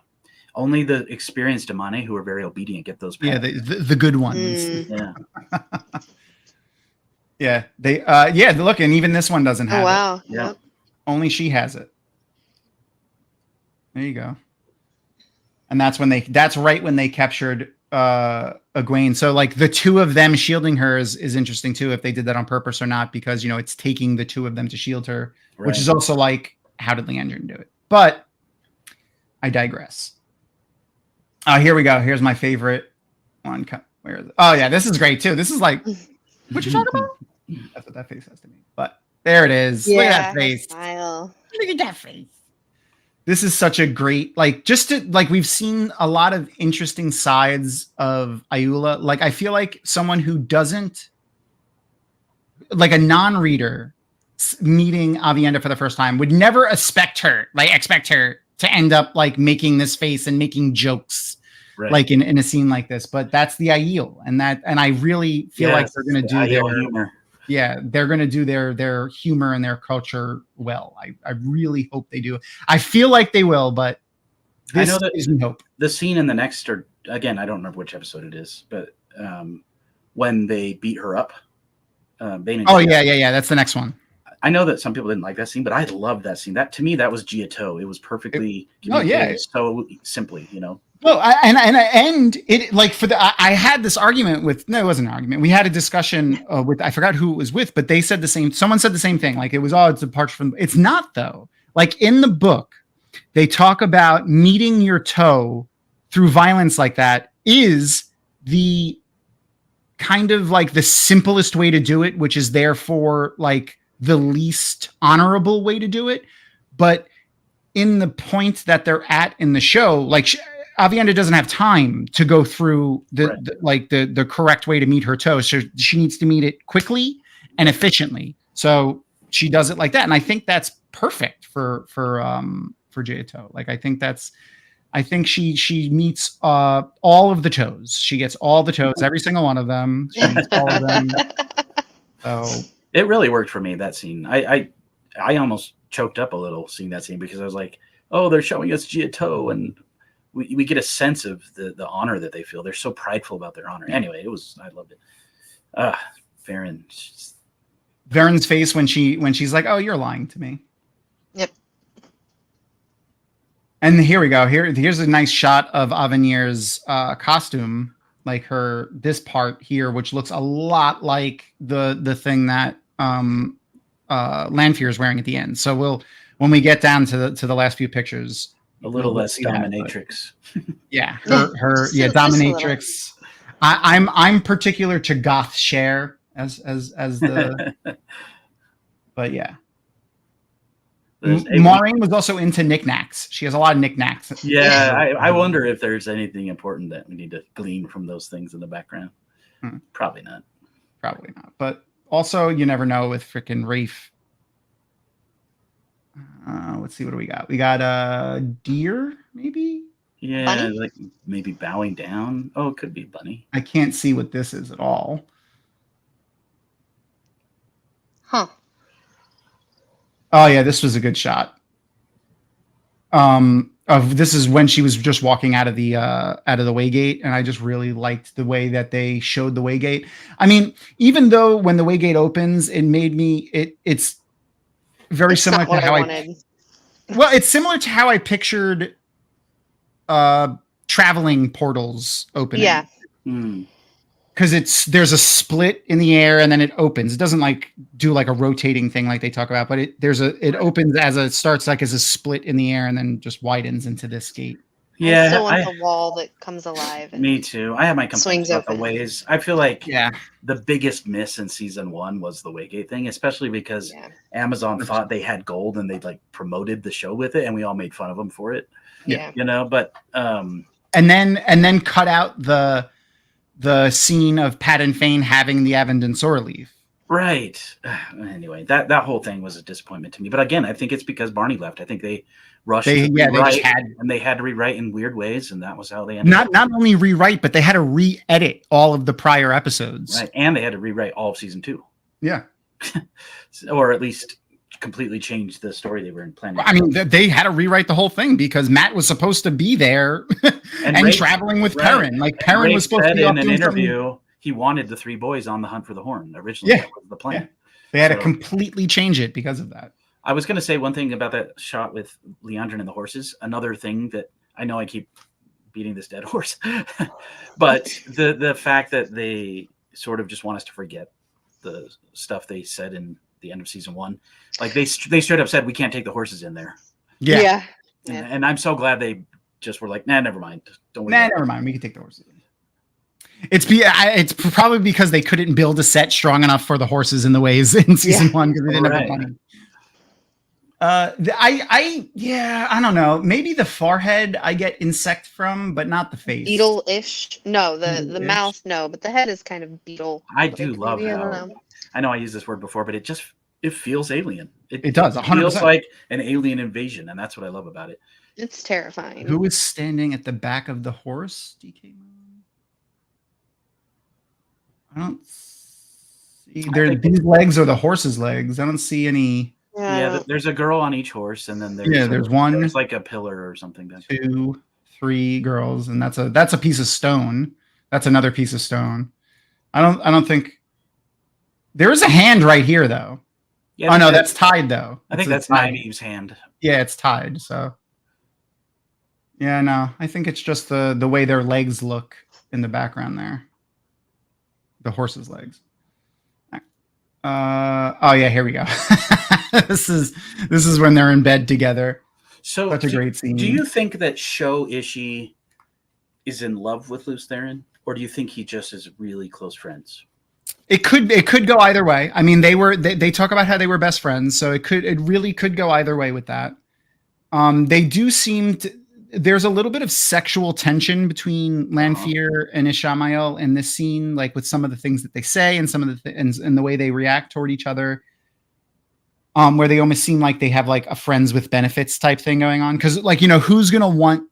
Only the experienced Damane who are very obedient get those pads. Yeah, the good ones. Yeah. Yeah. They look, and even this one doesn't have wow. it. Yeah. Only she has it. There you go. And that's right when they captured Egwene. So like the two of them shielding her is interesting too, if they did that on purpose or not, because it's taking the two of them to shield her, right. Which is also like, how did Leandrin do it? But I digress. Here we go. Here's my favorite one. Where is it? Oh yeah, this is great too. This is like, what you talking about? That's what that face has to mean. But there it is. Look at that face. Smile. Look at that face. This is such a great, we've seen a lot of interesting sides of Ayula. Like, I feel like someone who doesn't, like a non-reader meeting Aviendha for the first time would never expect her to end up like making this face and making jokes, right. Like in a scene like this. But that's the Aiel, and I really feel like they're going to do their humor. Yeah, they're going to do their humor and their culture well. I really hope they do. I feel like they will, but this gives me hope. The scene in the next, or again, I don't remember which episode it is, but when they beat her up. Yeah. That's the next one. I know that some people didn't like that scene, but I loved that scene. That to me, that was GoT. It was perfectly communicated so simply, Well, and it like I had this argument with, no, it wasn't an argument. We had a discussion with, I forgot who it was with, but they said the same. Someone said the same thing. Like it's a departure from. It's not though. Like in the book, they talk about meeting your toe through violence like that is the kind of like the simplest way to do it, which is therefore like the least honorable way to do it. But in the point that they're at in the show, like Aviendha doesn't have time to go through the correct way to meet her toe. So she needs to meet it quickly and efficiently. So she does it like that. And I think that's perfect for GoT. Like, I think she meets all of the toes. She gets all the toes, every single one of them. She meets all of them. So it really worked for me, that scene. I almost choked up a little seeing that scene because I was like, oh, they're showing us GoT, and we get a sense of the honor that they feel. They're so prideful about their honor. Anyway, I loved it. Varen's face when she's like, oh, you're lying to me. Yep. And here we go. Here's a nice shot of Avenir's costume, like this part here, which looks a lot like the thing that Lanfear is wearing at the end. So when we get down to the last few pictures, a little less dominatrix. Yeah, dominatrix. I'm particular to goth share as the, but yeah. Maureen was also into knickknacks. She has a lot of knickknacks. Yeah, I wonder if there's anything important that we need to glean from those things in the background. Probably not. Probably not. But also, you never know with freaking Rafe. Let's see, what do we got? We got a deer, maybe? Yeah, Bunny? Like maybe bowing down. Oh, it could be Bunny. I can't see what this is at all. Huh. Oh yeah, this was a good shot. This is when she was just walking out of the Waygate, and I just really liked the way that they showed the Waygate. I mean, even though when the Waygate opens, it made me it's very similar to how it's similar to how I pictured traveling portals opening. Yeah. Because there's a split in the air and then it opens. It doesn't like do like a rotating thing like they talk about, but it opens as it starts like as a split in the air and then just widens into this gate. Yeah, I still want the wall that comes alive. Me too. I have my complaints about the ways. I feel like the biggest miss in season 1 was the Waygate thing, especially because Amazon thought they had gold and they like promoted the show with it, and we all made fun of them for it. Yeah, but and then cut out the scene of Pat and Fane having the Avendon Sore Leaf. Right. Anyway, that whole thing was a disappointment to me. But again, I think it's because Barney left. I think they rushed to rewrite, and they had to rewrite in weird ways, and that was how they ended up. Not only rewrite, but they had to re-edit all of the prior episodes. Right, and they had to rewrite all of season 2. Yeah. Or at least completely change the story they were planning. I mean, they had to rewrite the whole thing because Matt was supposed to be there and Ray, traveling with Perrin. Like Perrin was supposed to be in an interview. He wanted the 3 boys on the hunt for the horn. Originally, that was the plan. Yeah. They had to completely change it because of that. I was going to say one thing about that shot with Leandrin and the horses. Another thing that I know I keep beating this dead horse, but the fact that they sort of just want us to forget the stuff they said in the end of season 1. Like they straight up said, we can't take the horses in there. Yeah. And I'm so glad they just were like, nah, never mind. Don't worry. Never mind. We can take the horses in. It's probably because they couldn't build a set strong enough for the horses in the ways in season 1 because they didn't have the money. I don't know. Maybe the forehead I get insect from, but not the face. Beetle-ish. No, the mouth, no, but the head is kind of beetle. I do love how, I know I used this word before, but it feels alien. It does. 100%. It feels like an alien invasion, and that's what I love about it. It's terrifying. Who is standing at the back of the horse? DK. I don't see. These legs are the horse's legs. I don't see any. Yeah, there's a girl on each horse, and then there's one. There's like a pillar or something. 2, 3 girls, and that's a piece of stone. That's another piece of stone. I don't think there is a hand right here though. Yeah, oh no, that's tied though. I think that's Nynaeve's hand. Yeah, it's tied. So yeah, no, I think it's just the way their legs look in the background there. The horse's legs. Oh yeah, here we go. This is when they're in bed together. So such a great scene. Do you think that Sho Ishii is in love with Lews Therin, or do you think he just is really close friends? It could go either way. I mean, they talk about how they were best friends, so it really could go either way with that. They do seem to. There's a little bit of sexual tension between Lanfear and Ishamael in this scene, like with some of the things that they say and some of the and the way they react toward each other, where they almost seem like they have like a friends with benefits type thing going on. Because like, who's going to want,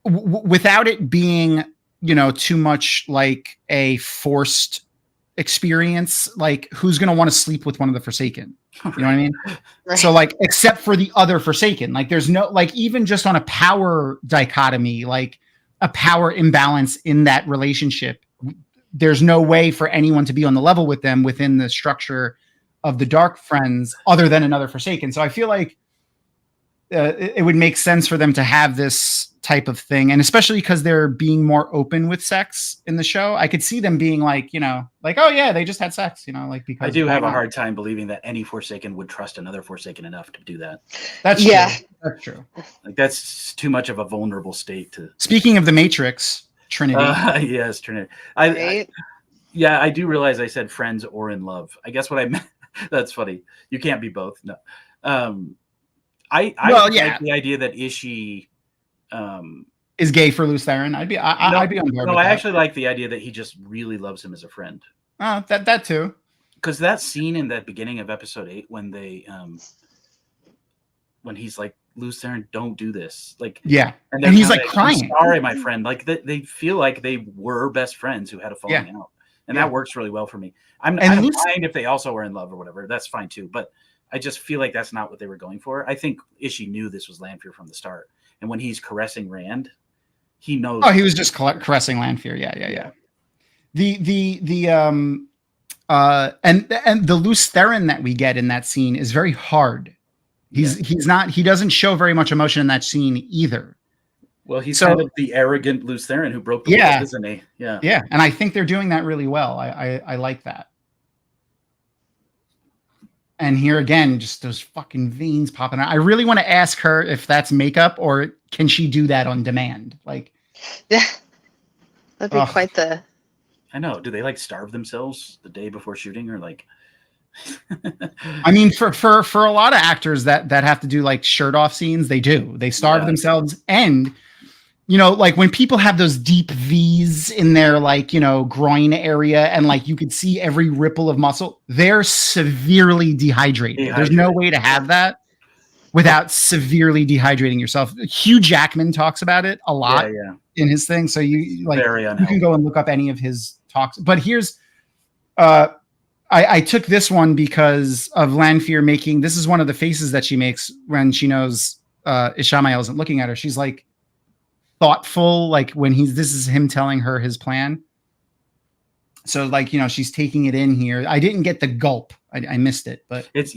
without it being, too much like a forced experience, like who's going to want to sleep with one of the Forsaken? You know what I mean? Right. So like, except for the other Forsaken, like there's no, like even just on a power dichotomy, like a power imbalance in that relationship, there's no way for anyone to be on the level with them within the structure of the Dark Friends other than another Forsaken. So I feel like it would make sense for them to have this type of thing. And especially because they're being more open with sex in the show, I could see them being like, like, oh yeah, they just had sex, like, because I do have a hard time believing that any Forsaken would trust another Forsaken enough to do that. That's true. That's true. Like that's too much of a vulnerable state to. Speaking of the Matrix, Trinity. Yes, Trinity. I do realize I said friends or in love. I guess what I meant. That's funny. You can't be both. No. I like the idea that Ishii is gay for Lews Therin. I'd be on board. No, I actually like the idea that he just really loves him as a friend. That too. Because that scene in the beginning of episode 8 when they when he's like, Lews Therin, don't do this. Like, yeah, and he's like crying. Sorry, my friend. Like they feel like they were best friends who had a falling out, and that works really well for me. I don't mind if they also are in love or whatever. That's fine too. But I just feel like that's not what they were going for. I think Ishii knew this was Lanfear from the start, and when he's caressing Rand, he knows. Oh, he was just caressing Lanfear. Yeah. And the Lews Therin that we get in that scene is very hard. He doesn't show very much emotion in that scene either. Well, he's kind of the arrogant Lews Therin who broke the world, isn't he? Yeah. Yeah. And I think they're doing that really well. I like that. And here again, just those fucking veins popping out. I really want to ask her if that's makeup or can she do that on demand? Like, yeah, that'd be quite the. I know. Do they like starve themselves the day before shooting, or like? I mean, for a lot of actors that have to do like shirt off scenes, they do. They starve themselves, and you know, like when people have those deep V's in their like, you know, groin area and like you could see every ripple of muscle, they're severely dehydrated. There's no way to have that without severely dehydrating yourself. Hugh Jackman talks about it a lot in his thing. So you like, you can go and look up any of his talks. But here's, I took this one because of Lanfear making, this is one of the faces that she makes when she knows Ishamael isn't looking at her. She's like thoughtful, like when this is him telling her his plan. So like, you know, she's taking it in here. I didn't get the gulp. I missed it, but it's,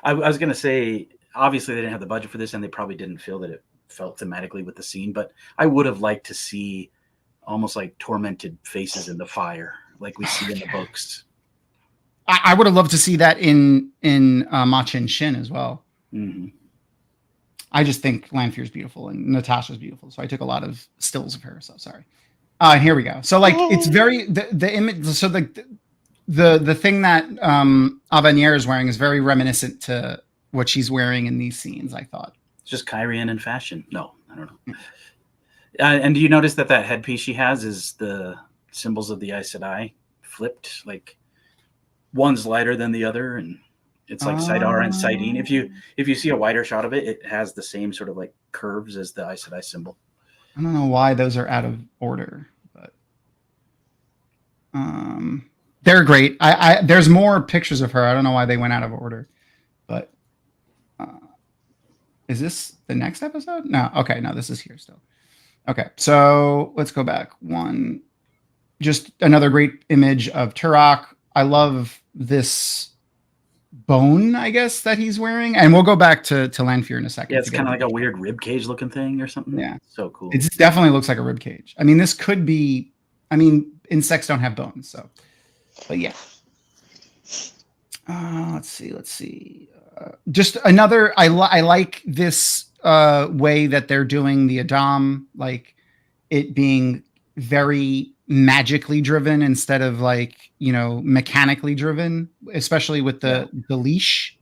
I was going to say, obviously they didn't have the budget for this and they probably didn't feel that it felt thematically with the scene, but I would have liked to see almost like tormented faces in the fire, like we see in the books. I would have loved to see that in Machin Shin as well. Mm-hmm. I just think Lanfear's beautiful and Natasha's beautiful. So I took a lot of stills of her. So sorry. And here we go. So like, it's very, the image. So the thing that Avanier is wearing is very reminiscent to what she's wearing in these scenes, I thought. It's just Kyrian in fashion. No, I don't know. And do you notice that headpiece she has is the symbols of the Aes Sedai flipped? Like one's lighter than the other, and it's like Saidar and Saidin. If you see a wider shot of it, it has the same sort of like curves as the Aes Sedai symbol. I don't know why those are out of order, but they're great. There's more pictures of her. I don't know why they went out of order, but is this the next episode? No. Okay. No, this is here still. Okay. So let's go back one. Just another great image of Turok. I love this bone, I guess, that he's wearing. And we'll go back to Lanfear in a second. Yeah, it's kind of like a weird rib cage looking thing or something. Yeah. So cool. It definitely looks like a rib cage. I mean, this could be, insects don't have bones. So, but yeah. Let's see. Just another, I like this way that they're doing the Adam, like it being very magically driven instead of like, you know, mechanically driven, especially with the leash.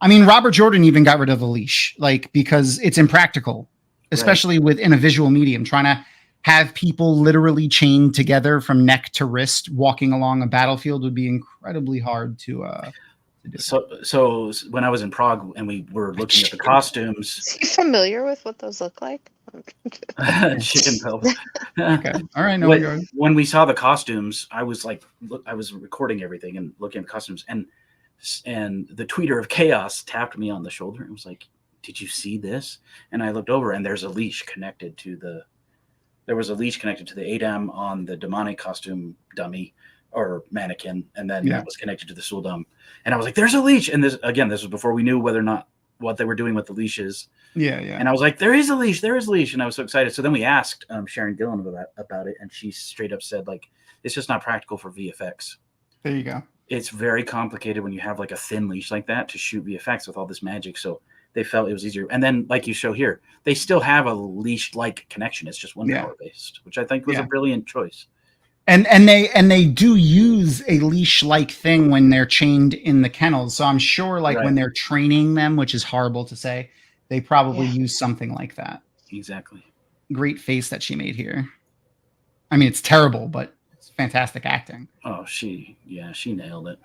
I mean, Robert Jordan even got rid of the leash, like, because it's impractical, especially within a visual medium, trying to have people literally chained together from neck to wrist walking along a battlefield would be incredibly hard to do. So when I was in Prague and we were looking at the costumes, is he familiar with what those look like? Chicken pelvis. Okay. All right. No, when we saw the costumes, I was recording everything and looking at the costumes, and the tweeter of chaos tapped me on the shoulder and was like, "Did you see this?" And I looked over, and there's a leash connected to the Adam on the Damane costume dummy or mannequin, and then that was connected to the Suldam. And I was like, "There's a leash!" And this was before we knew whether or not what they were doing with the leashes. Yeah. And I was like, there is a leash. And I was so excited. So then we asked Sharon Gillen about it, and she straight up said, like, it's just not practical for VFX. There you go. It's very complicated when you have like a thin leash like that to shoot VFX with all this magic. So they felt it was easier. And then, like you show here, they still have a leash-like connection. It's just one power based, which I think was a brilliant choice. And they do use a leash-like thing when they're chained in the kennels. So I'm sure, like when they're training them, which is horrible to say, they probably use something like that. Exactly. Great face that she made here. I mean, it's terrible, but it's fantastic acting. Oh, she nailed it.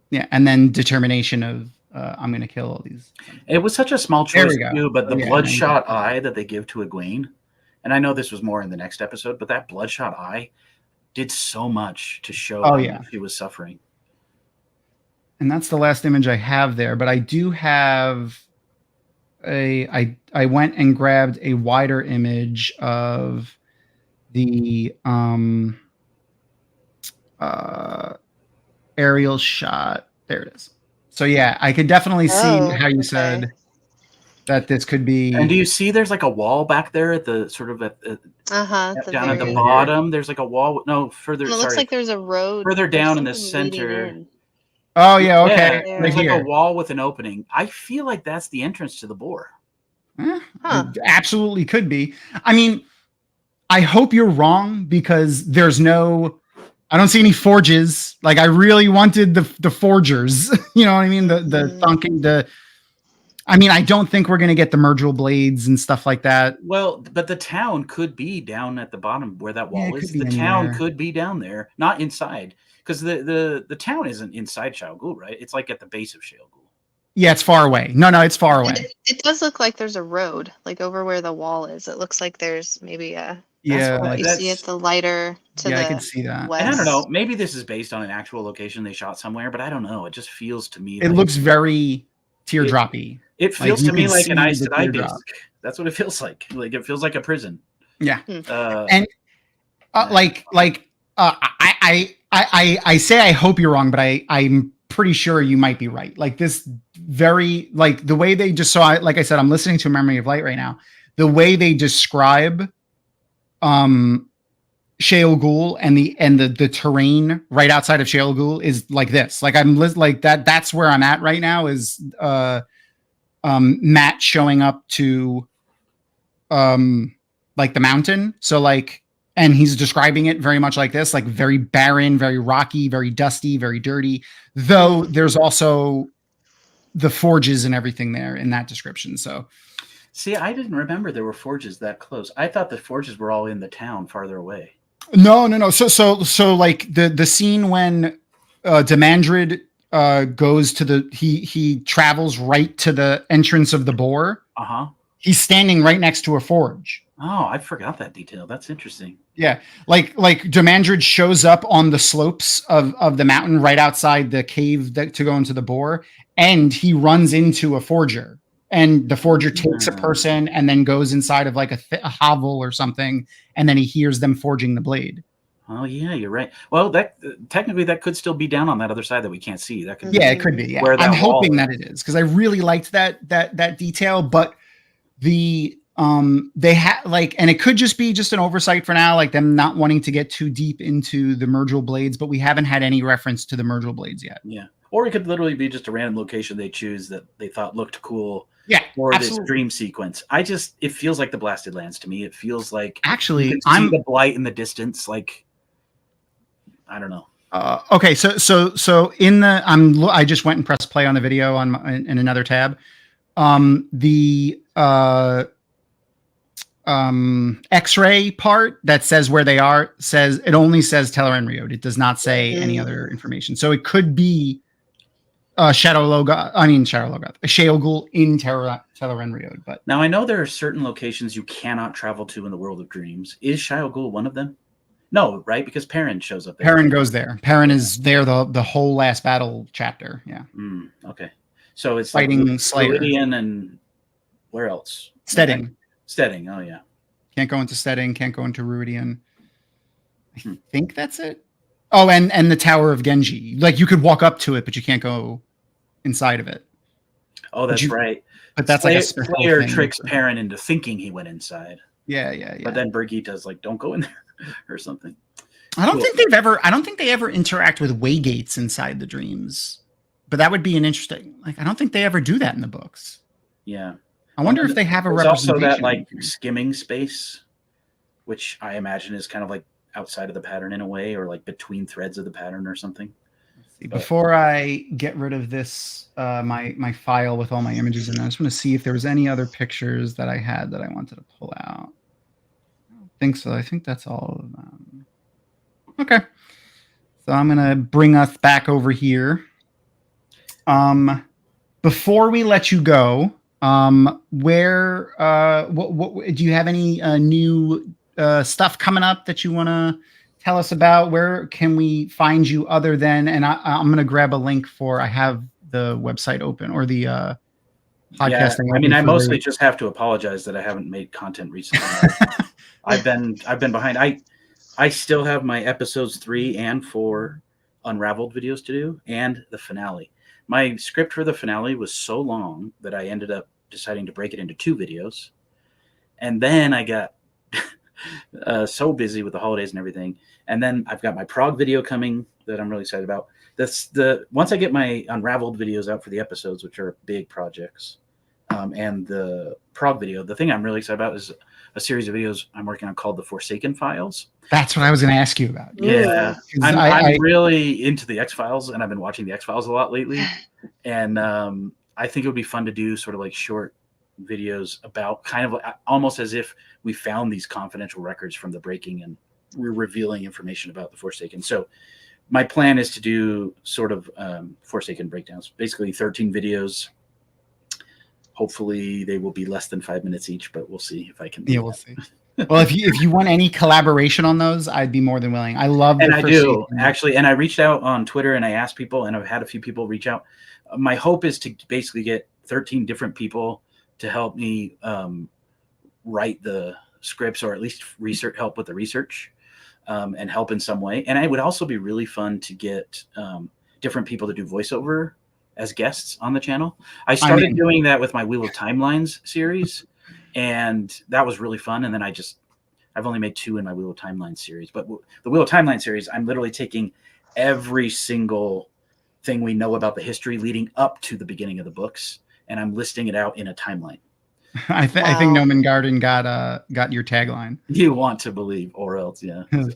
Yeah, and then determination of I'm going to kill all these. It was such a small choice too, but the bloodshot eye that they give to Egwene, and I know this was more in the next episode, but that bloodshot eye did so much to show how she was suffering. And that's the last image I have there, but I do have I went and grabbed a wider image of the aerial shot. There it is. So yeah, I could definitely see how you said that this could be. And do you see there's like a wall back there at the sort of down at the bottom? There's like a wall. No, further. It looks like there's a road further down in the center. Oh yeah, okay. Yeah, there's like a wall with an opening. I feel like that's the entrance to the boar. It absolutely could be. I mean, I hope you're wrong because I don't see any forges. Like I really wanted the forgers. You know what I mean? The thunking, I mean, I don't think we're going to get the Mergel blades and stuff like that. Well, but the town could be down at the bottom where that wall is. The anywhere. Town could be down there, not inside, because the town isn't inside Shao Ghul, right? It's like at the base of Shao Ghul. Yeah, it's far away. No, it's far away. It does look like there's a road, like over where the wall is. It looks like there's maybe a. Yeah, you see it the lighter to the I can see that. west. And I don't know. Maybe this is based on an actual location they shot somewhere, but I don't know. It just feels to me. It looks very teardroppy. It feels to me like an Aes Sedai disc. That's what it feels like. Like it feels like a prison. Yeah, and I say I hope you're wrong, but I'm pretty sure you might be right. Like this very like the way they just saw it. Like I said, I'm listening to Memory of Light right now. The way they describe Shao Ghul and the terrain right outside of Shao Ghul is like this. Like I'm like that. That's where I'm at right now. Is Matt showing up to like the mountain. So like, and he's describing it very much like this, like very barren, very rocky, very dusty, very dirty. Though there's also the forges and everything there in that description. So. See, I didn't remember there were forges that close. I thought the forges were all in the town farther away. No. So like the scene when Damandred goes to he travels right to the entrance of the boar. He's standing right next to a forge. Oh, I forgot that detail. That's interesting. Yeah, like Damandred shows up on the slopes of the mountain right outside the cave to go into the boar, and he runs into a forger. And the forger takes a person and then goes inside of like a hovel or something, and then he hears them forging the blade. Oh yeah, you're right. Well, that technically that could still be down on that other side that we can't see. That could it could be. Yeah, I'm hoping that it is because I really liked that detail. But they had like, and it could just be just an oversight for now, like them not wanting to get too deep into the Mergel blades. But we haven't had any reference to the Mergel blades yet. Yeah, or it could literally be just a random location they choose that they thought looked cool. Yeah, or this dream sequence. It feels like the Blasted Lands to me. It feels like actually you can see the blight in the distance. Like I don't know. Okay, so in the I just went and pressed play on the video in another tab. The X-ray part that says where they are only says Teleran Riod. It does not say any other information. So it could be Shao Ghul in Teleran Riod. But now I know there are certain locations you cannot travel to in the World of Dreams. Is Shao Ghul one of them? No, right? Because Perrin shows up there. Perrin goes there. Perrin is there the whole last battle chapter. Yeah. Okay. So it's fighting like Slayer. Viridian and where else? Stedding. Oh yeah. Can't go into Stedding. Can't go into Ruidian. I think that's it. Oh, and the Tower of Genji. Like you could walk up to it, but you can't go inside of it. Oh, that's right. But that's Slayer, like a Slayer tricks Perrin into thinking he went inside. Yeah. But then Brigitta's like, "Don't go in there," or something. I don't think they ever interact with waygates inside the dreams. But that would be an interesting. Like, I don't think they ever do that in the books. Yeah. I wonder if they have a representation. Also, that like skimming space, which I imagine is kind of like outside of the pattern in a way, or like between threads of the pattern or something. Before I get rid of this, my file with all my images in, I just want to see if there was any other pictures that I had that I wanted to pull out. I don't think so. I think that's all of them. Okay. So I'm going to bring us back over here. Before we let you go, what do you have any new stuff coming up that you want to tell us about? Where can we find you other than, and I'm going to grab a link I have the website open or the podcasting. Yeah, I mean, I mostly just have to apologize that I haven't made content recently. I've been behind. I still have my episodes 3 and 4 Unraveled videos to do and the finale. My script for the finale was so long that I ended up deciding to break it into 2 videos. And then I got so busy with the holidays and everything. And then I've got my prog video coming that I'm really excited about. Once I get my Unraveled videos out for the episodes, which are big projects, and the prog video, the thing I'm really excited about is a series of videos I'm working on called the Forsaken Files. That's what I was going to ask you about. Yeah. I'm really into the X-Files, and I've been watching the X-Files a lot lately. And I think it would be fun to do sort of like short videos about kind of almost as if we found these confidential records from the breaking and we're revealing information about the Forsaken. So my plan is to do sort of Forsaken breakdowns, basically 13 videos. Hopefully they will be less than 5 minutes each, but we'll see if I can. Yeah, we'll see. Well, if you want any collaboration on those, I'd be more than willing. I love and I do actually, and I reached out on Twitter and I asked people, and I've had a few people reach out. My hope is to basically get 13 different people to help me write the scripts, or at least help with the research, and help in some way. And it would also be really fun to get different people to do voiceover as guests on the channel. I started doing that with my Wheel of Timelines series, and that was really fun. And then I've only made 2 in my Wheel of Timelines series, but the Wheel of Timeline series, I'm literally taking every single thing we know about the history leading up to the beginning of the books, and I'm listing it out in a timeline. I think Noman Garden got your tagline. You want to believe, or else, yeah. That's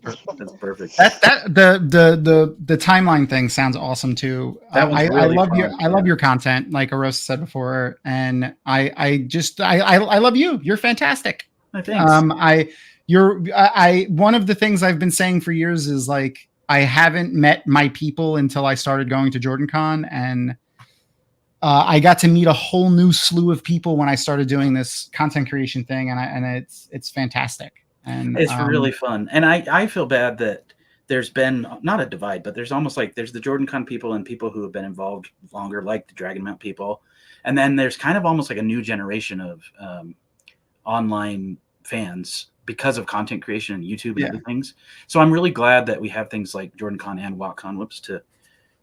perfect. The timeline thing sounds awesome too. I love your content, like Arosa said before, and I love you. You're fantastic. Thanks. One of the things I've been saying for years is like I haven't met my people until I started going to JordanCon, and I got to meet a whole new slew of people when I started doing this content creation thing, and it's fantastic. And it's really fun. And I feel bad that there's been not a divide, but there's almost like there's the JordanCon people and people who have been involved longer, like the Dragonmount people, and then there's kind of almost like a new generation of online fans because of content creation and YouTube and other things. So I'm really glad that we have things like JordanCon and WoTCon,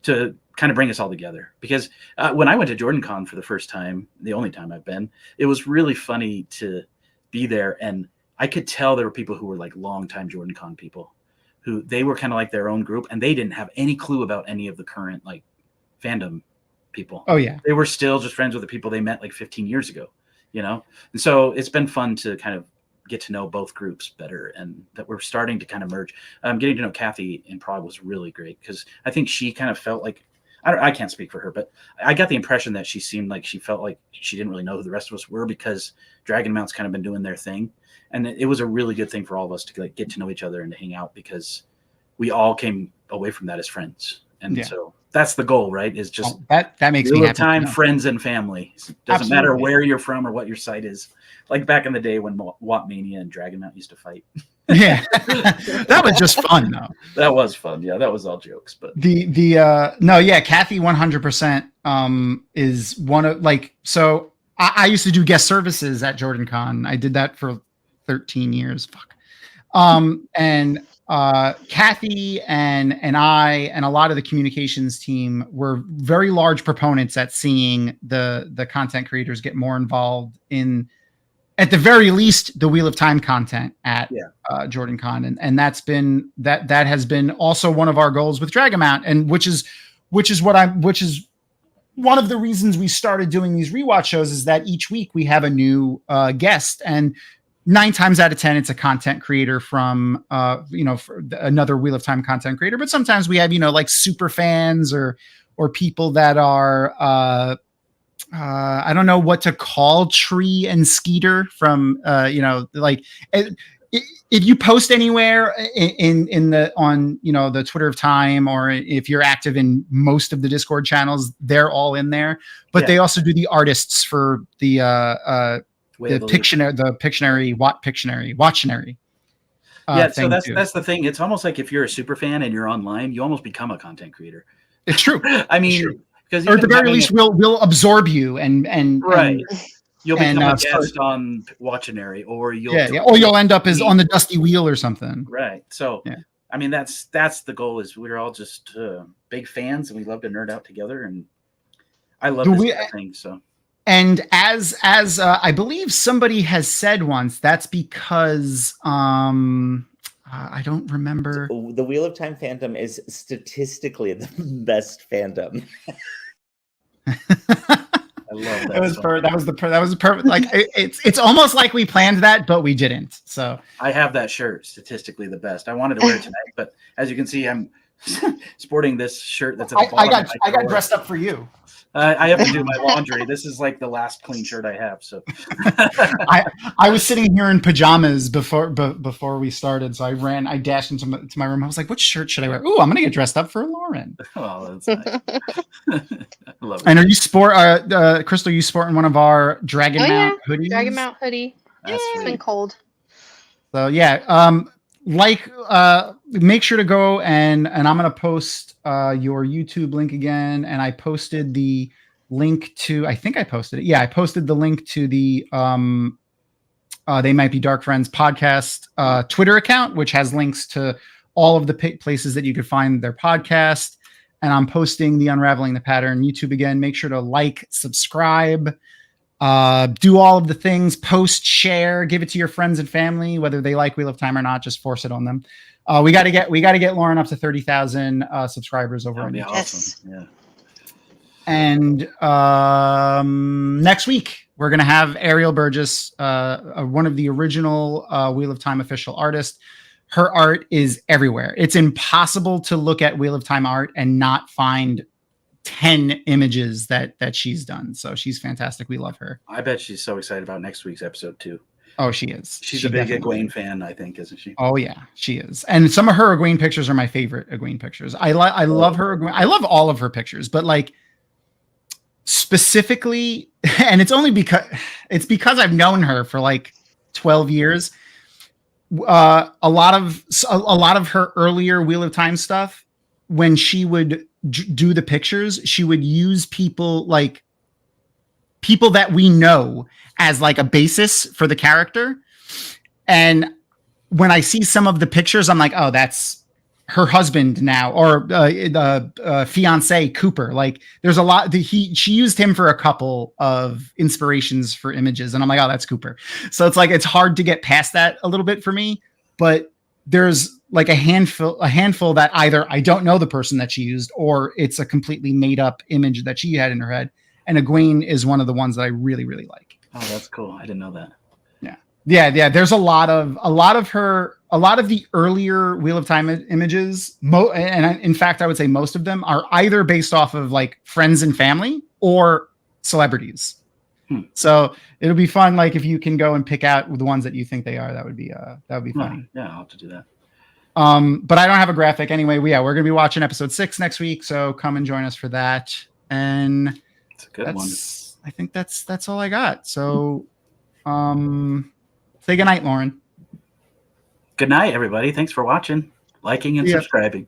to kind of bring us all together. Because when I went to JordanCon for the first time, the only time I've been, it was really funny to be there. And I could tell there were people who were like longtime JordanCon people, who they were kind of like their own group, and they didn't have any clue about any of the current like fandom people. Oh yeah. They were still just friends with the people they met like 15 years ago, you know? And so it's been fun to kind of get to know both groups better, and that we're starting to kind of merge. Getting to know Kathy in Prague was really great, because I think she kind of felt like, I can't speak for her, but I got the impression that she seemed like she felt like she didn't really know who the rest of us were, because Dragonmount's kind of been doing their thing. And it was a really good thing for all of us to like get to know each other and to hang out, because we all came away from that as friends. And so that's the goal, right? Is just that makes me happy. Time, friends and family. It doesn't matter where you're from or what your site is. Like back in the day when WoT Mania and Dragonmount used to fight. Yeah, that was just fun though. That was fun. Yeah, that was all jokes. But Kathy 100% is one of like, so I used to do guest services at JordanCon. I did that for 13 years. And Kathy and I and a lot of the communications team were very large proponents at seeing the content creators get more involved in, at the very least, the Wheel of Time content at JordanCon, and that's been that has been also one of our goals with Dragonmount, and which is one of the reasons we started doing these rewatch shows, is that each week we have a new guest, and 9 times out of 10 it's a content creator from for another Wheel of Time content creator, but sometimes we have like super fans or people that are I don't know what to call Tree and Skeeter from like if you post anywhere on the Twitter of Time, or if you're active in most of the Discord channels, they're all in there. But they also do the artists for the Pictionary, WoT Pictionary, Watchtionary. So that's the thing. It's almost like if you're a super fan and you're online, you almost become a content creator. It's true. I mean, because or at the very least, we'll absorb you and right. You'll become a guest on Watchtionary, or you'll end up as on the Dusty Wheel or something. Right. So I mean, that's the goal. Is we're all just big fans, and we love to nerd out together, and I love this kind of thing. So. And as I believe somebody has said once, that's because I don't remember. The Wheel of Time fandom is statistically the best fandom. I love that. That was perfect. Like it's almost like we planned that, but we didn't. So I have that shirt, statistically the best. I wanted to wear it tonight, but as you can see, I'm sporting this shirt that's at the I bottom. got dressed up for you. I have to do my laundry. This is like the last clean shirt I have. So I was sitting here in pajamas before we started. So I dashed into my room. I was like, what shirt should I wear? Ooh, I'm going to get dressed up for Lauren. Oh, that's nice. I love it. And are you Crystal, you sporting one of our Dragonmount hoodies? Dragonmount hoodie. It's been cold. So yeah, make sure to go and I'm going to post your YouTube link again. And I posted the link to, I think I posted it. Yeah, I posted the link to the They Might Be Dark Friends podcast Twitter account, which has links to all of the places that you could find their podcast. And I'm posting the Unraveling the Pattern YouTube again. Make sure to like, subscribe, do all of the things, post, share, give it to your friends and family, whether they like Wheel of Time or not, just force it on them. We got to get Lauren up to 30,000 subscribers over on YouTube. Awesome. Yeah. And next week we're going to have Ariel Burgess, one of the original Wheel of Time official artists. Her art is everywhere. It's impossible to look at Wheel of Time art and not find 10 images that she's done. So she's fantastic. We love her. I bet she's so excited about next week's episode too. Oh, she is. She's a big Egwene fan, I think, isn't she? Oh yeah, she is. And some of her Egwene pictures are my favorite Egwene pictures. I love her Egwene. I love all of her pictures, but like specifically, and it's because I've known her for like 12 years. A lot of her earlier Wheel of Time stuff, when she would do the pictures, she would use people that we know as like a basis for the character. And when I see some of the pictures, I'm like, oh, that's her husband now, or the fiance Cooper. Like there's a lot she used him for a couple of inspirations for images. And I'm like, oh, that's Cooper. So it's like, it's hard to get past that a little bit for me, but there's like a handful that either I don't know the person that she used, or it's a completely made up image that she had in her head. And Egwene is one of the ones that I really, really like. Oh, that's cool. I didn't know that. Yeah. There's a lot of the earlier Wheel of Time images. And in fact, I would say most of them are either based off of like friends and family or celebrities. So it'll be fun. Like if you can go and pick out the ones that you think they are, that would be funny. Yeah, I'll have to do that. But I don't have a graphic anyway. We're going to be watching episode 6 next week. So come and join us for that. And it's a good one. I think that's all I got. So, say goodnight, Lauren. Good night, everybody. Thanks for watching, liking, and subscribing.